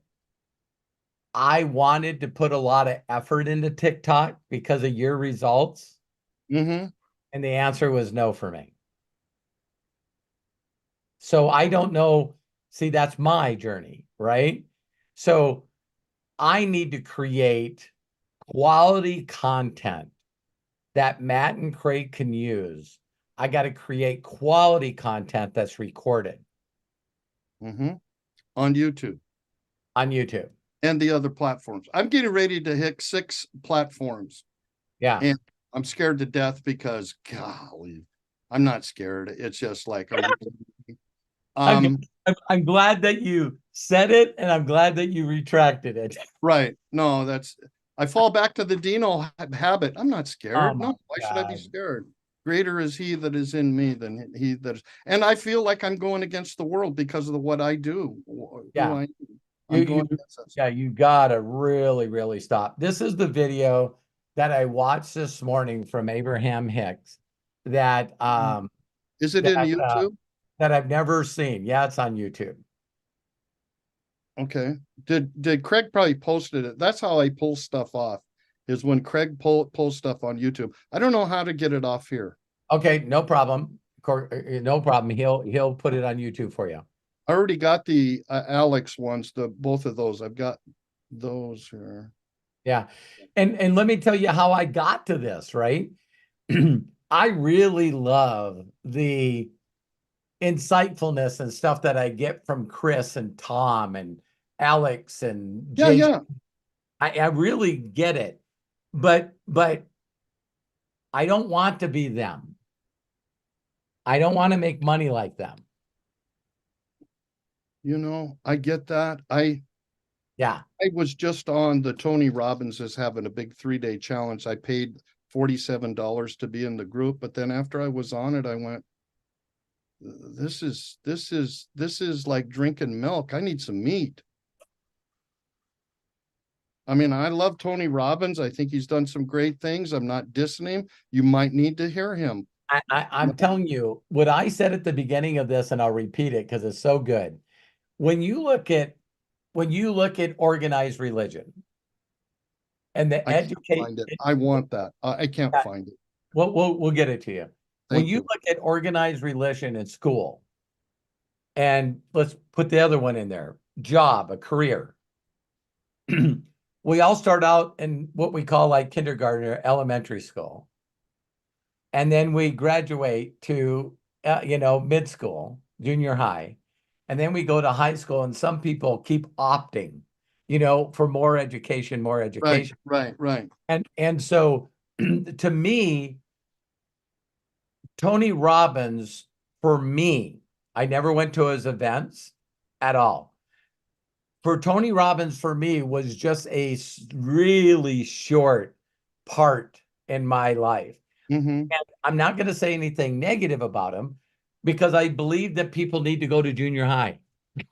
I wanted to put a lot of effort into TikTok because of your results, Mm-hmm. and the answer was no for me. So I don't know. See, that's my journey, right? So I need to create quality content that Matt and Craig can use. I got to create quality content that's recorded Mm-hmm. On YouTube on YouTube. and the other platforms. I'm getting ready to hit 6 platforms. Yeah. And I'm scared to death because, golly, I'm not scared. It's just like, are you kidding me? I'm glad that you said it, and I'm glad that you retracted it. Right. No, I fall back to the Dino habit. I'm not Oh scared. my No, why should I be God. scared? Greater is he that is in me than he that is. And I feel like I'm going against the world because of what I do. Yeah. I'm going against us. Yeah, you gotta really, really stop. This is the video that I watched this morning from Abraham Hicks that Is it in YouTube? that I've never seen. Yeah, it's on YouTube. Okay. Did Craig probably posted it? That's how I pull stuff off, is when Craig pulls stuff on YouTube. I don't know how to get it off here. Okay, no problem. No problem. He'll put it on YouTube for you. I already got the Alex ones, both of those. I've got those here. Yeah. And let me tell you how I got to this, right? I really love the insightfulness and stuff that I get from Chris and Tom and Alex and Yeah, Jake. yeah. I really get it. But I don't want to be them. I don't want to make money like them. You know, I get that. Yeah. I was just on the Tony Robbins is having a big 3-day challenge. I paid $47 to be in the group, but then after I was on it, I went, this is like drinking milk. I need some meat. I mean, I love Tony Robbins. I think he's done some great things. I'm not dissing him. You might need to hear him. I'm telling you what I said at the beginning of this, and I'll repeat it because it's so good. When you look at organized religion and the I can't education, find it. I want that. I can't find it. we'll get it to you. When Thank you look at organized religion in school, and let's put the other one in there, job, a career. We all start out in what we call like kindergarten or elementary school. And then we graduate to, mid school, junior high. And then we go to high school, and some people keep opting, for more education, more education. Right. And so to me, Tony Robbins, for me, I never went to his events at all. For Tony Robbins, for me, was just a really short part in my life. Mm-hmm. And I'm not going to say anything negative about him because I believe that people need to go to junior high.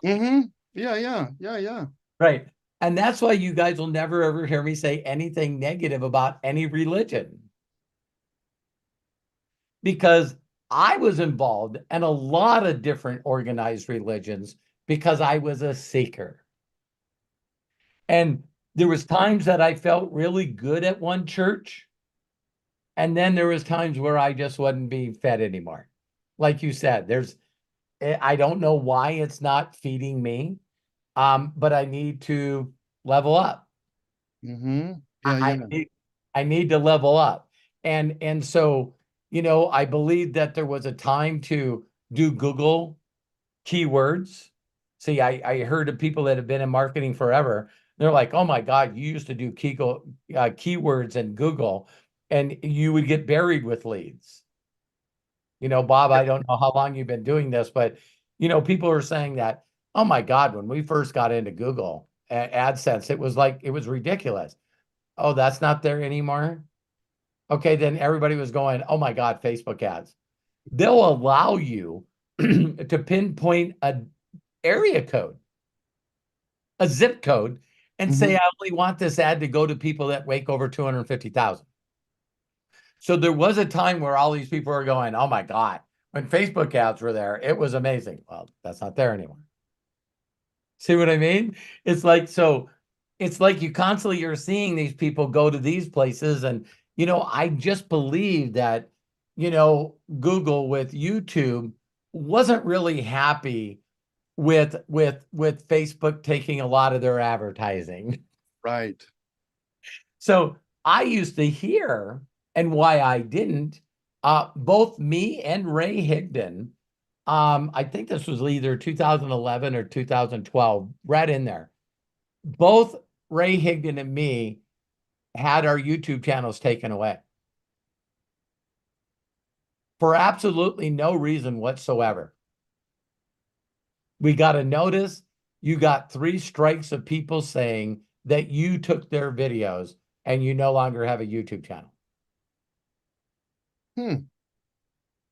Mm-hmm. Yeah. Right. And that's why you guys will never, ever hear me say anything negative about any religion. Because I was involved in a lot of different organized religions because I was a seeker. And there was times that I felt really good at one church. And then there was times where I just wasn't being fed anymore. Like you said, I don't know why it's not feeding me, but I need to level up. Mm-hmm. Yeah. I need to level up. And so, I believe that there was a time to do Google keywords. See, I heard of people that have been in marketing forever. They're like, oh my God, you used to do keywords in Google and you would get buried with leads. Bob, I don't know how long you've been doing this, but, people are saying that, oh my God, when we first got into Google, AdSense. It was ridiculous. Oh, that's not there anymore. Okay, then everybody was going, oh my God, Facebook ads. They'll allow you to pinpoint a area code, a zip code, and say, I only want this ad to go to people that make over 250,000. So there was a time where all these people were going, oh my God, when Facebook ads were there, it was amazing. Well, that's not there anymore. See what I mean? It's like, so it's like you constantly you're seeing these people go to these places. And, I just believe that, Google with YouTube wasn't really happy with Facebook taking a lot of their advertising. Right. So I used to hear, and why I didn't, both me and Ray Higdon, I think this was either 2011 or 2012, right in there. Both Ray Higdon and me had our YouTube channels taken away for absolutely no reason whatsoever. We got a notice. You got 3 strikes of people saying that you took their videos and you no longer have a YouTube channel.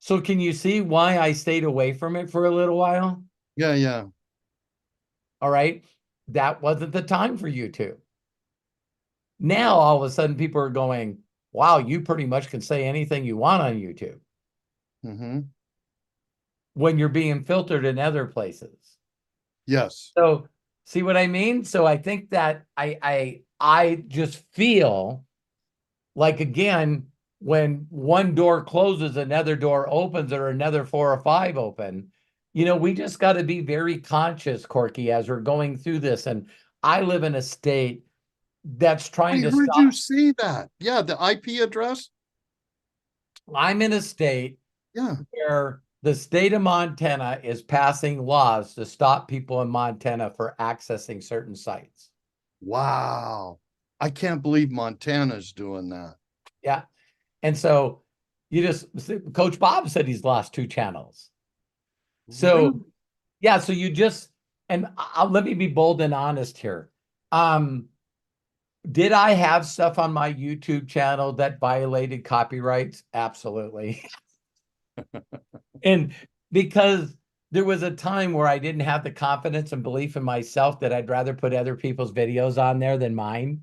So can you see why I stayed away from it for a little while? Yeah, yeah. All right. That wasn't the time for YouTube. Now, all of a sudden, people are going, wow, you pretty much can say anything you want on YouTube. When you're being filtered in other places. Yes. So see what I mean? So I think that I just feel like, again, when one door closes, another door opens, or another 4 or 5 open, we just got to be very conscious, Corky, as we're going through this. And I live in a state that's trying I to heard stop. you say that. Yeah, the IP address. I'm in a state where the state of Montana is passing laws to stop people in Montana for accessing certain sites. Wow. I can't believe Montana's doing that. Yeah. And so Coach Bob said he's lost 2 channels. So, yeah, so let me be bold and honest here. Did I have stuff on my YouTube channel that violated copyrights? Absolutely. And because there was a time where I didn't have the confidence and belief in myself that I'd rather put other people's videos on there than mine.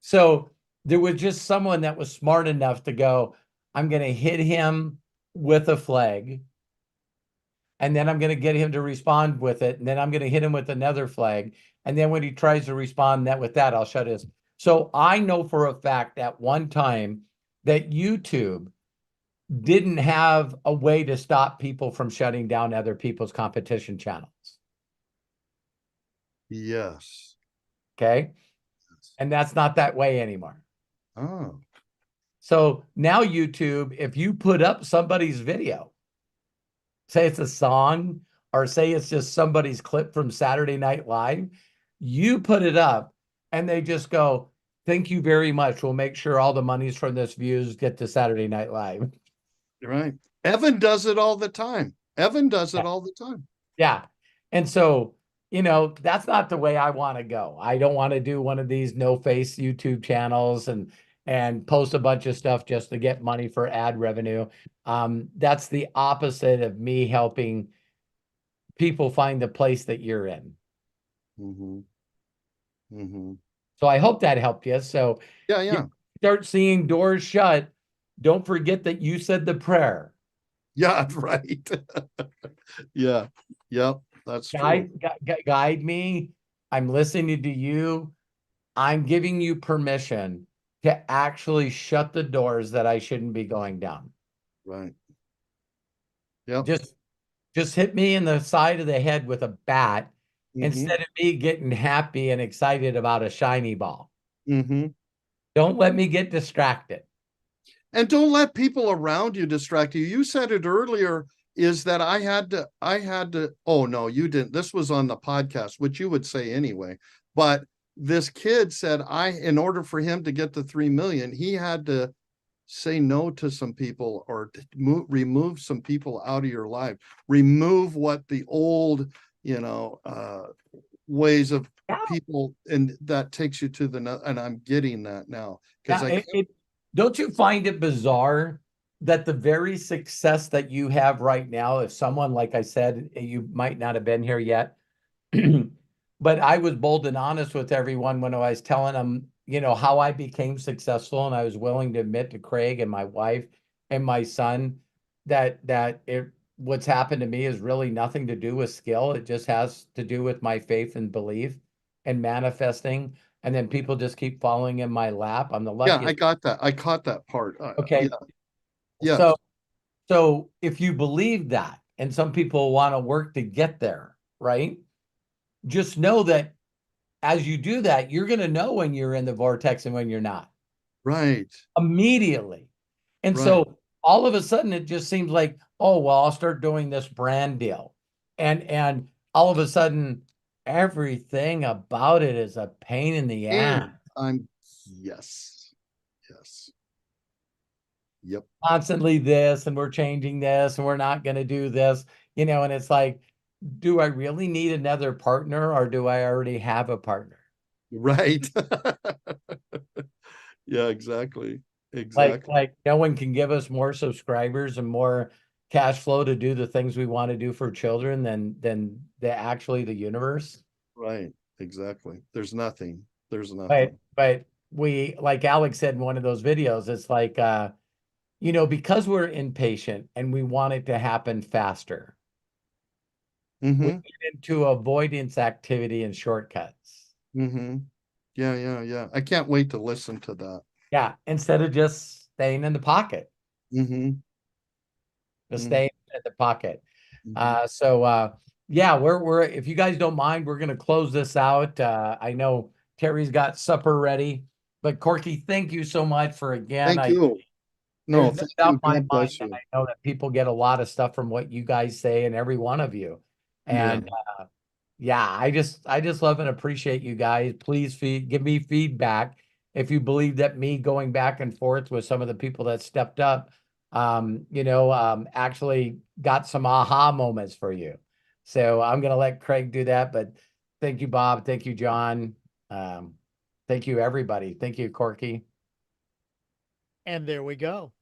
So there was just someone that was smart enough to go, I'm going to hit him with a flag. And then I'm going to get him to respond with it. And then I'm going to hit him with another flag. And then when he tries to respond with that, I'll shut his. So I know for a fact at one time that YouTube didn't have a way to stop people from shutting down other people's competition channels. Yes. Okay. And that's not that way anymore. Oh. So now YouTube, if you put up somebody's video, say it's a song or say it's just somebody's clip from Saturday Night Live, you put it up and they just go, thank you very much. We'll make sure all the monies from this views get to Saturday Night Live. Right. Evan does it all the time. Evan does it all the time. Yeah. And so, that's not the way I want to go. I don't want to do one of these no-face YouTube channels and post a bunch of stuff just to get money for ad revenue. That's the opposite of me helping people find the place that you're in. So I hope that helped you. So yeah. You start seeing doors shut. Don't forget that you said the prayer. Yeah, right. Yeah. Yep. That's true. Guide me. I'm listening to you. I'm giving you permission to actually shut the doors that I shouldn't be going down. Right. Yeah. Just hit me in the side of the head with a bat instead of me getting happy and excited about a shiny ball. Don't let me get distracted. And don't let people around you distract you. You said it earlier, is that I had to, oh no, you didn't. This was on the podcast, which you would say anyway. But this kid said, in order for him to get to 3 million, he had to say no to some people or remove some people out of your life. Remove what the old, ways of people, and that takes you to and I'm getting that now. Because don't you find it bizarre that the very success that you have right now, if someone, like I said, you might not have been here yet, but I was bold and honest with everyone when I was telling them, how I became successful, and I was willing to admit to Craig and my wife and my son that what's happened to me is really nothing to do with skill. It just has to do with my faith and belief and manifesting. And then people just keep falling in my lap. I'm the luckiest. Yeah, I got that. I caught that part. Okay. Yeah. So if you believe that, and some people want to work to get there, right? Just know that as you do that, you're going to know when you're in the vortex and when you're not. Right. Immediately. And so all of a sudden it just seems like, oh, well, I'll start doing this brand deal. And all of a sudden everything about it is a pain in the ass. Yes. Yep. Constantly this, and we're changing this, and we're not going to do this, and it's like, do I really need another partner, or do I already have a partner? Right. Yeah, exactly. Like no one can give us more subscribers and more cash flow to do the things we want to do for children than the universe. Right. Exactly. There's nothing. But we, like Alex said in one of those videos, it's like, because we're impatient and we want it to happen faster, we get into avoidance activity and shortcuts. Yeah. I can't wait to listen to that. Yeah, instead of just staying in the pocket. Just staying in the pocket. Yeah, we're if you guys don't mind, we're gonna close this out. I know Terry's got supper ready, but Corky, thank you so much for again. Thank you. No, There's no thank doubt you. in my God bless mind you. that I know that people get a lot of stuff from what you guys say, and every one of you. And yeah, I just love and appreciate you guys. Please give me feedback if you believe that me going back and forth with some of the people that stepped up, actually got some aha moments for you. So I'm gonna let Craig do that. But thank you, Bob. Thank you, John. Thank you, everybody. Thank you, Corky. And there we go.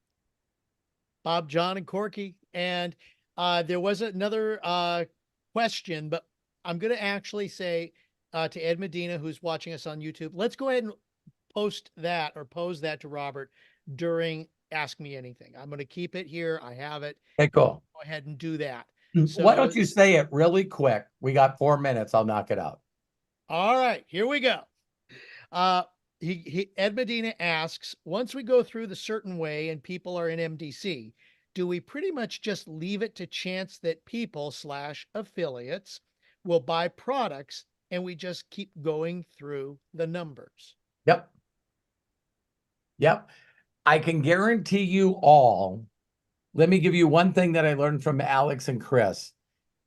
Bob, John, and Corky. And there was another question, but I'm going to actually say to Ed Medina, who's watching us on YouTube, let's go ahead and pose that to Robert during Ask Me Anything. I'm going to keep it here. I have it. Okay, cool. Go ahead and do that. So, why don't you say it really quick? We got 4 minutes. I'll knock it out. All right, here we go. Ed Medina asks, once we go through the certain way and people are in MDC, do we pretty much just leave it to chance that people / affiliates will buy products and we just keep going through the numbers? Yep. I can guarantee you all. Let me give you one thing that I learned from Alex and Chris,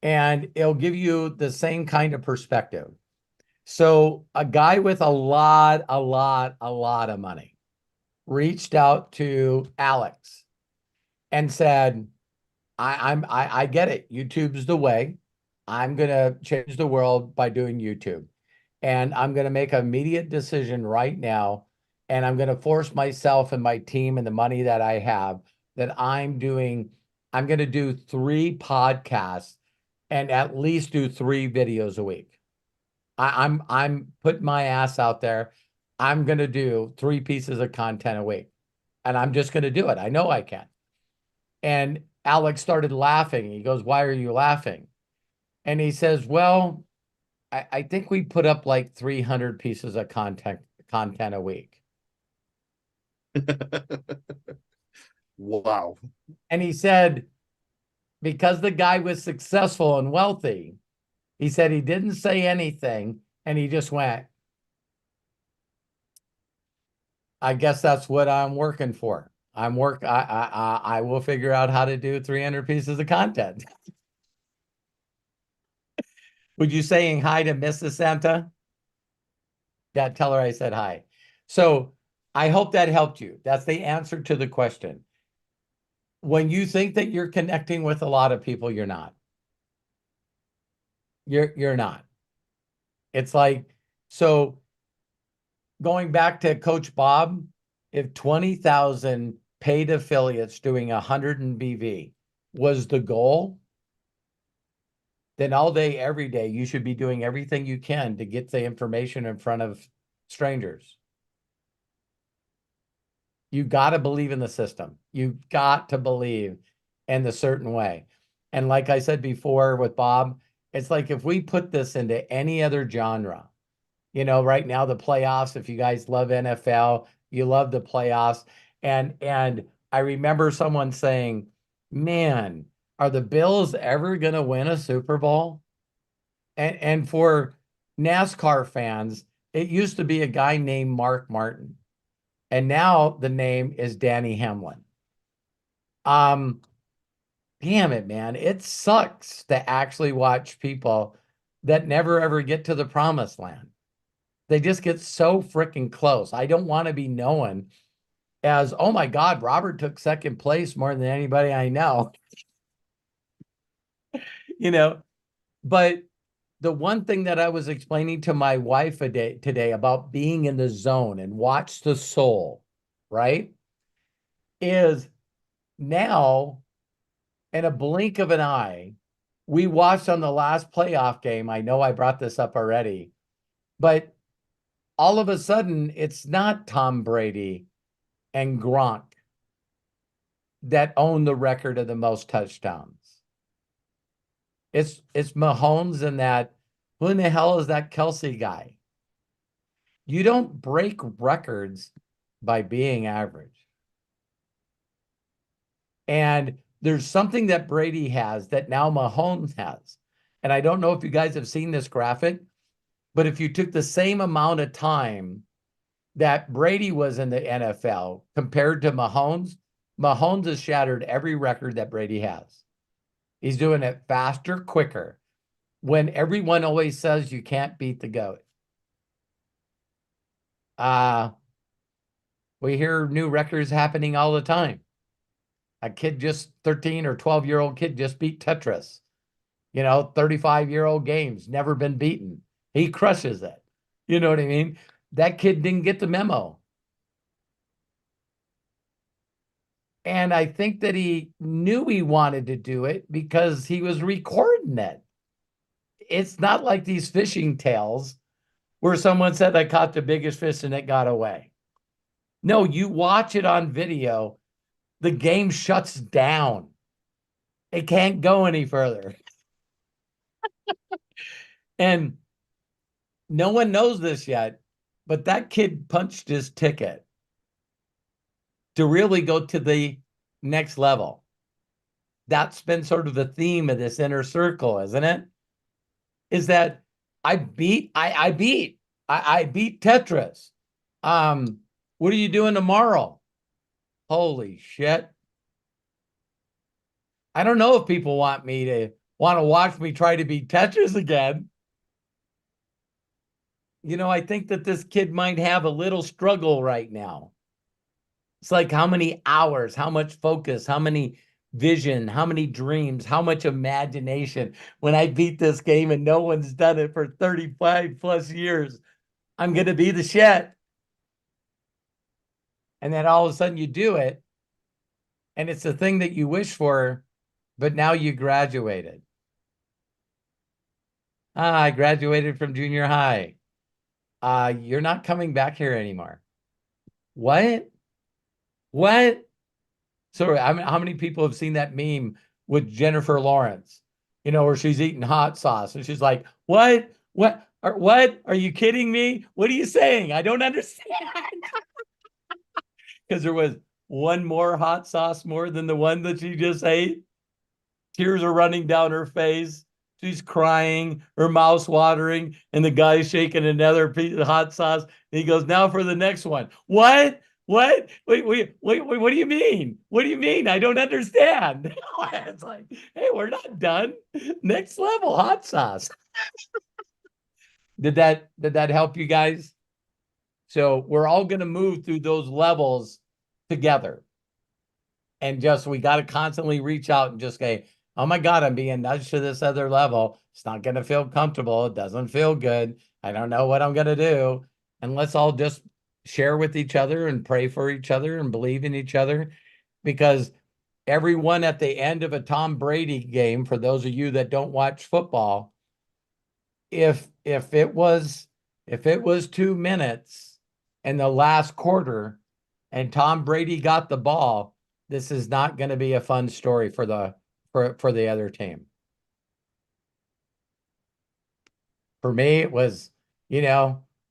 and it'll give you the same kind of perspective. So a guy with a lot of money reached out to Alex and said, I get it. YouTube's the way. I'm going to change the world by doing YouTube. And I'm going to make an immediate decision right now. And I'm going to force myself and my team and the money that I have that I'm going to do 3 podcasts and at least do 3 videos a week. I'm putting my ass out there. I'm going to do 3 pieces of content a week, and I'm just going to do it. I know I can. And Alex started laughing. He goes, "Why are you laughing?" And he says, "Well, I think we put up like 300 pieces of content a week." Wow. And he said, because the guy was successful and wealthy, he said he didn't say anything, and he just went, I guess that's what I'm working for. I will figure out how to do 300 pieces of content. Would you saying hi to Mrs. Santa? Yeah, tell her I said hi. So I hope that helped you. That's the answer to the question. When you think that you're connecting with a lot of people, you're not. You're not. It's like So going back to Coach Bob, if 20,000 paid affiliates doing 100 in BV was the goal, then all day, every day, you should be doing everything you can to get the information in front of strangers. You got to believe in the system. You got to believe in the certain way. And like I said before with Bob, it's like if we put this into any other genre, you know, right now the playoffs, if you guys love NFL, you love the playoffs. And I remember someone saying, man, are the Bills ever going to win a Super Bowl? And for NASCAR fans, it used to be a guy named Mark Martin. And now the name is Danny Hamlin. Damn it, man. It sucks to actually watch people that never ever get to the promised land. They just get so freaking close. I don't want to be known as, oh my God, Robert took second place more than anybody I know. You know, but the one thing that I was explaining to my wife today about being in the zone and watch the soul, right? Is now in a blink of an eye, we watched on the last playoff game. I know I brought this up already, but all of a sudden it's not Tom Brady and Gronk that own the record of the most touchdowns. It's Mahomes and that, who in the hell is that Kelsey guy? You don't break records by being average. And there's something that Brady has that now Mahomes has. And I don't know if you guys have seen this graphic, but if you took the same amount of time that Brady was in the NFL compared to Mahomes, Mahomes has shattered every record that Brady has. He's doing it faster, quicker, when everyone always says you can't beat the GOAT. We hear new records happening all the time. A kid, just 13 or 12-year-old kid, just beat Tetris. 35-year-old games, never been beaten. He crushes it. You know what I mean? That kid didn't get the memo. And I think that he knew he wanted to do it because he was recording it. It's not like these fishing tales where someone said, I caught the biggest fish and it got away. No, you watch it on video, the game shuts down. It can't go any further. And no one knows this yet, but that kid punched his ticket to really go to the next level. That's been sort of the theme of this inner circle, isn't it? Is that I beat Tetris. What are you doing tomorrow? Holy shit. I don't know if people want to watch me try to beat Tetris again. I think that this kid might have a little struggle right now. It's like how many hours, how much focus, how many vision, how many dreams, how much imagination. When I beat this game and no one's done it for 35 plus years, I'm going to be the shit. And then all of a sudden you do it. And it's the thing that you wish for, but now you graduated. I graduated from junior high. You're not coming back here anymore. What? So how many people have seen that meme with Jennifer Lawrence, where she's eating hot sauce and she's like, what? Are you kidding me? What are you saying? I don't understand. Because there was one more hot sauce more than the one that she just ate. Tears are running down her face. She's crying, her mouth's watering, and the guy's shaking another piece of hot sauce. And he goes, now for the next one. What? Wait, what do you mean? What do you mean? I don't understand. It's like, hey, we're not done. Next level hot sauce. Did that help you guys? So we're all going to move through those levels together. And we got to constantly reach out and just say, oh my God, I'm being nudged to this other level. It's not going to feel comfortable. It doesn't feel good. I don't know what I'm going to do. And let's all just share with each other and pray for each other and believe in each other, because everyone at the end of a Tom Brady game, for those of you that don't watch football, if it was 2 minutes in the last quarter and Tom Brady got the ball, this is not going to be a fun story for the other team. For me, it was,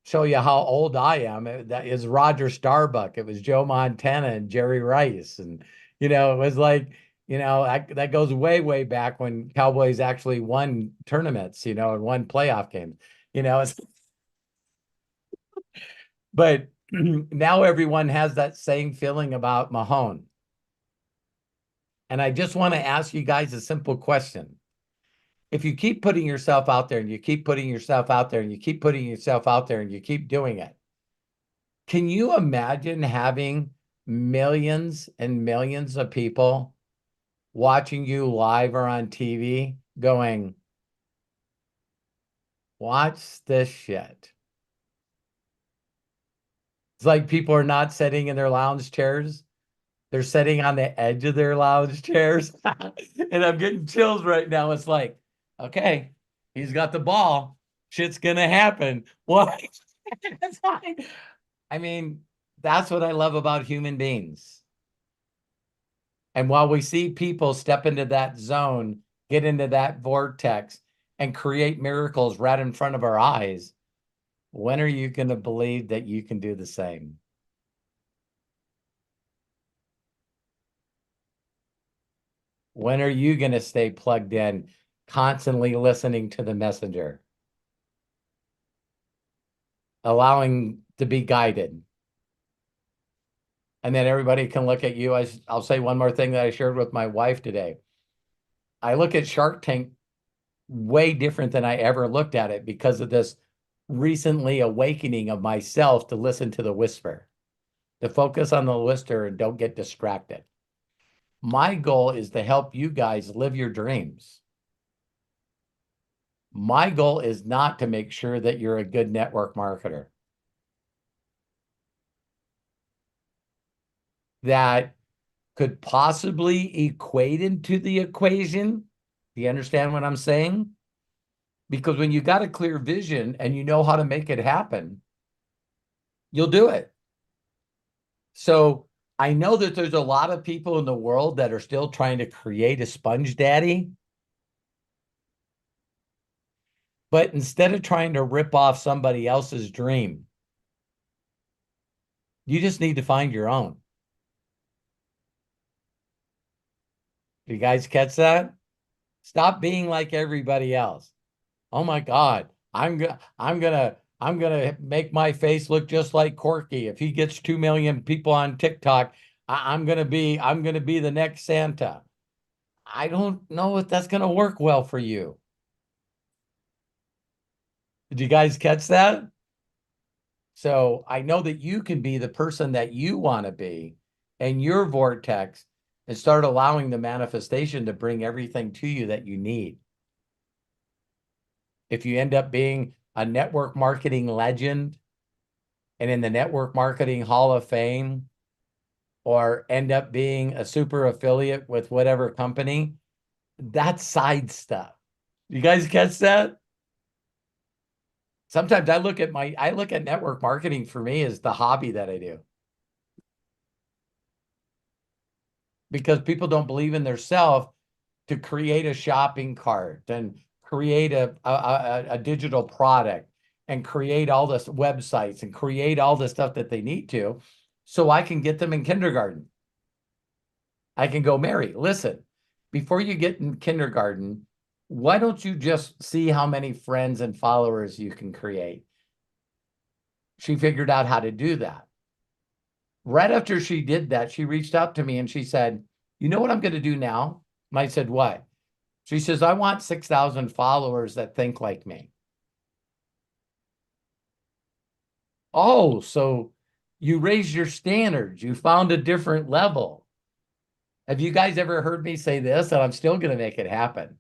show you how old I am. That is Roger Starbuck. It was Joe Montana and Jerry Rice. And, it was like, that goes way, way back when Cowboys actually won tournaments, and won playoff games, but now everyone has that same feeling about Mahone. And I just want to ask you guys a simple question. If you keep putting yourself out there and you keep putting yourself out there and you keep putting yourself out there and you keep doing it, can you imagine having millions and millions of people watching you live or on TV going, watch this shit? It's like people are not sitting in their lounge chairs. They're sitting on the edge of their lounge chairs. And I'm getting chills right now. It's like, okay, he's got the ball. Shit's going to happen. What? It's fine. I mean, that's what I love about human beings. And while we see people step into that zone, get into that vortex, and create miracles right in front of our eyes, when are you going to believe that you can do the same? When are you going to stay plugged in, constantly listening to the messenger, allowing to be guided? And then everybody can look at you. I'll say one more thing that I shared with my wife today. I look at Shark Tank way different than I ever looked at it because of this recently awakening of myself to listen to the whisper, to focus on the whisper and don't get distracted. My goal is to help you guys live your dreams. My goal is not to make sure that you're a good network marketer that could possibly equate into the equation. Do you understand what I'm saying? Because when you got a clear vision and you know how to make it happen, you'll do it. So I know that there's a lot of people in the world that are still trying to create a sponge daddy. But instead of trying to rip off somebody else's dream, you just need to find your own. You guys catch that? Stop being like everybody else. Oh my God, I'm gonna make my face look just like Corky. If he gets 2 million people on TikTok, I'm gonna be the next Santa. I don't know if that's gonna work well for you. Did you guys catch that? So I know that you can be the person that you want to be in your vortex and start allowing the manifestation to bring everything to you that you need. If you end up being a network marketing legend and in the network marketing hall of fame, or end up being a super affiliate with whatever company, that's side stuff. You guys catch that? Sometimes I look at network marketing for me as the hobby that I do. Because people don't believe in themselves to create a shopping cart and create a digital product and create all this websites and create all the stuff that they need to, so I can get them in kindergarten. I can go, Mary, listen, before you get in kindergarten, why don't you just see how many friends and followers you can create? She figured out how to do that. Right after she did that, she reached out to me and she said, you know what I'm going to do now? And I said, what? She says, I want 6,000 followers that think like me. Oh, so you raised your standards. You found a different level. Have you guys ever heard me say this? And I'm still going to make it happen.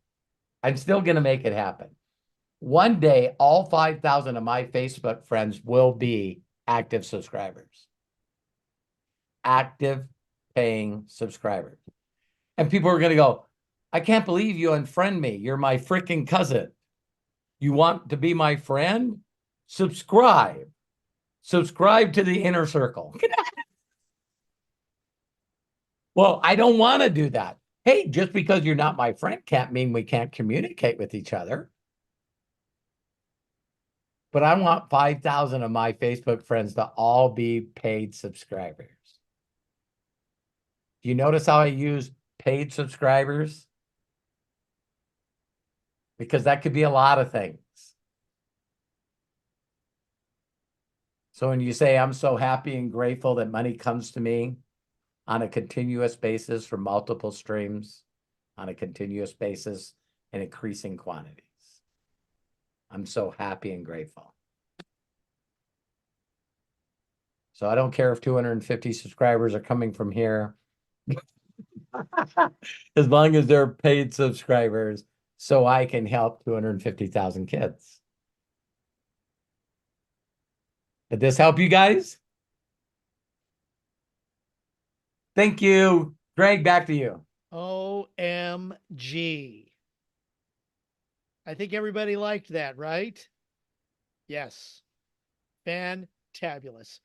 I'm still going to make it happen. One day, all 5,000 of my Facebook friends will be active subscribers. Active paying subscribers. And people are going to go, I can't believe you unfriend me. You're my freaking cousin. You want to be my friend? Subscribe. Subscribe to the inner circle. Well, I don't want to do that. Hey, just because you're not my friend can't mean we can't communicate with each other. But I want 5,000 of my Facebook friends to all be paid subscribers. Do you notice how I use paid subscribers? Because that could be a lot of things. So when you say, I'm so happy and grateful that money comes to me on a continuous basis from multiple streams, on a continuous basis in increasing quantities. I'm so happy and grateful. So I don't care if 250 subscribers are coming from here. As long as they're paid subscribers, so I can help 250,000 kids. Did this help you guys? Thank you. Greg, back to you. OMG. I think everybody liked that, right? Yes. Fantabulous.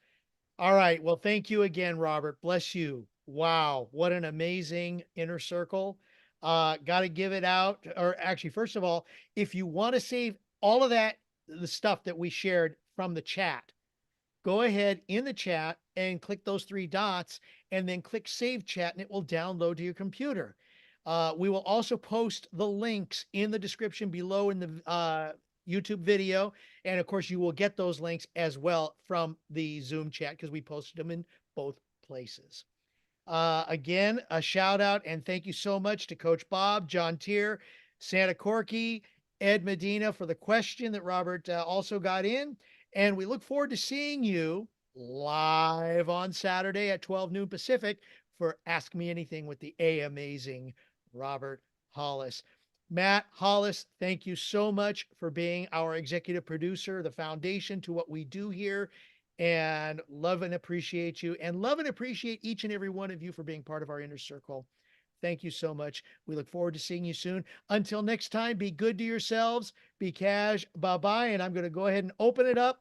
All right. Well, thank you again, Robert. Bless you. Wow. What an amazing inner circle. Got to give it out. Or actually, first of all, if you want to save all of that, the stuff that we shared from the chat, go ahead in the chat and click those three dots and then click save chat and it will download to your computer. We will also post the links in the description below in the YouTube video. And of course, you will get those links as well from the Zoom chat because we posted them in both places. Again, a shout out and thank you so much to Coach Bob, John Tier, Santa Corky, Ed Medina for the question that Robert also got in. And we look forward to seeing you live on Saturday at 12 noon Pacific for Ask Me Anything with the amazing Robert Hollis. Matt Hollis, thank you so much for being our executive producer, the foundation to what we do here, and love and appreciate you, and love and appreciate each and every one of you for being part of our inner circle. Thank you so much. We look forward to seeing you soon. Until next time, be good to yourselves, be cash, bye-bye, and I'm going to go ahead and open it up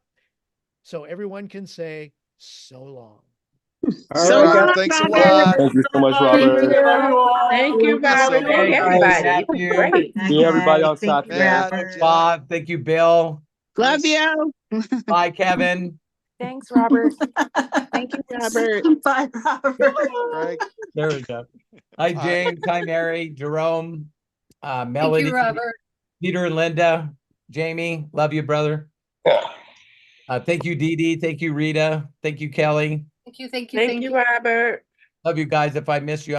so everyone can say so long. So long, thanks a lot. Thank you so much, Robert. Thank you, Yes, Robert. so long, Thank guys. everybody. It was great. See everybody on Thank you, Saturday. Matt, Robert. Jen, Bob, thank you, Bill. Love Chris. you. Bye, Kevin. Thanks, Robert. Thank you, Robert. Bye, Robert. Greg. There we go. Hi, Bye. James. Hi, Mary, Jerome, Thank Melody, you, Robert. Peter and Linda, Jamie. Love you, brother. Thank you, Dee Dee. Thank you, Rita. Thank you, Kelly. Thank you. Thank you, Robert. Love you guys. If I miss you,